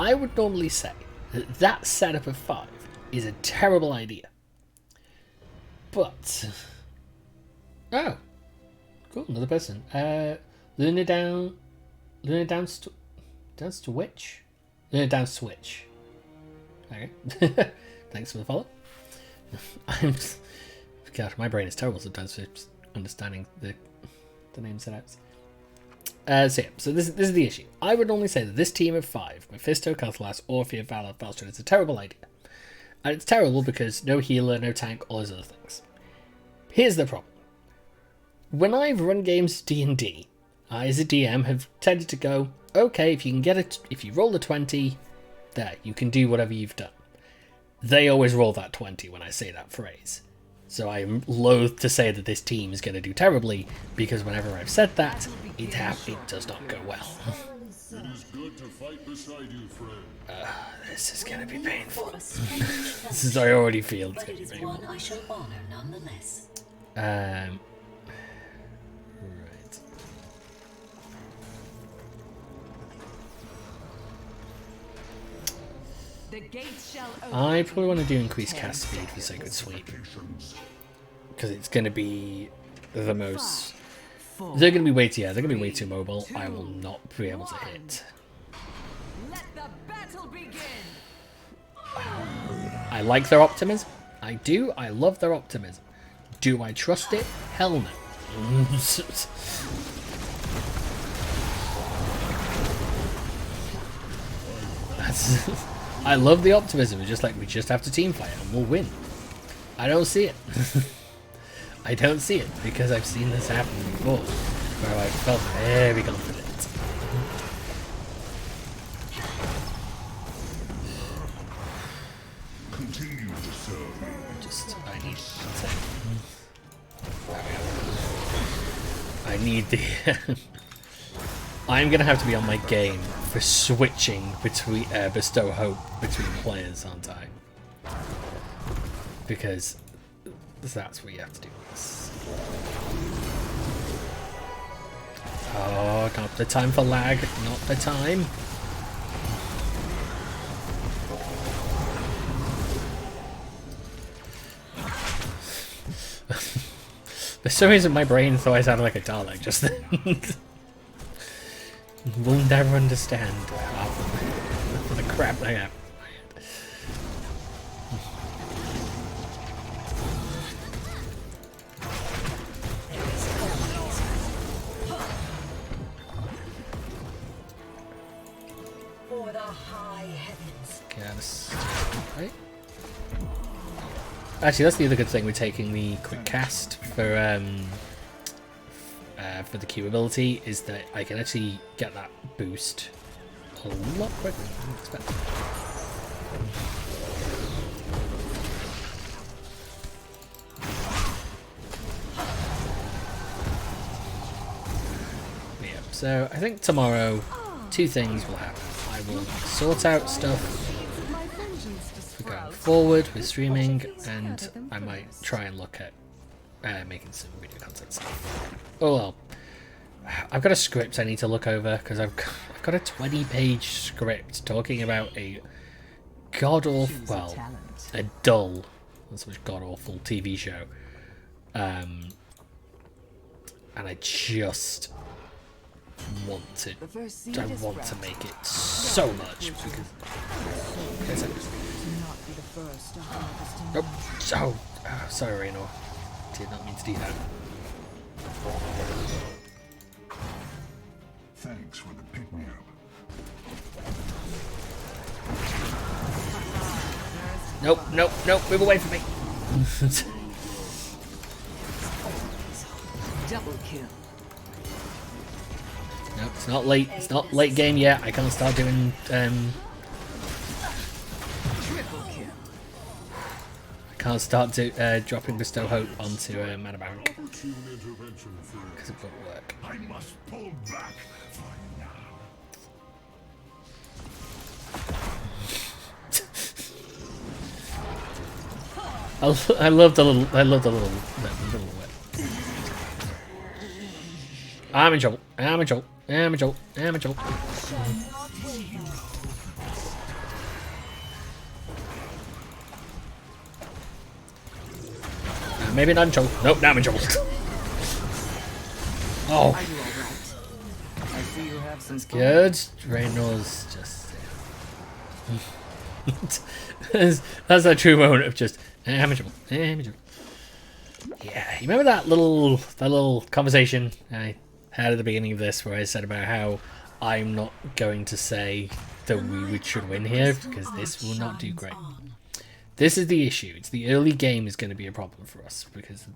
I would normally say that that setup of 5 is a terrible idea. But... Oh. Cool, another person. Luna down... Luna down... Down Switch? Luna down Switch. Okay. Thanks for the follow. God, my brain is terrible sometimes for understanding the names set out. So this is the issue. I would normally say that this team of 5, Mephisto, Cathalas, Orphea, Valor, Falstad, is a terrible idea. And it's terrible because no healer, no tank, all those other things. Here's the problem. When I've run games D&D, I as a DM have tended to go, okay, if you can get it, if you roll the 20, there, you can do whatever you've done. They always roll that 20 when I say that phrase. So I'm loath to say that this team is going to do terribly, because whenever I've said that, it does not go well. It is good to fight beside you, friend. This is going to be painful. This is, I already feel it's going to be painful. One I shall honor nonetheless. Right. The gates shall open. I probably want to do increased cast speed for Sacred Sweep, because it's going to be the most... They're going to be way too, they're going to be way too mobile. I will not be able to hit. Let the battle begin. I like their optimism. I do. I love their optimism. Do I trust it? Hell no. I love the optimism. It's just like, we just have to team fight and we'll win. I don't see it. I don't see it because I've seen this happen before, where I felt very confident. Continue to serve me. I need I need the... I'm going to have to be on my game for switching between Bestow Hope between players, aren't I? Because that's what you have to do. Oh, not the time for lag, not the time. For some reason my brain thought I sounded like a Dalek just then. We'll never understand half of the crap I have. For the high heavens. Right. Actually, that's the other good thing with taking the quick cast for the Q ability, is that I can actually get that boost a lot quicker than I expected. Yeah, so I think tomorrow 2 things will happen. I will sort out stuff for going forward with streaming, and I might try and look at making some video content stuff. Oh well, I've got a script I need to look over, because I've got a 20-page script talking about a god-awful, well, a dull, not so much god-awful TV show, and I just want to, make it so much, because oh, sorry, Raynor. Did not mean to do that. Thanks for the pick-me-up. Nope, nope, nope, move away from me. Double kill. Nope, it's not late. It's not late game yet. I can't start doing Triple kill. can't start to dropping Bestow Hope onto Mana Baron because it won't work. I must pull back for now. I love the little whip. I'm in trouble. I'm in trouble. I'm in trouble. I'm in trouble. Maybe not in trouble. Nope, now I'm in trouble. Oh, Are you all right? I see you have some fun. good. Reynold's just. That's a true moment of just. I'm in trouble. I'm in trouble. Yeah, you remember that little conversation I had at the beginning of this where I said about how I'm not going to say that we should win here because this will not do great. This is the issue. It's the early game is going to be a problem for us because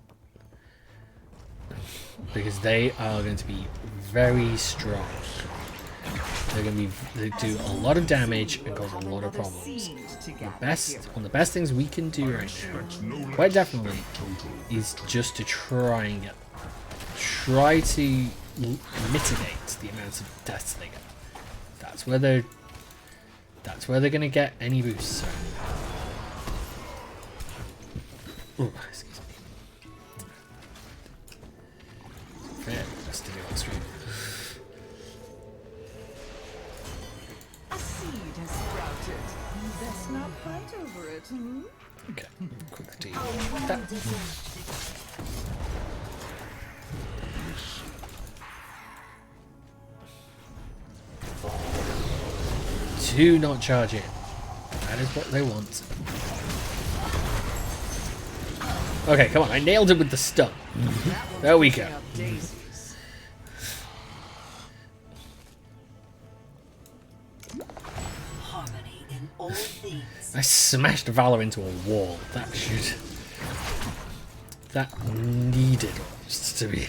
they are going to be very strong. They're going to do a lot of damage and cause a lot of problems. One of the best things we can do right now, quite definitely, is just to try to mitigate the amount of deaths they get. That's where they're going to get any boosts. So. Ooh, excuse me. Fair, just to do on stream. A seed has sprouted. Let's not fight over it, hmm? Okay, quick deal. That. Do not charge in. That is what they want. Okay, come on. I nailed it with the stun. There we go. Daisies. Harmony in all things. I smashed Valor into a wall. That needed just to be.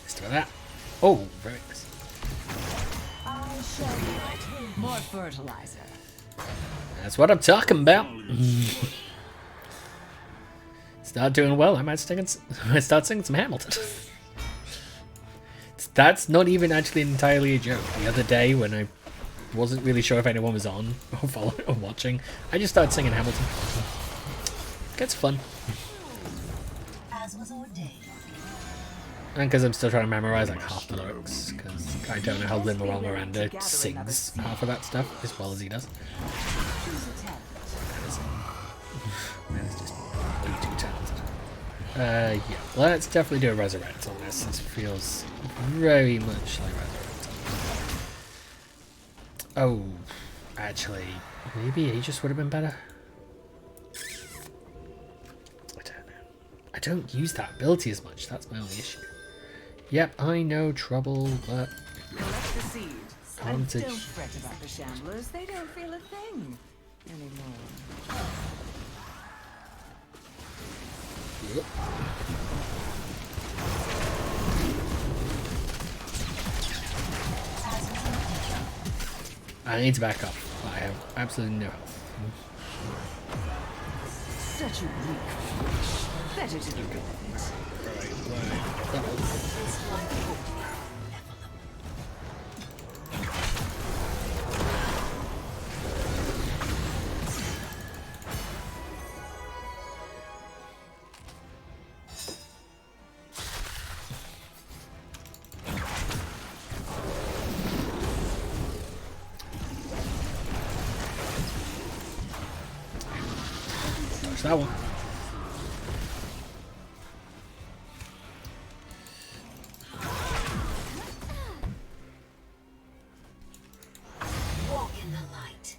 Let's do that. Oh, very nice. More fertilizer. That's what I'm talking about. Start doing well. I might start singing some Hamilton. That's not even actually entirely a joke. The other day when I wasn't really sure if anyone was on or following or watching, I just started singing Hamilton. Gets fun. As was ordained. And because I'm still trying to memorize like half the lyrics, because I don't know how Lin-Manuel Miranda sings half of that stuff as well as he does. Man is just way too talented. Yeah, let's definitely do a Resurrect on this. This feels very much like Resurrect. Oh, actually, maybe Aegis would have been better. I don't know. I don't use that ability as much. That's my only issue. Yep, I know trouble, but Collect the seed. I And want to. don't fret about the shamblers. They don't feel a thing anymore. Yep. I need to back up. I have absolutely no health. Such a weak fish. Better to be rid of Touch that one. Walk in the light.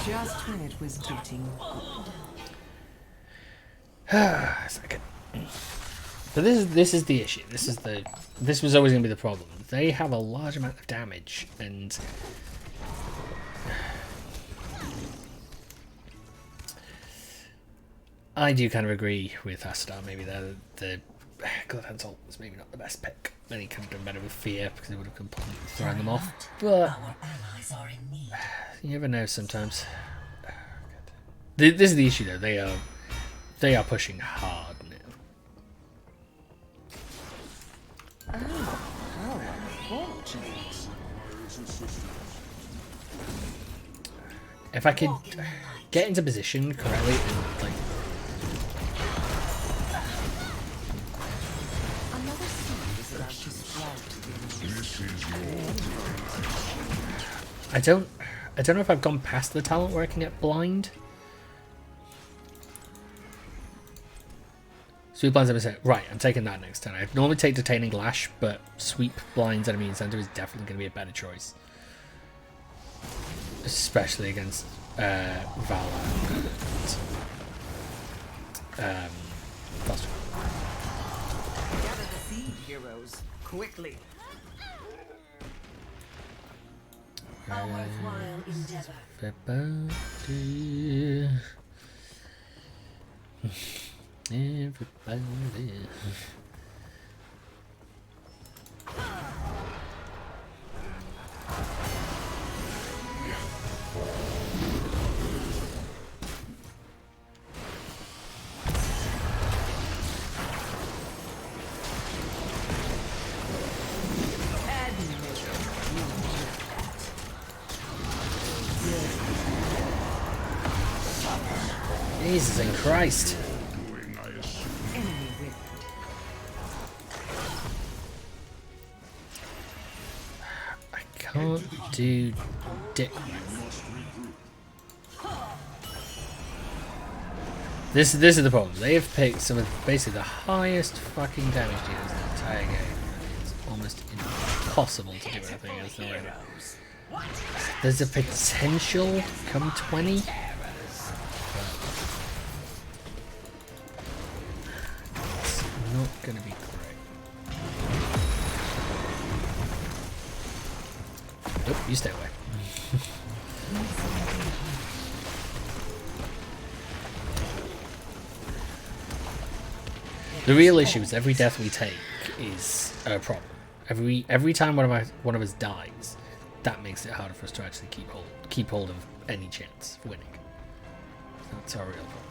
just when it was getting A second. So this is the issue. This was always going to be the problem. They have a large amount of damage, and I do kind of agree with Astar. Maybe the Gladhan's ult was maybe not the best pick. Then he could have done better with Fear because it would have completely thrown them off. But Our allies are in need. you never know sometimes. This is the issue though. They are pushing hard now. If I could get into position correctly and like another seed is about to sprout. This is your I don't I don't know if I've gone past the talent where I can get blind. Sweep blinds enemy center. Right, I'm taking that next turn. I normally take detaining lash, but sweep blinds enemy in center is definitely going to be a better choice, especially against Vala. Foster. Gather the seed, heroes, quickly. A worthwhile endeavor. Everybody. Jesus and Christ. Enemy withered. I can't do dick. This is the problem. They have picked some of basically the highest fucking damage dealers in the entire game. It's almost impossible to do anything against them. There's a potential come 20. Not gonna be great. Nope, you stay away. The real issue is every death we take is a problem. Every time one of us dies, that makes it harder for us to actually keep hold of any chance of winning. That's our real problem.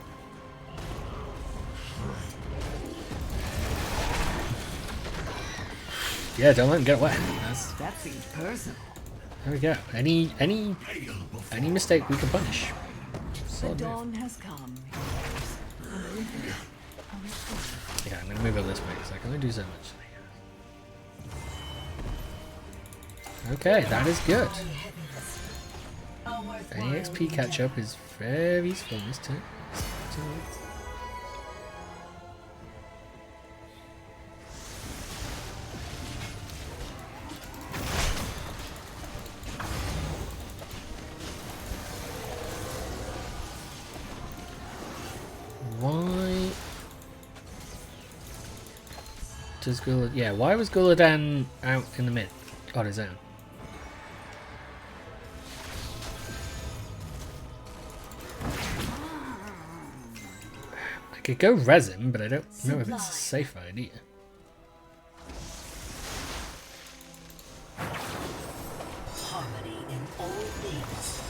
Yeah, don't let him get away. That seemed personal. There we go. Any mistake we can punish. The Solid move. dawn has come. Yeah, I'm gonna move it this way because I can only do so much. Okay, that is good. Any XP catch up is very useful this turn. Why does Gul'dan... Yeah, why was Gul'dan out in the mid on his own? I could go res him, but I don't know if it's a safe idea. Harmony in all things.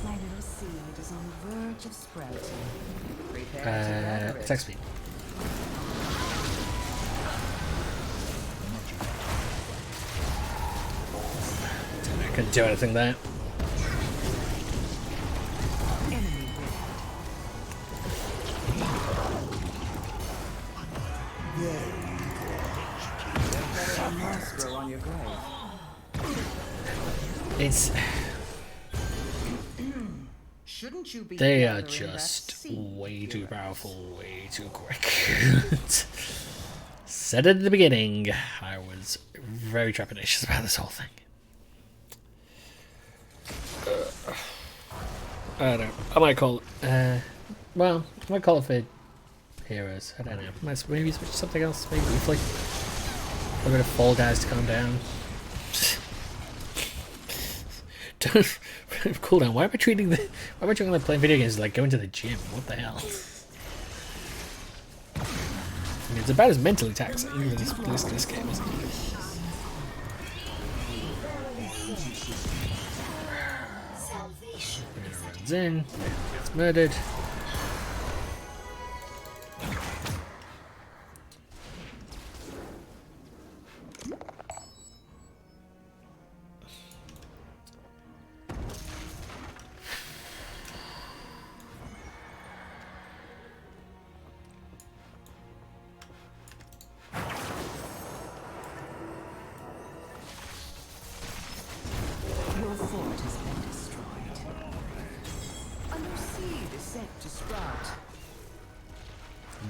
My little seed is on the verge of sprouting. Prepare to gather it. Attack speed. I couldn't do anything there. Enemy withered. Better than moss grow on your grave. It's... Shouldn't you be They are gathering that just seed, way too hero? powerful, way too quick. Said it at the beginning, I was very trepidatious about this whole thing. I don't know. I might call it... well, I might call it for heroes. I don't know. Maybe switch to something else, maybe briefly. A bit of Fall Guys to calm down. Don't cool down. Why am I treating like playing video games like going to the gym? What the hell? I mean, it's about as mentally taxing as this game, isn't it? Runs in, gets murdered.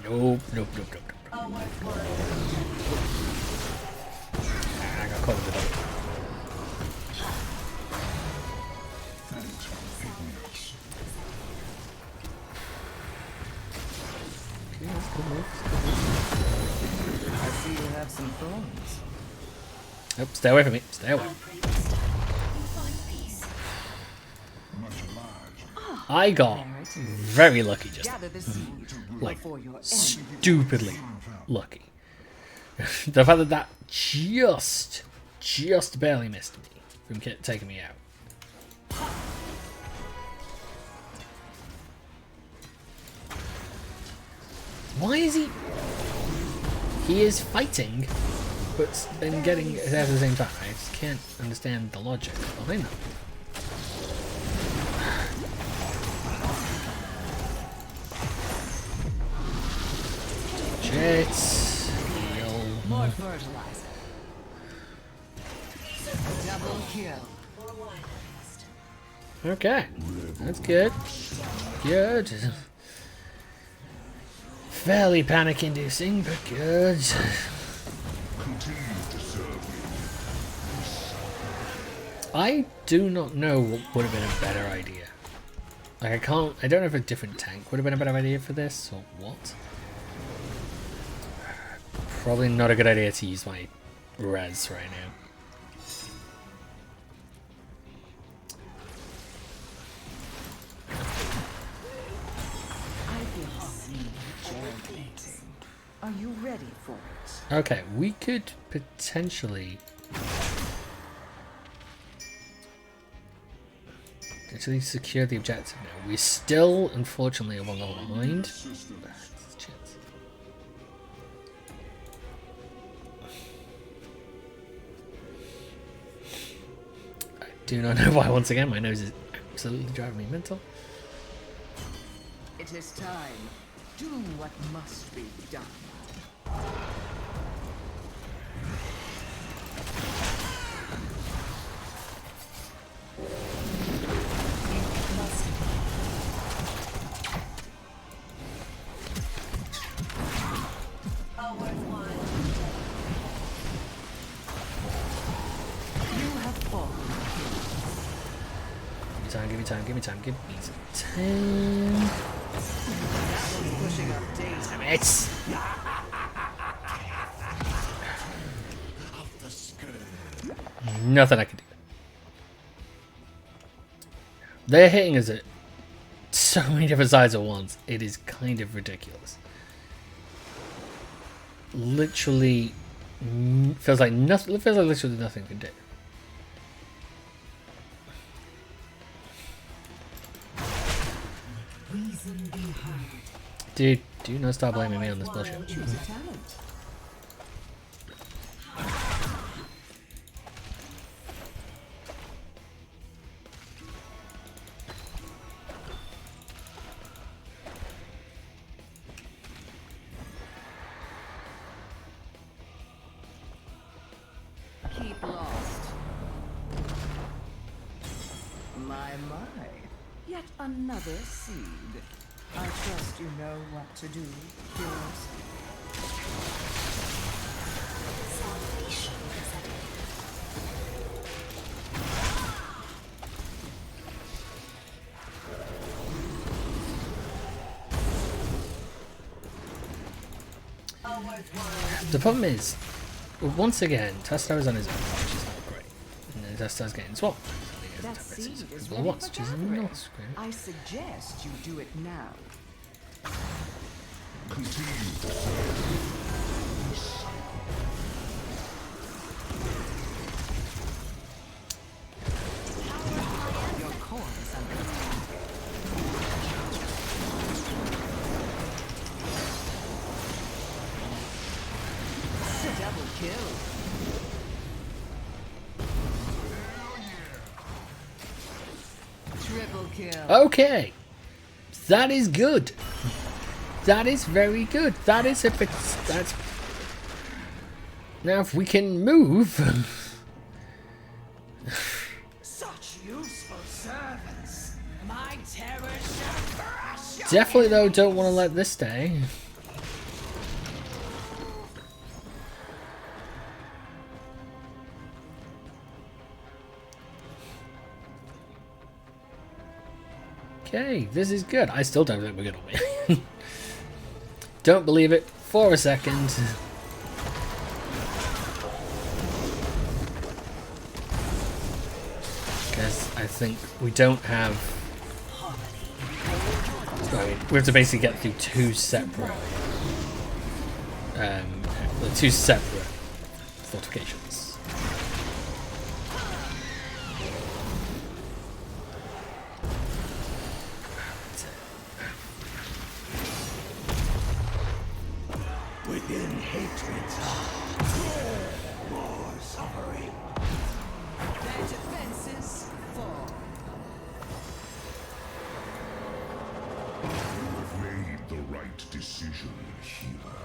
Nope, nope, nope, nope, nope. I got caught with the dog. Thanks for picking us. Okay, that's good move. I see you have some thorns. Nope, stay away from me. Stay away. Much obliged. I got very lucky just Gather the seed like before your enemy. stupidly lucky. The fact that that just barely missed me from taking me out. Why is he? He is fighting, but then getting it at the same time. I just can't understand the logic behind that. Jets. More fertilizer. Double kill. Okay, that's good. Good. Fairly panic-inducing, but good. Continue to serve me. I do not know what would have been a better idea. Like, I don't know if a different tank would have been a better idea for this, or what. Probably not a good idea to use my res right now. I can see germinating. Are you ready for it? Okay, we could potentially secure the objective now. We're still, unfortunately, a one level behind. Chance. I do not know why, once again, my nose is absolutely driving me mental. It is time. Do what must be done. You have fallen. Give me time, give me time, give me some time. That one's pushing up days. Damn it! Nothing I can do. They're hitting us at so many different sides at once. It is kind of ridiculous. Literally, feels like nothing. It feels like literally nothing can do. Dude, do not stop blaming me on this bullshit. Choose a talent. Keep lost. My. Yet another seed. I trust you know what to do, heroes. The problem is, once again, Testo is on his own, which is not great. And then Testo's getting swapped. That seed is Well, ready what's for just gathering. not great. I suggest you do it now. Continue to Your core is under attack. It's a double kill. Triple kill. Okay, that is good. That is very good. That is a bit. That's now if we can move. Such useful servants. My terror shall crush your Definitely though, don't want to let this stay. Okay, this is good. I still don't think we're gonna win. Don't believe it for a second. Because I think we don't have... Right, we have to basically get through two separate fortifications. Within hatred's heart, more suffering. Their defenses fall. You've made the right decision, healer.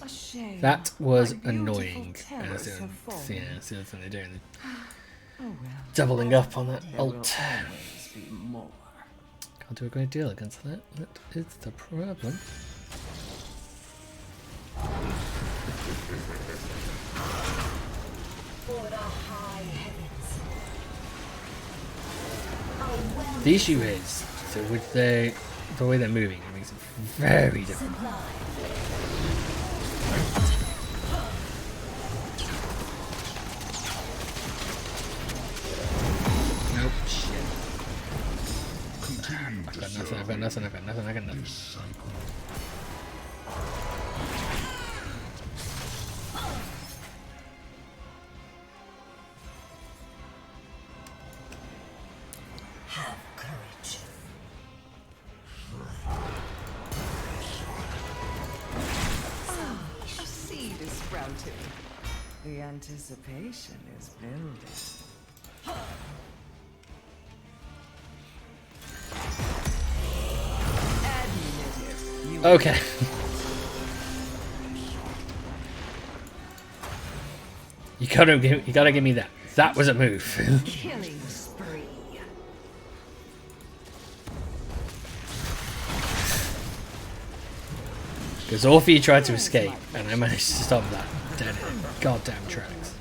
A shame. That was My beautiful annoying. terrors That's the have other- fallen. yeah, that's the other thing they're doing. Oh well. Doubling up on that There will ult. always be more. Can't do a great deal against that. That is the problem. The issue is, so with the way they're moving, it makes it very difficult. Nope. Shit. Continue to I've serve got nothing. I've got nothing. this cycle. Have courage. A seed is sprouting. The anticipation is building. Admonitive. You Okay. You gotta give me that. That was a move. killing spree. Because Orphe tried to escape, and I managed to stop that dead in goddamn tracks.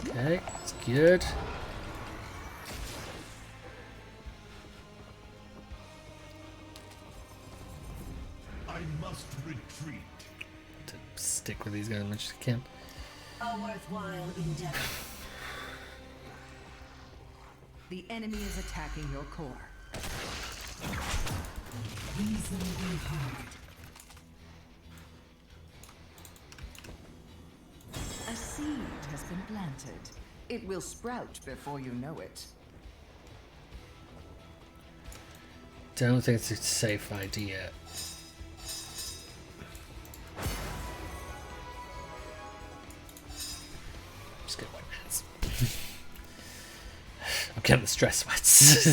Okay, it's good. I must retreat. To stick with these guys as much as I can. A worthwhile endeavor. The enemy is attacking your core. Reasonably hard. A seed has been planted. It will sprout before you know it. Don't think it's a safe idea. Just get white hands. I'm getting the stress sweats.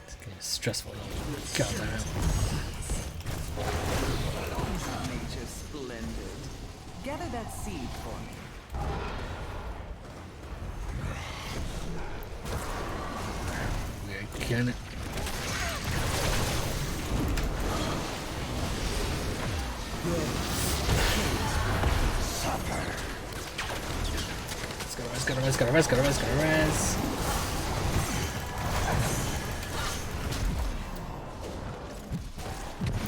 It's getting stressful. Goddamn. Nature's splendid. Gather that seed for me. We're gonna. Gotta res.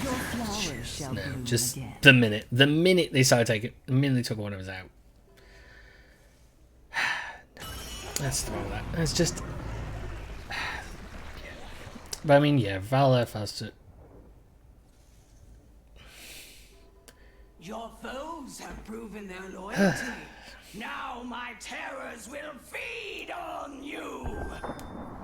Your flowers shall No, bloom just again. the minute they started taking, the minute they took one of us out. That's the problem with that. It's just. But I mean, yeah, Valor has to. Your foes have proven their loyalty. Now my terrors will feed on you.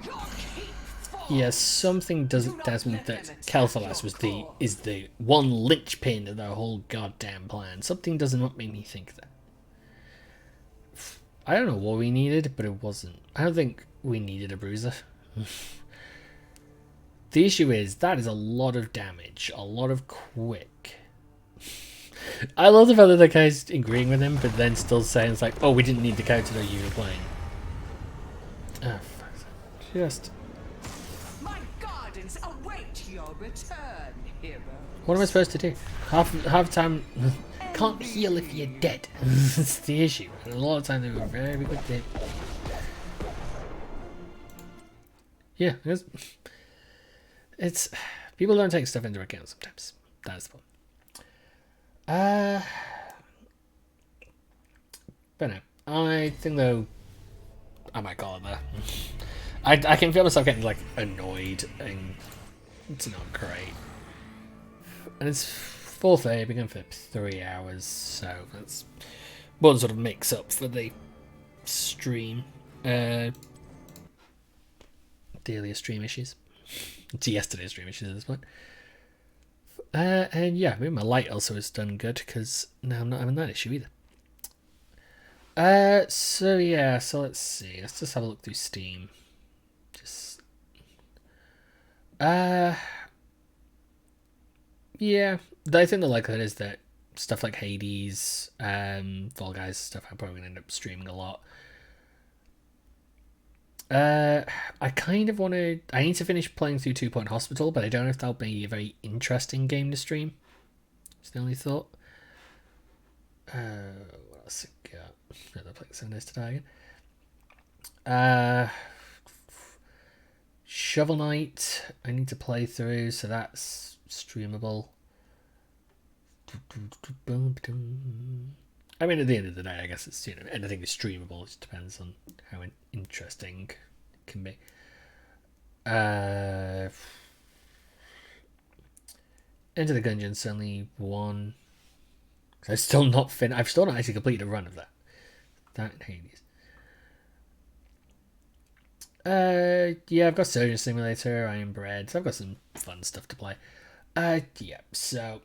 Your keep falls. Yeah, something doesn't tells me that Kel'Thas is the one linchpin of the whole goddamn plan. Something doesn't make me think that. I don't know what we needed, but it wasn't. I don't think we needed a bruiser. The issue is that is a lot of damage, a lot of quick. I love the fact that the guy's agreeing with him, but then still saying it's like, oh, we didn't need the cow to know you were playing. Oh, fuck. Just... My gardens await your return, hero. What am I supposed to do? Half time... Can't heal if you're dead. That's the issue. And a lot of time they were very good to... Yeah, it's... People don't take stuff into account sometimes. That's the problem. But no. I think though... I might call it there. I can feel myself getting like annoyed and it's not great. And it's 4:30, been going for 3 hours, so that's one sort of makes up for the stream. Daily stream issues. It's yesterday's stream issues at this point. And yeah, maybe my light also has done good because now I'm not having that issue either. So yeah, so let's see. Let's just have a look through Steam. Just yeah, I think the likelihood is that stuff like Hades, Fall Guys stuff, I'm probably gonna end up streaming a lot. I kind of want to... I need to finish playing through 2 Point Hospital, but I don't know if that'll be a very interesting game to stream. That's the only thought. What else I got? Another play 7 Days to Die again. Shovel Knight, I need to play through, so that's streamable. I mean, at the end of the day, I guess it's, you know, anything is streamable. It just depends on how interesting it can be. Enter the Gungeon's only one. I've still not actually completed a run of that. That and Hades. Yeah, I've got Surgeon Simulator, Iron Bread, so I've got some fun stuff to play. Yeah, so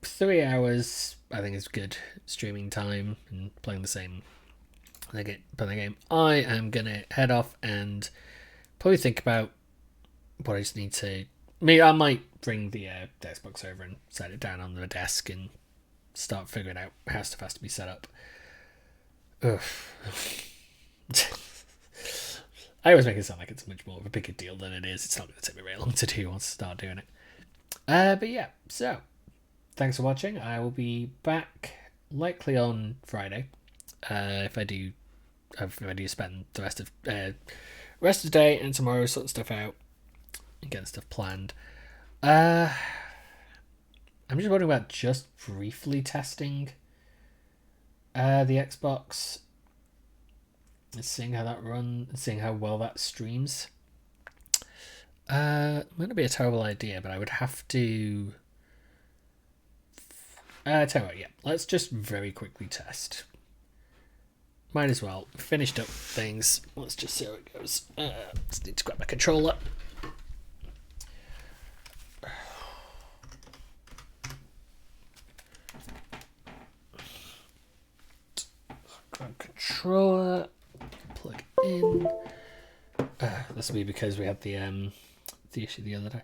3 hours I think is good streaming time and playing the game. I am gonna head off and probably think about what I just need to... I might bring the Xbox over and set it down on the desk and start figuring out how stuff has to be set up. Ugh. I always make it sound like it's much more of a bigger deal than it is. It's not going to take me very long to do once I start doing it. But yeah, so thanks for watching. I will be back likely on Friday. If I do spend the rest of the day and tomorrow sorting stuff out and getting stuff planned. I'm just wondering about just briefly testing the Xbox and seeing how that runs, seeing how well that streams. Might not be a terrible idea, but I would have to... tell you what, yeah, let's just very quickly test. Might as well. Finished up things. Let's just see how it goes. Just need to grab my controller. Grab controller. Plug in. This will be because we had the issue the other day.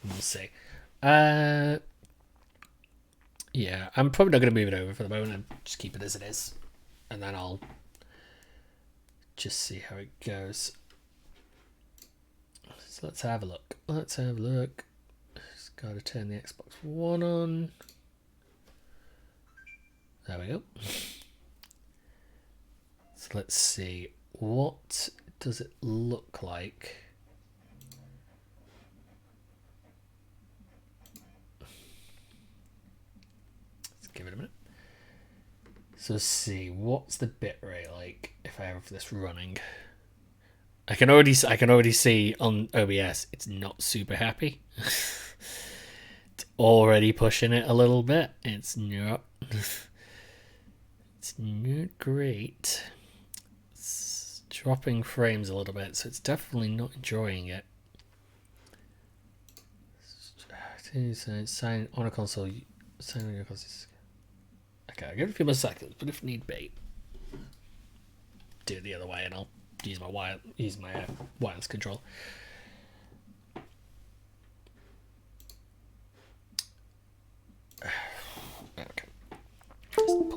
We'll see. Yeah, I'm probably not going to move it over for the moment and just keep it as it is. And then I'll just see how it goes. So let's have a look. Just got to turn the Xbox One on. There we go. So let's see. What does it look like? Give it a minute. So let's see, what's the bitrate like if I have this running? I can already see on OBS it's not super happy. It's already pushing it a little bit. It's not great. It's dropping frames a little bit, so it's definitely not enjoying it. Sign on a console. Sign on your console. Okay, I'll give it a few more seconds, but if need be, do it the other way, and I'll use my wireless control.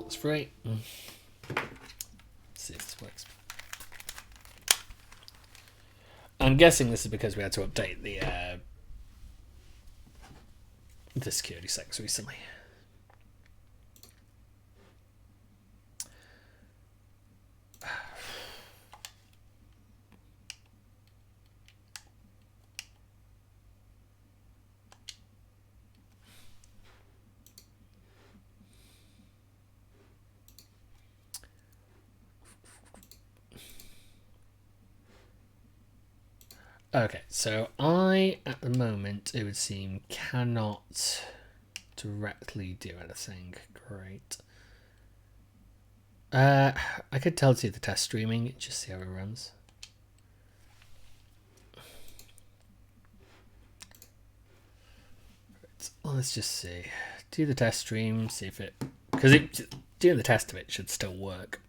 looks free. Let's see if this works. I'm guessing this is because we had to update the security settings recently. Okay, so I, at the moment, it would seem, cannot directly do anything great. I could tell to the test streaming and just see how it runs. Right, well, let's just see. Do the test stream, see if it... Because doing the test of it should still work.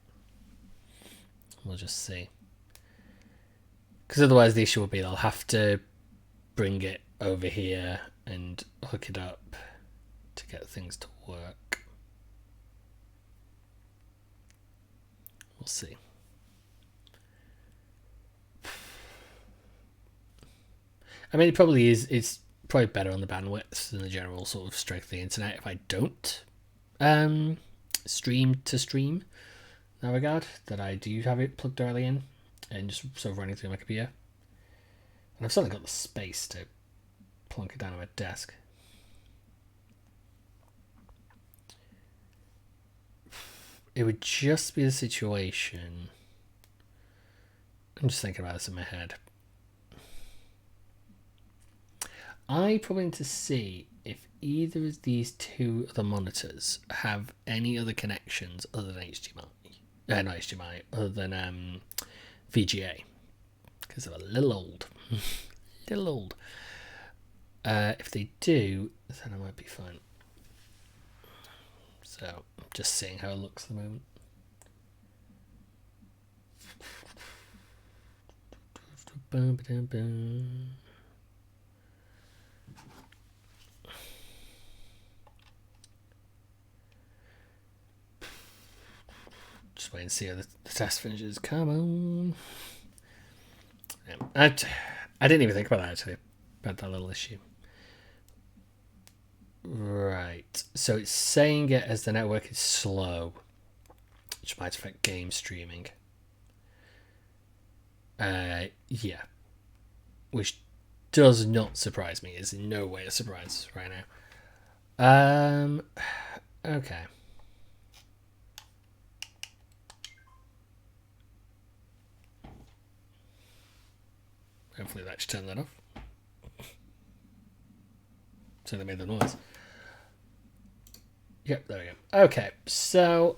We'll just see. Because otherwise the issue will be I'll have to bring it over here and hook it up to get things to work. We'll see. I mean, it probably is. It's probably better on the bandwidth than the general sort of strength of the internet if I don't stream to stream in that regard, that I do have it plugged directly in and just sort of running through my computer. And I've certainly got the space to plonk it down on my desk. It would just be the situation. I'm just thinking about this in my head. I probably need to see if either of these two other monitors have any other connections other than HDMI. Not HDMI, other than VGA. Because they're a little old. Little old. If they do, then I might be fine. So, just seeing how it looks at the moment. Just wait and see how the test finishes. Come on. Yeah, I didn't even think about that actually, about that little issue. Right, so it's saying it as the network is slow, which might affect game streaming. Yeah, which does not surprise me. Is in no way a surprise right now. Okay. Hopefully that should turn that off. So they made the noise. Yep, there we go. Okay, so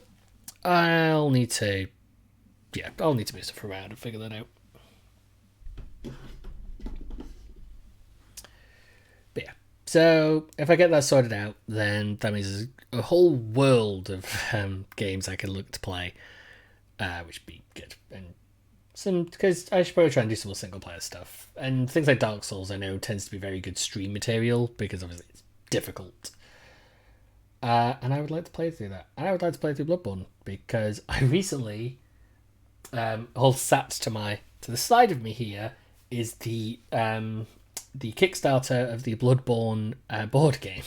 I'll need to move stuff around and figure that out. But yeah, so if I get that sorted out, then that means there's a whole world of games I can look to play, which would be good. And some, because I should probably try and do some more single player stuff. And things like Dark Souls I know tends to be very good stream material because obviously it's difficult. And I would like to play through that. And I would like to play through Bloodborne because I recently, all sat to the side of me here is the Kickstarter of the Bloodborne board game.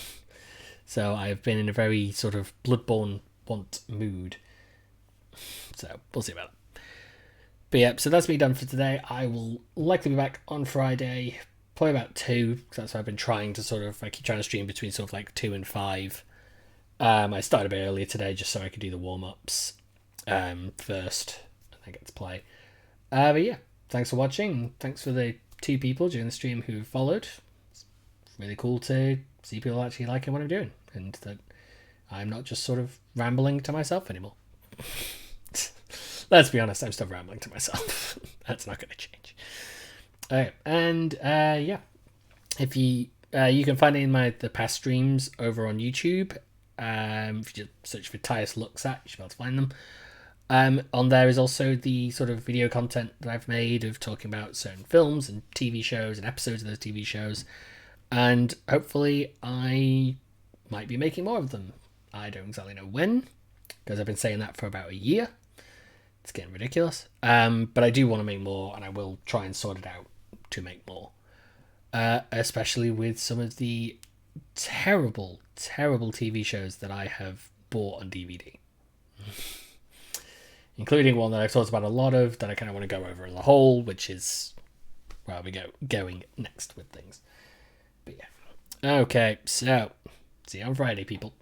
So I've been in a very sort of Bloodborne want mood. So we'll see about that. But yeah, so that's me done for today. I will likely be back on Friday, probably about 2, because that's what I've been trying to I keep trying to stream between sort of like 2 and 5. I started a bit earlier today just so I could do the warm-ups first, and then get to play. But yeah, thanks for watching. Thanks for the 2 people during the stream who followed. It's really cool to see people actually liking what I'm doing, and that I'm not just sort of rambling to myself anymore. Let's be honest, I'm still rambling to myself. That's not going to change. Okay, and yeah, if you can find it in the past streams over on YouTube. If you just search for Tyus Looks At, you should be able to find them. On there is also the sort of video content that I've made of talking about certain films and TV shows and episodes of those TV shows. And hopefully I might be making more of them. I don't exactly know when, because I've been saying that for about a year. It's getting ridiculous. But I do want to make more, and I will try and sort it out to make more. Especially with some of the terrible, terrible TV shows that I have bought on DVD. Including one that I've talked about a lot of, that I kind of want to go over as a whole, which is where I'll be going next with things. But yeah. Okay, so see you on Friday, people.